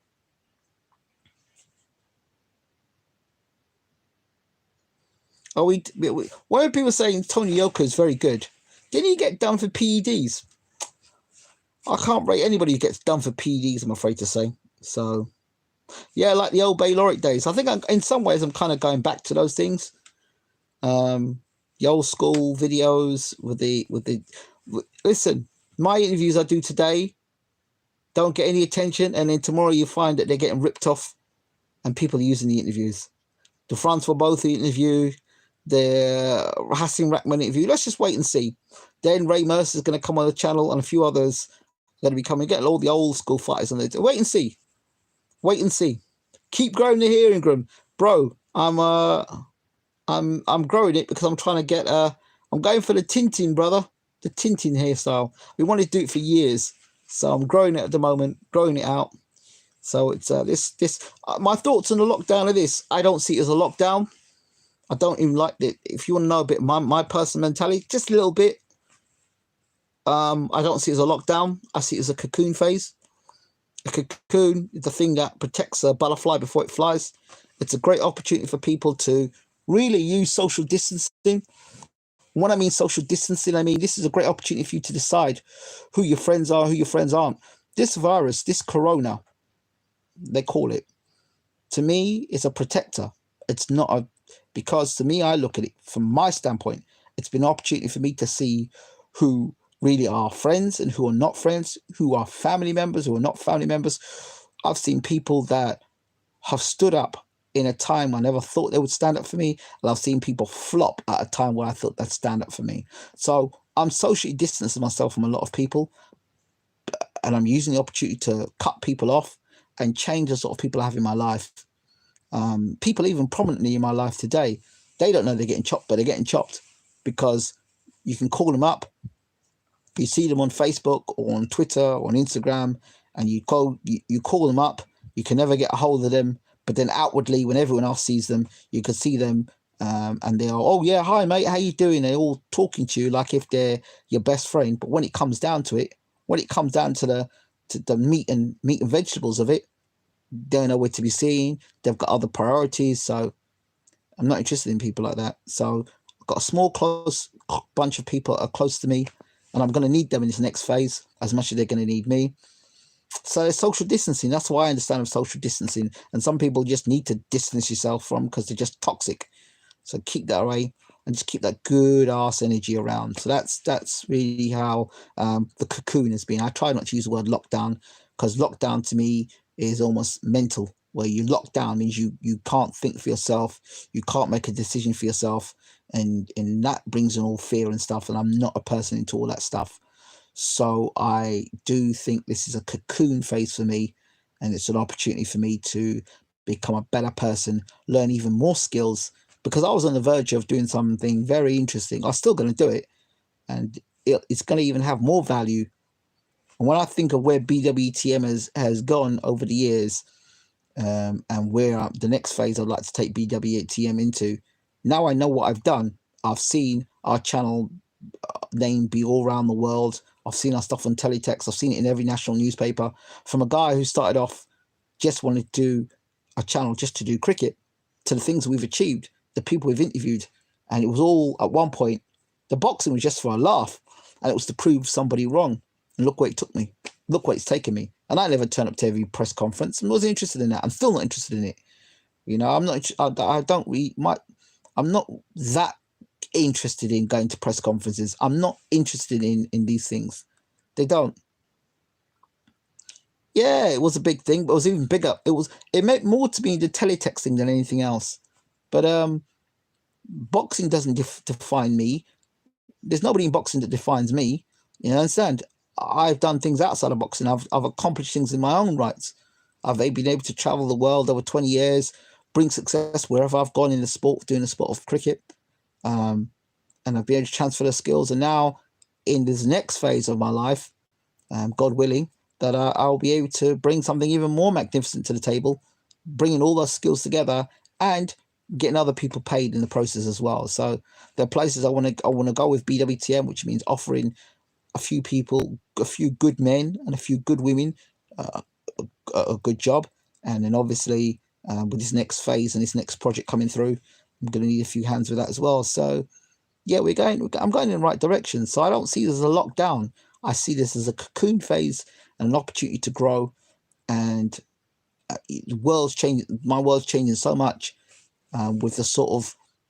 Why are people saying Tony Yoka is very good? Didn't he get done for PEDs? I can't rate anybody who gets done for PEDs, I'm afraid to say. So, yeah, like the old Bayloric days. I think in some ways I'm kind of going back to those things. The old school videos listen, my interviews I do today don't get any attention, and then tomorrow you find that they're getting ripped off and people are using the interviews. The Francois Botha interview, the Hassan Rahman interview. Let's just wait and see. Then Ray Mercer's going to come on the channel and a few others. Going to be coming, getting all the old school fighters on there. Wait and see. Wait and see. Keep growing the hearing, Grim. Bro, I'm growing it because I'm trying to get I'm going for the Tintin, brother. The Tintin hairstyle. We wanted to do it for years. So I'm growing it at the moment, growing it out. So it's my thoughts on the lockdown of this. I don't see it as a lockdown. I don't even like it. If you want to know a bit of my personal mentality, just a little bit. I don't see it as a lockdown. I see it as a cocoon phase. A cocoon is the thing that protects a butterfly before it flies. It's a great opportunity for people to really use social distancing. When I mean social distancing, I mean this is a great opportunity for you to decide who your friends are, who your friends aren't. This virus, this corona, they call it, to me, it's a protector. It's not a, because to me, I look at it from my standpoint, it's been an opportunity for me to see who really are friends and who are not friends, who are family members, who are not family members. I've seen people that have stood up in a time I never thought they would stand up for me, and I've seen people flop at a time where I thought they'd stand up for me. So I'm socially distancing myself from a lot of people, and I'm using the opportunity to cut people off and change the sort of people I have in my life. People even prominently in my life today, they don't know they're getting chopped, but they're getting chopped because you can call them up. You see them on Facebook or on Twitter or on Instagram, and you call them up. You can never get a hold of them, but then outwardly, when everyone else sees them, you can see them, and they're, oh yeah, hi mate, how you doing? They're all talking to you like if they're your best friend. But when it comes down to it, when it comes down to the meat and vegetables of it, they don't know where to be seen. They've got other priorities. So I'm not interested in people like that. So I've got a small, close bunch of people that are close to me, and I'm going to need them in this next phase as much as they're going to need me. So there's social distancing. That's why I understand of social distancing. And some people just need to distance yourself from because they're just toxic. So keep that away and just keep that good ass energy around. So that's really how the cocoon has been. I try not to use the word lockdown because lockdown to me is almost mental. Where you lock down means you can't think for yourself, you can't make a decision for yourself, and that brings in all fear and stuff. And I'm not a person into all that stuff. So I do think this is a cocoon phase for me, and it's an opportunity for me to become a better person, learn even more skills, because I was on the verge of doing something very interesting. I'm still going to do it, and it's going to even have more value. And when I think of where Bwtm has gone over the years, and where the next phase I'd like to take Bwtm into, now I know what I've done. I've seen our channel name be all around the world. I've seen our stuff on teletext. I've seen it in every national newspaper. From a guy who started off just wanted to do a channel just to do cricket, to the things we've achieved, the people we've interviewed. And it was all, at one point, the boxing was just for a laugh, and it was to prove somebody wrong. And look where it took me. Look where it's taken me. And I never turned up to every press conference and wasn't interested in that. I'm still not interested in it. You know, I'm not that interested in going to press conferences. I'm not interested in these things. They don't. Yeah, it was a big thing, but it was even bigger. It meant more to me the teletexting than anything else. But boxing doesn't define me. There's nobody in boxing that defines me. You understand? I've done things outside of boxing. I've accomplished things in my own rights. I've been able to travel the world over 20 years, bring success wherever I've gone in the sport, doing the sport of cricket. And I've been able to transfer the skills. And now in this next phase of my life, God willing, that I'll be able to bring something even more magnificent to the table, bringing all those skills together and getting other people paid in the process as well. So there are places I want to go with Bwtm, which means offering a few people, a few good men and a few good women, a good job. And then obviously with this next phase and this next project coming through, I'm going to need a few hands with that as well. So yeah, I'm going in the right direction. So I don't see this as a lockdown. I see this as a cocoon phase and an opportunity to grow. And the world's changing. My world's changing so much with the sort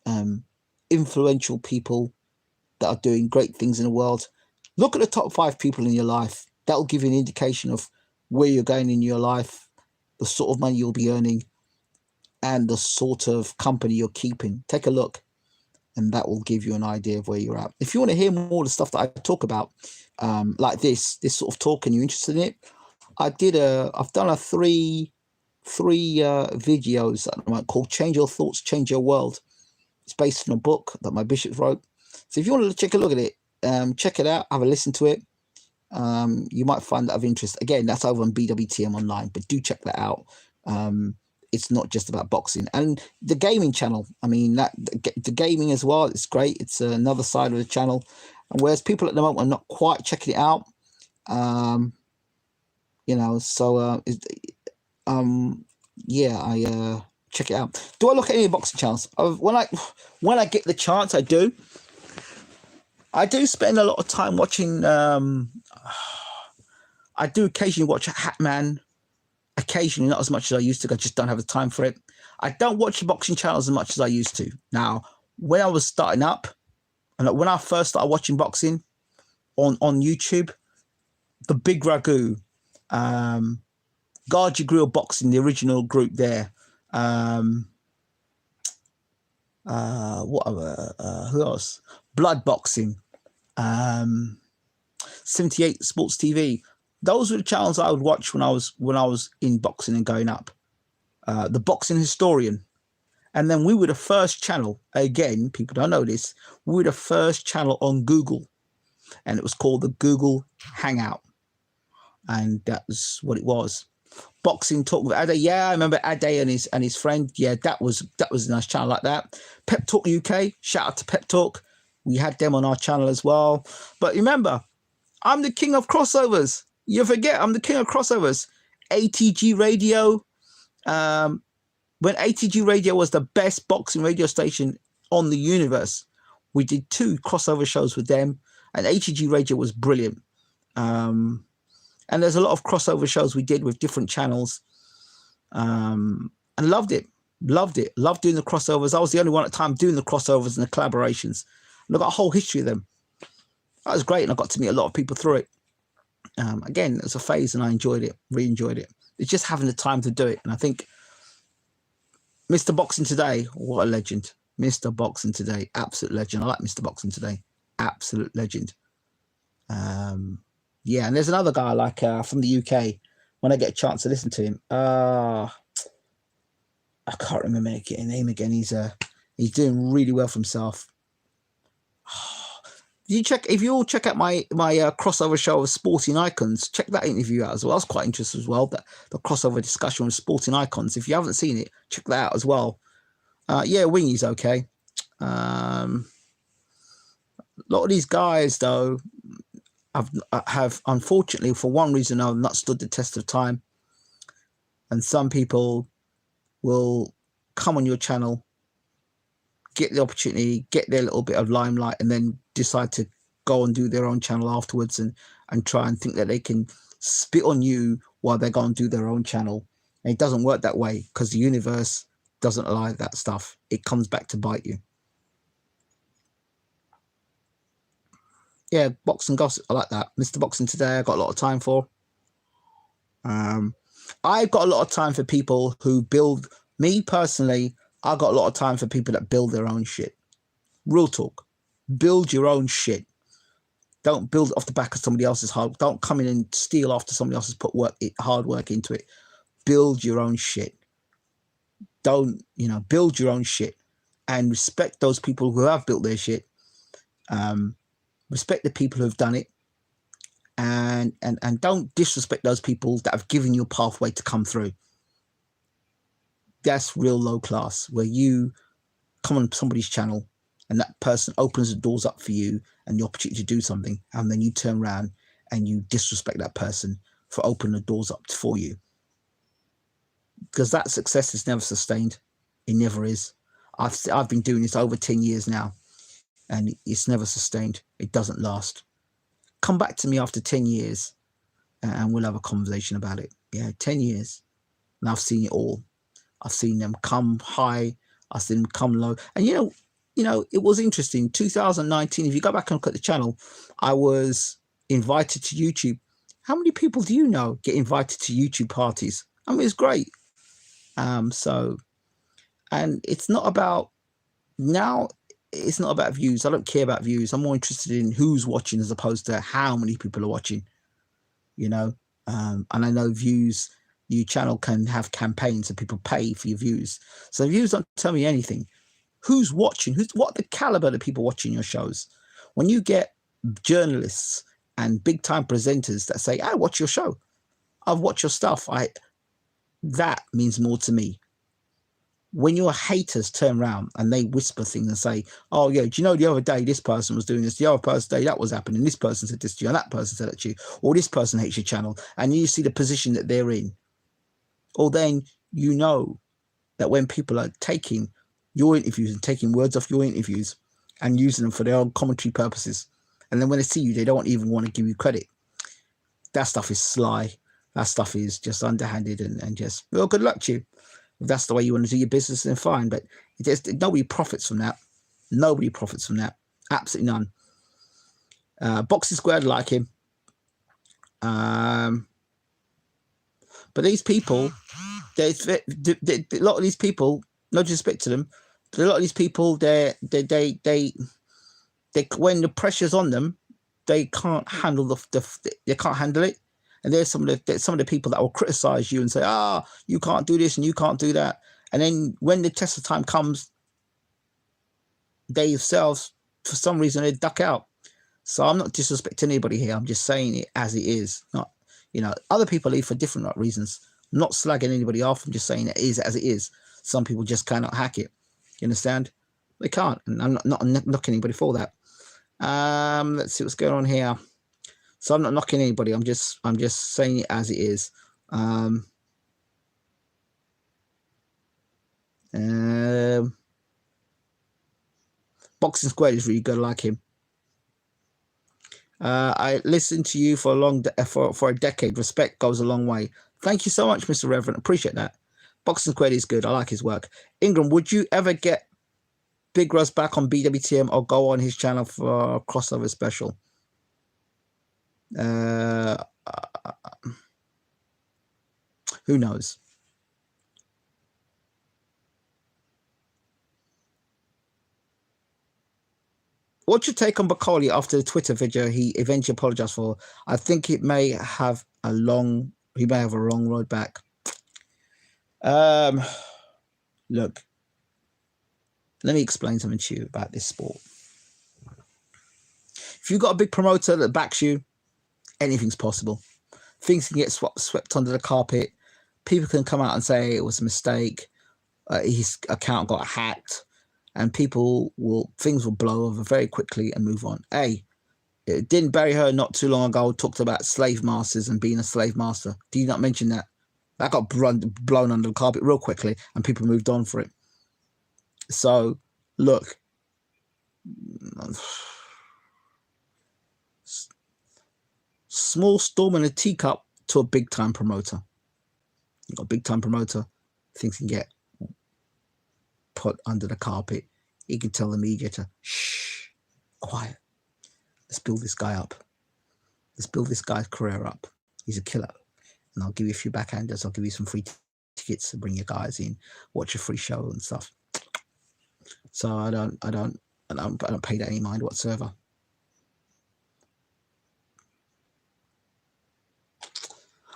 of influential people that are doing great things in the world. Look at the top 5 people in your life. That'll give you an indication of where you're going in your life, the sort of money you'll be earning, and the sort of company you're keeping. Take a look. and that will give you an idea of where you're at. If you want to hear more of the stuff that I talk about, like this sort of talk, and you're interested in it, I've done a three videos at the moment called "Change Your Thoughts, Change Your World." It's based on a book that my bishop wrote. So if you want to check a look at it, check it out, have a listen to it. You might find that of interest. Again, that's over on Bwtm online, but do check that out. It's not just about boxing. And the gaming channel, I mean, that the gaming as well, it's great. It's another side of the channel. And whereas people at the moment are not quite checking it out, you know, so yeah, I check it out. Do I look at any boxing channels? When I get the chance, I do. I do spend a lot of time watching. I do occasionally watch Hatman. Occasionally, not as much as I used to. I just don't have the time for it. I don't watch the boxing channels as much as I used to. Now, when I was starting up, and when I first started watching boxing on YouTube, the Big Ragu, Garji Grill Boxing, the original group there. Who else? Blood Boxing, 78 Sports TV. Those were the channels I would watch when I was in boxing and going up. The Boxing Historian. And then we were the first channel, again, people don't know this, we were the first channel on Google. And it was called the Google Hangout. And that was what it was. Boxing Talk with Ade. Yeah, I remember Ade and his friend. Yeah, that was a nice channel like that. Pep Talk UK. Shout out to Pep Talk. We had them on our channel as well. But remember, I'm the king of crossovers. You forget I'm the king of crossovers. ATG Radio. When ATG Radio was the best boxing radio station on the universe, we did 2 crossover shows with them, and ATG Radio was brilliant. And there's a lot of crossover shows we did with different channels, and loved it. Loved doing the crossovers. I was the only one at the time doing the crossovers and the collaborations. And I got a whole history of them. That was great, and I got to meet a lot of people through it. Again, it was a phase, and I enjoyed it, really enjoyed it. It's just having the time to do it. And I think Mr. Boxing Today, what a legend. Mr. Boxing Today, absolute legend. I like Mr. Boxing Today, absolute legend. Yeah, and there's another guy I like from the UK. When I get a chance to listen to him, I can't remember his name again. He's doing really well for himself. If you all check out my crossover show of Sporting Icons, check that interview out as well. That's quite interesting as well. The crossover discussion with Sporting Icons. If you haven't seen it, check that out as well. Yeah, Wingy's okay. A lot of these guys though have unfortunately, for one reason or another, not stood the test of time. And some people will come on your channel, get the opportunity, get their little bit of limelight, and then decide to go and do their own channel afterwards and try and think that they can spit on you while they're going to do their own channel. And it doesn't work that way, because the universe doesn't allow that stuff. It comes back to bite you. Yeah, boxing gossip, I like that. Mr. Boxing Today, I got a lot of time for. I've got a lot of time for people who build. Me personally, I got a lot of time for people that build their own shit. Real talk. Build your own shit. Don't build it off the back of somebody else's hard. Don't come in and steal after somebody else's put hard work into it. Build your own shit. Don't, build your own shit, and respect those people who have built their shit. Respect the people who have done it, and don't disrespect those people that have given you a pathway to come through. That's real low class, where you come on somebody's channel and that person opens the doors up for you and the opportunity to do something, and then you turn around and you disrespect that person for opening the doors up for you. Because that success is never sustained. It never is. I've been doing this over 10 years now, and it's never sustained. It doesn't last. Come back to me after 10 years and we'll have a conversation about it. Yeah, 10 years. And I've seen it all. I've seen them come high. I've seen them come low. And, it was interesting. 2019, if you go back and look at the channel, I was invited to YouTube. How many people do you know get invited to YouTube parties? I mean, it's great. And it's not about now. it's not about views. I don't care about views. I'm more interested in who's watching as opposed to how many people are watching, you know. And I know views, your channel can have campaigns and people pay for your views. So views don't tell me anything. Who's watching? What the caliber of people watching your shows? When you get journalists and big time presenters that say, I watch your show, I've watched your stuff, that means more to me. When your haters turn around and they whisper things and say, oh yeah, do you know the other day this person was doing this, the other person day that was happening, this person said this to you, and that person said that to you, or this person hates your channel, and you see the position that they're in, or then you know that when people are taking your interviews and taking words off your interviews and using them for their own commentary purposes, and then when they see you, they don't even want to give you credit. That stuff is sly. That stuff is just underhanded and just, well, good luck to you. If that's the way you want to do your business, then fine. But nobody profits from that. Nobody profits from that. Absolutely none. Boxing Squared like him. But these people, a lot of these people, no disrespect to them, but a lot of these people, they when the pressure's on them, they can't handle they can't handle it. And there's some of the people that will criticize you and say, you can't do this and you can't do that. And then when the test of time comes, they themselves, for some reason, they duck out. So I'm not disrespecting anybody here. I'm just saying it as it is. Not, other people leave for different reasons. I'm not slagging anybody off. I'm just saying it is as it is. Some people just cannot hack it. You understand? They can't. And I'm not knocking anybody for that. Let's see what's going on here. So I'm not knocking anybody. I'm just saying it as it is. Boxing Squared is really good. I like him. I listened to you for a decade. Respect goes a long way. Thank you so much, Mr. Reverend. Appreciate that. Boxing Squared is good. I like his work. Ingram, would you ever get Big Russ back on Bwtm or go on his channel for a crossover special? Who knows? What's your take on Bwtm after the Twitter video he eventually apologized for? I think it may have a long road back. Look, let me explain something to you about this sport. If you've got a big promoter that backs you, anything's possible. Things can get swept under the carpet. People can come out and say it was a mistake. His account got hacked, and things will blow over very quickly and move on. Didn't Barry Hearn not too long ago talked about slave masters and being a slave master? Did you not mention that? That got blown under the carpet real quickly, and people moved on for it. So, look. Small storm in a teacup to a big-time promoter. You've got a big-time promoter, things can get put under the carpet. He can tell the media to, shh, quiet. Let's build this guy up. Let's build this guy's career up. He's a killer. And I'll give you a few backhanders. I'll give you some free tickets to bring your guys in, watch a free show and stuff. So I don't pay that any mind whatsoever.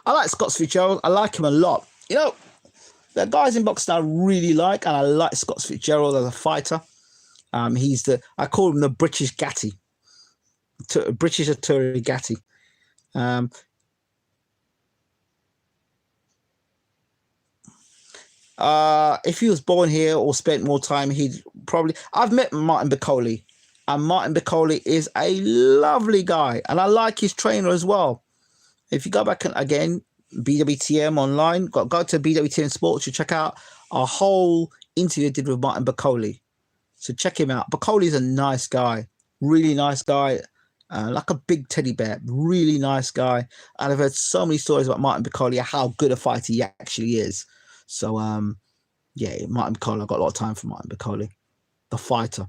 I like Scott Fitzgerald. I like him a lot. The guys in boxing I really like, and I like Scott Fitzgerald as a fighter. I call him the British Gatti. British Arturo Gatti. If he was born here or spent more time, he'd probably... I've met Martin Bwtm, and Martin Bwtm is a lovely guy, and I like his trainer as well. If you go back and again, Bwtm online, go to Bwtm Sports to check out a whole interview I did with Martin Bwtm. So check him out. Bwtm is a nice guy, really nice guy, like a big teddy bear, really nice guy. And I've heard so many stories about Martin Bwtm, how good a fighter he actually is. So, yeah, Martin Bwtm, I've got a lot of time for Martin Bwtm, the fighter.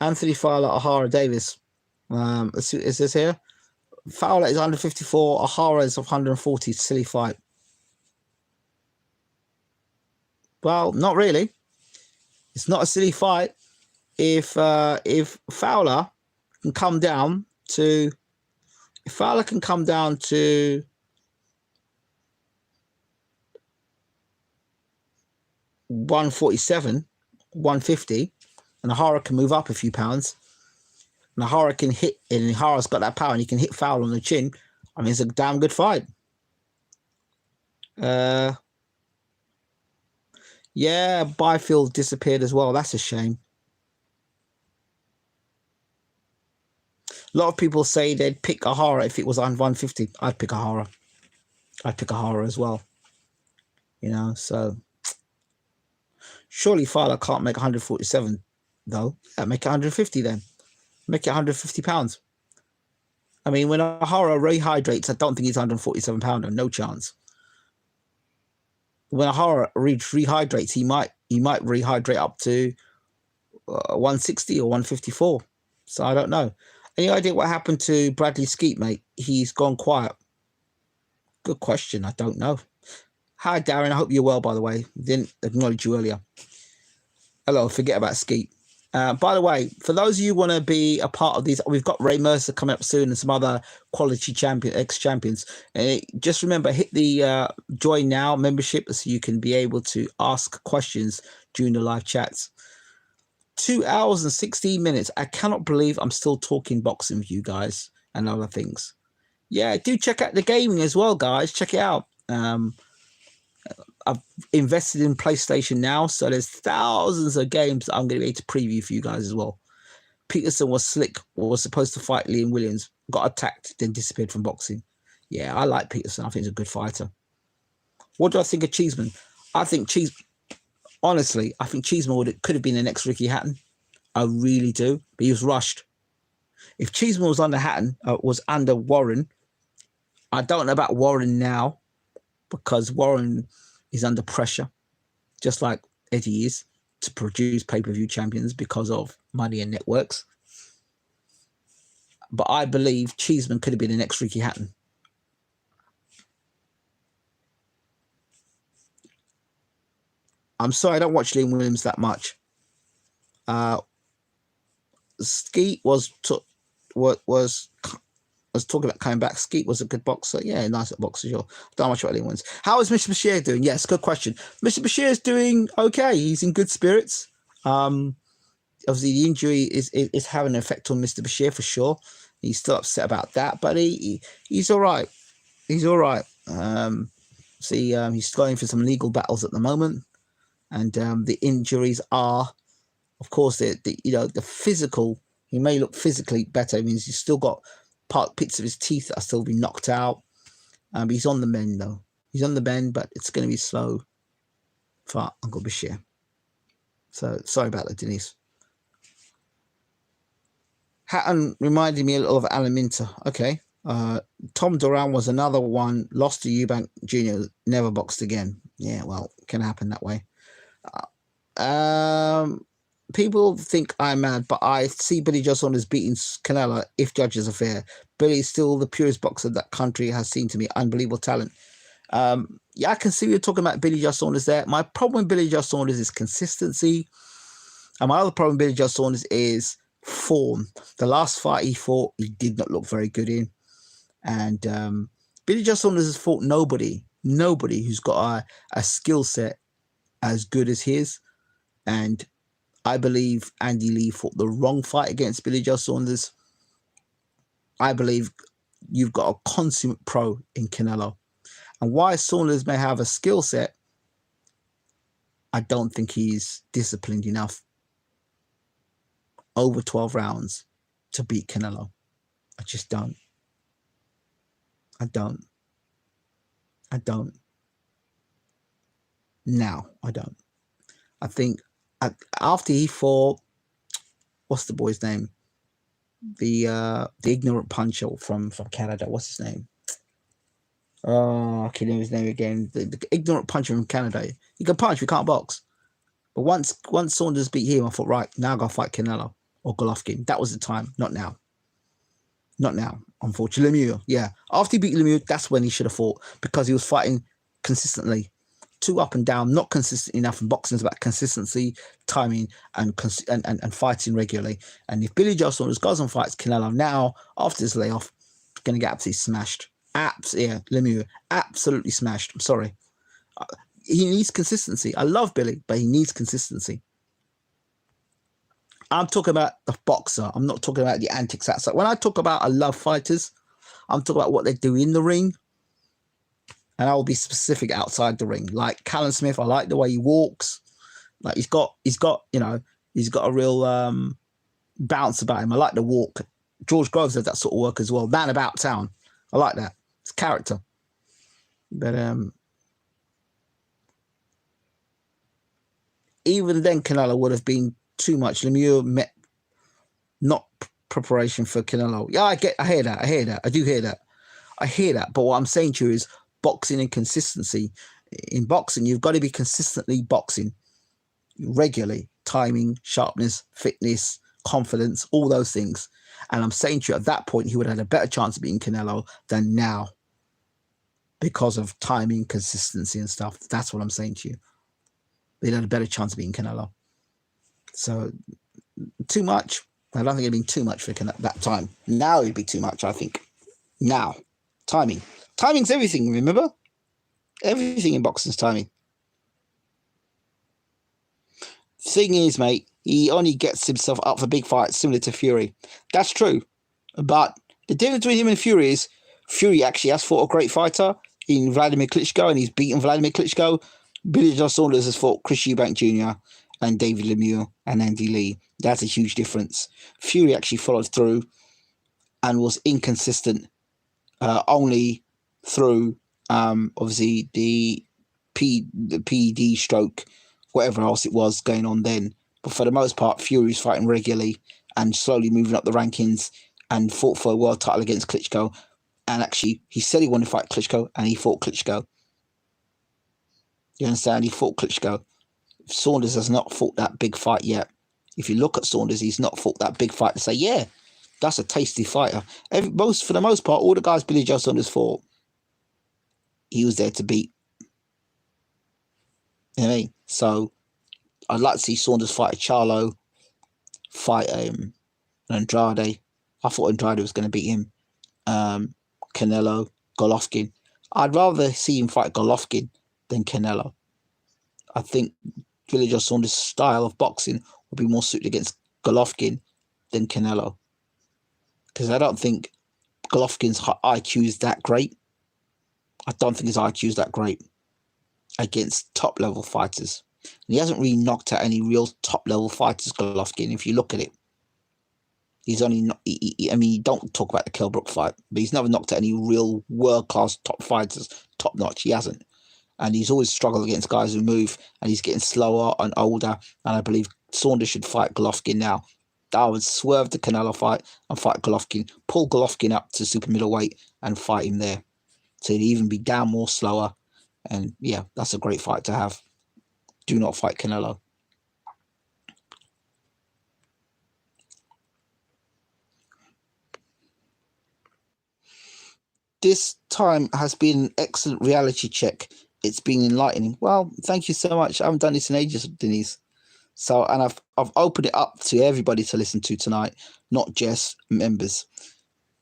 Anthony Fowler, Ahara Davis. Let's see, is this here? Fowler is 154. Ahara is 140. Silly fight. Well, not really. It's not a silly fight. If Fowler can come down to 147, 150, and Hara can move up a few pounds, and Hara can hit, and Hara's got that power, and he can hit Fowler on the chin. I mean, it's a damn good fight. Yeah, Byfield disappeared as well. That's a shame. A lot of people say they'd pick Ahara if it was on 150. I'd pick Ahara. I'd pick Ahara as well. You know, so surely Fowler can't make 147 though. Yeah, make it 150 then. Make it 150 pounds. I mean, when Ahara rehydrates, I don't think he's 147 pounder. No chance. When Ahara rehydrates, he might rehydrate up to 160 or 154. So I don't know. Any idea what happened to Bradley Skeet, mate? He's gone quiet. Good question. I don't know. Hi, Darren. I hope you're well, by the way. Didn't acknowledge you earlier. Hello. Forget about Skeet. By the way, for those of you who want to be a part of these, we've got Ray Mercer coming up soon and some other quality ex-champions. Just remember, hit the join now membership so you can be able to ask questions during the live chats. 2 hours and 16 minutes. I cannot believe I'm still talking boxing with you guys and other things. Yeah, do check out the gaming as well, guys. Check it out. I've invested in PlayStation now, so there's thousands of games that I'm going to be able to preview for you guys as well. Peterson was slick, was supposed to fight Liam Williams, got attacked, then disappeared from boxing. Yeah, I like Peterson. I think he's a good fighter. What do I think of Cheeseman? Honestly, I think Cheeseman could have been the next Ricky Hatton. I really do, but he was rushed. If Cheeseman was under Warren, I don't know about Warren now because Warren is under pressure, just like Eddie is, to produce pay-per-view champions because of money and networks. But I believe Cheeseman could have been the next Ricky Hatton. I'm sorry, I don't watch Liam Williams that much. Skeet was talking about coming back. Skeet was a good boxer. Yeah, nice boxer, sure. Don't much about Liam Williams. How is Mr. Bashir doing? Yes, good question. Mr. Bashir is doing okay. He's in good spirits. Obviously, the injury is having an effect on Mr. Bashir for sure. He's still upset about that, but he's all right. He's all right. He's going for some legal battles at the moment. And the injuries are, of course, the physical. He may look physically better. It means he's still got bits of his teeth that are still being knocked out. But he's on the mend, though. He's on the mend, but it's going to be slow for Uncle Bashir. So sorry about that, Denise. Hatton reminded me a little of Alan Minter. Okay. Tom Duran was another one. Lost to Eubank Jr. Never boxed again. Yeah, well, it can happen that way. People think I'm mad, but I see Billy Joe Saunders beating Canelo if judges are fair. Billy's still the purest boxer that country has seen to me. Unbelievable talent. Yeah, I can see you're talking about Billy Joe Saunders there. My problem with Billy Joe Saunders is consistency. And my other problem with Billy Joe Saunders is form. The last fight he fought, he did not look very good in. And Billy Joe Saunders has fought nobody who's got a skill set as good as his. And I believe Andy Lee fought the wrong fight against Billy Joe Saunders. I believe you've got a consummate pro in Canelo. And while Saunders may have a skill set, I don't think he's disciplined enough over 12 rounds to beat Canelo. I just don't. I don't. Now, I don't. I think after he fought, what's the boy's name? The ignorant puncher from Canada. What's his name? Oh, I can't remember his name again. The ignorant puncher from Canada. He can punch, we can't box. But once Saunders beat him, I thought, right, now I gotta fight Canelo or Golovkin. That was the time, not now. Not now, unfortunately. Lemieux, yeah. After he beat Lemieux, that's when he should have fought because he was fighting consistently. too up and down, not consistent enough. And boxing is about consistency, timing, and fighting regularly. And if Billy Joe Saunders goes and fights Canelo now after this layoff, going to get absolutely smashed. Lemieux, absolutely smashed. I'm sorry. He needs consistency. I love Billy, but he needs consistency. I'm talking about the boxer. I'm not talking about the antics outside. When I talk about I love fighters, I'm talking about what they do in the ring. And I will be specific outside the ring. Like Callum Smith, I like the way he walks. Like he's got a real bounce about him. I like the walk. George Groves does that sort of work as well. Man about town. I like that. It's character. But even then, Canelo would have been too much. Lemieux met not preparation for Canelo. Yeah, I hear that. I do hear that. I hear that. But what I'm saying to you is boxing and consistency. In boxing, you've got to be consistently boxing regularly. Timing, sharpness, fitness, confidence, all those things. And I'm saying to you, at that point, he would have had a better chance of beating Canelo than now because of timing, consistency, and stuff. That's what I'm saying to you. They'd had a better chance of beating Canelo. So, too much. I don't think it'd been too much for that time. Now it'd be too much, I think. Now. Timing. Timing's everything, remember? Everything in boxing is timing. Thing is, mate, he only gets himself up for big fights similar to Fury. That's true. But the difference between him and Fury is Fury actually has fought a great fighter in Vladimir Klitschko, and he's beaten Vladimir Klitschko. Billy Joe Saunders has fought Chris Eubank Jr. and David Lemieux and Andy Lee. That's a huge difference. Fury actually followed through and was inconsistent only through obviously the PD stroke, whatever else it was going on then. But for the most part, Fury's fighting regularly and slowly moving up the rankings and fought for a world title against Klitschko. And actually, he said he wanted to fight Klitschko, and he fought Klitschko. You understand? He fought Klitschko. Saunders has not fought that big fight yet. If you look at Saunders, he's not fought that big fight to say, yeah, that's a tasty fighter. For the most part, all the guys Billy Joe Saunders fought, he was there to beat. You know what I mean? So I'd like to see Saunders fight Charlo, fight Andrade. I thought Andrade was going to beat him. Canelo, Golovkin. I'd rather see him fight Golovkin than Canelo. I think Billy Joe Saunders' style of boxing would be more suited against Golovkin than Canelo. Because I don't think Golovkin's IQ is that great. I don't think his IQ is that great against top-level fighters. And he hasn't really knocked out any real top-level fighters, Golovkin, if you look at it. He's only not, you don't talk about the Kell Brook fight, but he's never knocked out any real world-class top fighters, top-notch. He hasn't. And he's always struggled against guys who move, and he's getting slower and older. And I believe Saunders should fight Golovkin now. I would swerve the Canelo fight and fight Golovkin, pull Golovkin up to super middleweight and fight him there. So he'd even be down more slower. And yeah, that's a great fight to have. Do not fight Canelo. This time has been an excellent reality check. It's been enlightening. Well, thank you so much. I haven't done this in ages, Denise. So, and I've opened it up to everybody to listen to tonight, not just members.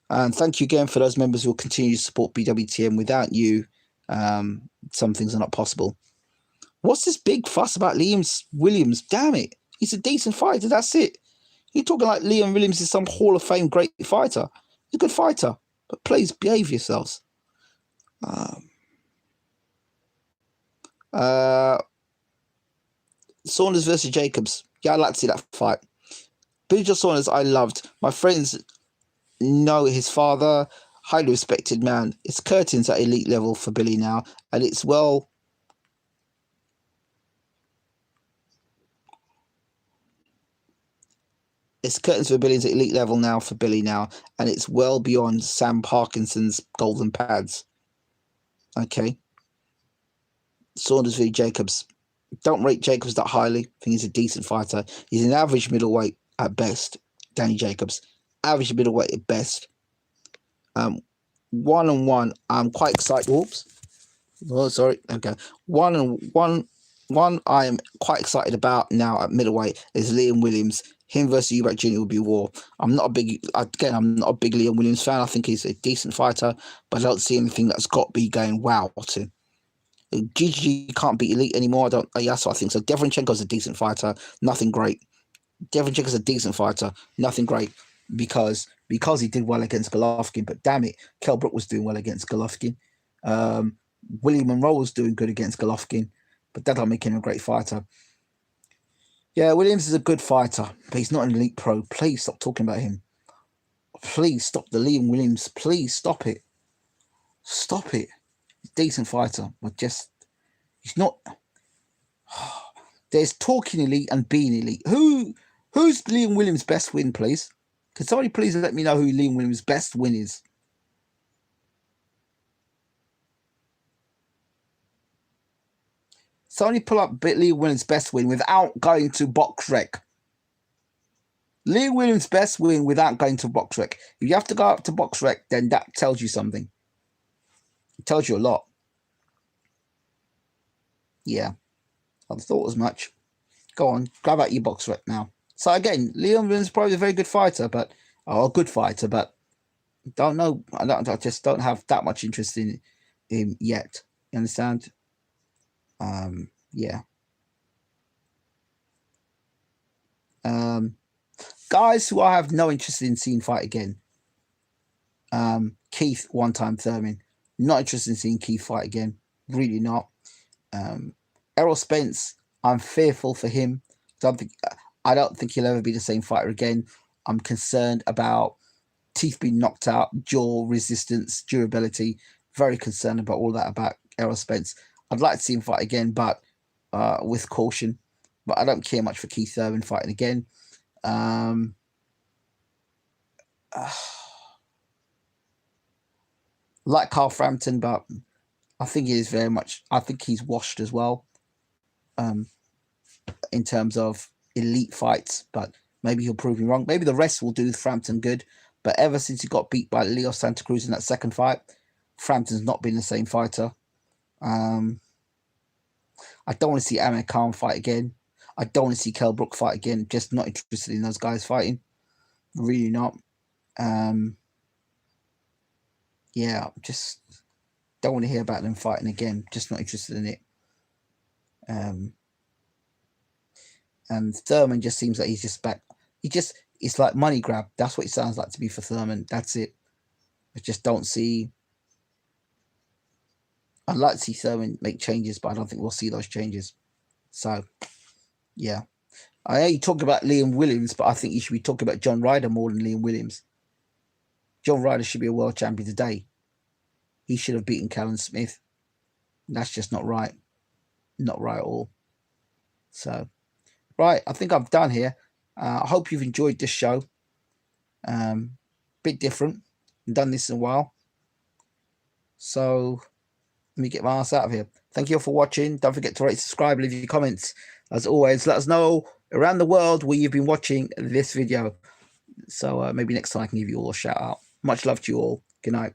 And thank you again for those members who will continue to support BWTM. Without you, some things are not possible. What's this big fuss about Liam Williams? Damn it. He's a decent fighter. That's it. You're talking like Liam Williams is some Hall of Fame great fighter. He's a good fighter. But please behave yourselves. Saunders versus Jacobs. Yeah, I'd like to see that fight. Billy Joe Saunders, I loved. My friends know his father, highly respected man. It's curtains at elite level for Billy now, and it's well. It's curtains for Billy's at elite level now for Billy now, and it's well beyond Sam Parkinson's golden pads. Okay. Saunders v Jacobs. Don't rate Jacobs that highly. I think he's a decent fighter. He's an average middleweight at best. Danny Jacobs. Average middleweight at best. 1-on-1. I'm quite excited. Oops. Oh, sorry. Okay. One I am quite excited about now at middleweight is Liam Williams. Him versus Eubank Jr. will be war. I'm not a big Liam Williams fan. I think he's a decent fighter, but I don't see anything that's got me going wow to. GG can't beat elite anymore. I don't. That's what I think. So Devonchenko's a decent fighter, nothing great. Devonchenko's a decent fighter, nothing great because he did well against Golovkin. But damn it, Kell Brook was doing well against Golovkin. Um, William Monroe was doing good against Golovkin, but that don't make him a great fighter. Yeah, Williams is a good fighter, but he's not an elite pro. Please stop talking about him. Please stop the Liam Williams. Please stop it. Stop it. He's a decent fighter, but just he's not. There's talking elite and being elite. Who's Liam Williams' best win, please? Can somebody please let me know who Liam Williams' best win is? Somebody pull up Liam Williams' best win without going to BoxRec. Liam Williams' best win without going to BoxRec. If you have to go up to BoxRec, then that tells you something. It tells you a lot. Yeah, I thought as much. Go on, grab out your BoxRec now. So again, Liam Williams is probably a very good fighter, but a good fighter, but don't know. I just don't have that much interest in him yet. You understand? Yeah. Guys who I have no interest in seeing fight again. Keith, one-time Thurman. Not interested in seeing Keith fight again. Really not. Errol Spence, I'm fearful for him. I don't think he'll ever be the same fighter again. I'm concerned about teeth being knocked out, jaw resistance, durability. Very concerned about all that about Errol Spence. I'd like to see him fight again, but with caution. But I don't care much for Keith Thurman fighting again. Like Carl Frampton, but I think he is very much. I think he's washed as well. In terms of elite fights, but maybe he'll prove me wrong. Maybe the rest will do Frampton good. But ever since he got beat by Leo Santa Cruz in that second fight, Frampton's not been the same fighter. I don't want to see Amir Khan fight again. I don't want to see Kell Brook fight again. Just not interested in those guys fighting. Really not. Yeah, just don't want to hear about them fighting again. Just not interested in it. And Thurman just seems like he's just back. It's like money grab. That's what it sounds like to me for Thurman. That's it. I just don't see. I'd like to see Thurman make changes, but I don't think we'll see those changes. So, yeah. I know you talk about Liam Williams, but I think you should be talking about John Ryder more than Liam Williams. John Ryder should be a world champion today. He should have beaten Callum Smith. That's just not right. Not right at all. So, right, I think I'm done here. I hope you've enjoyed this show. Bit different. I've done this in a while. So, let me get my ass out of here. Thank you all for watching. Don't forget to rate, subscribe, leave your comments. As always, let us know around the world where you've been watching this video. So maybe next time I can give you all a shout out. Much love to you all. Good night.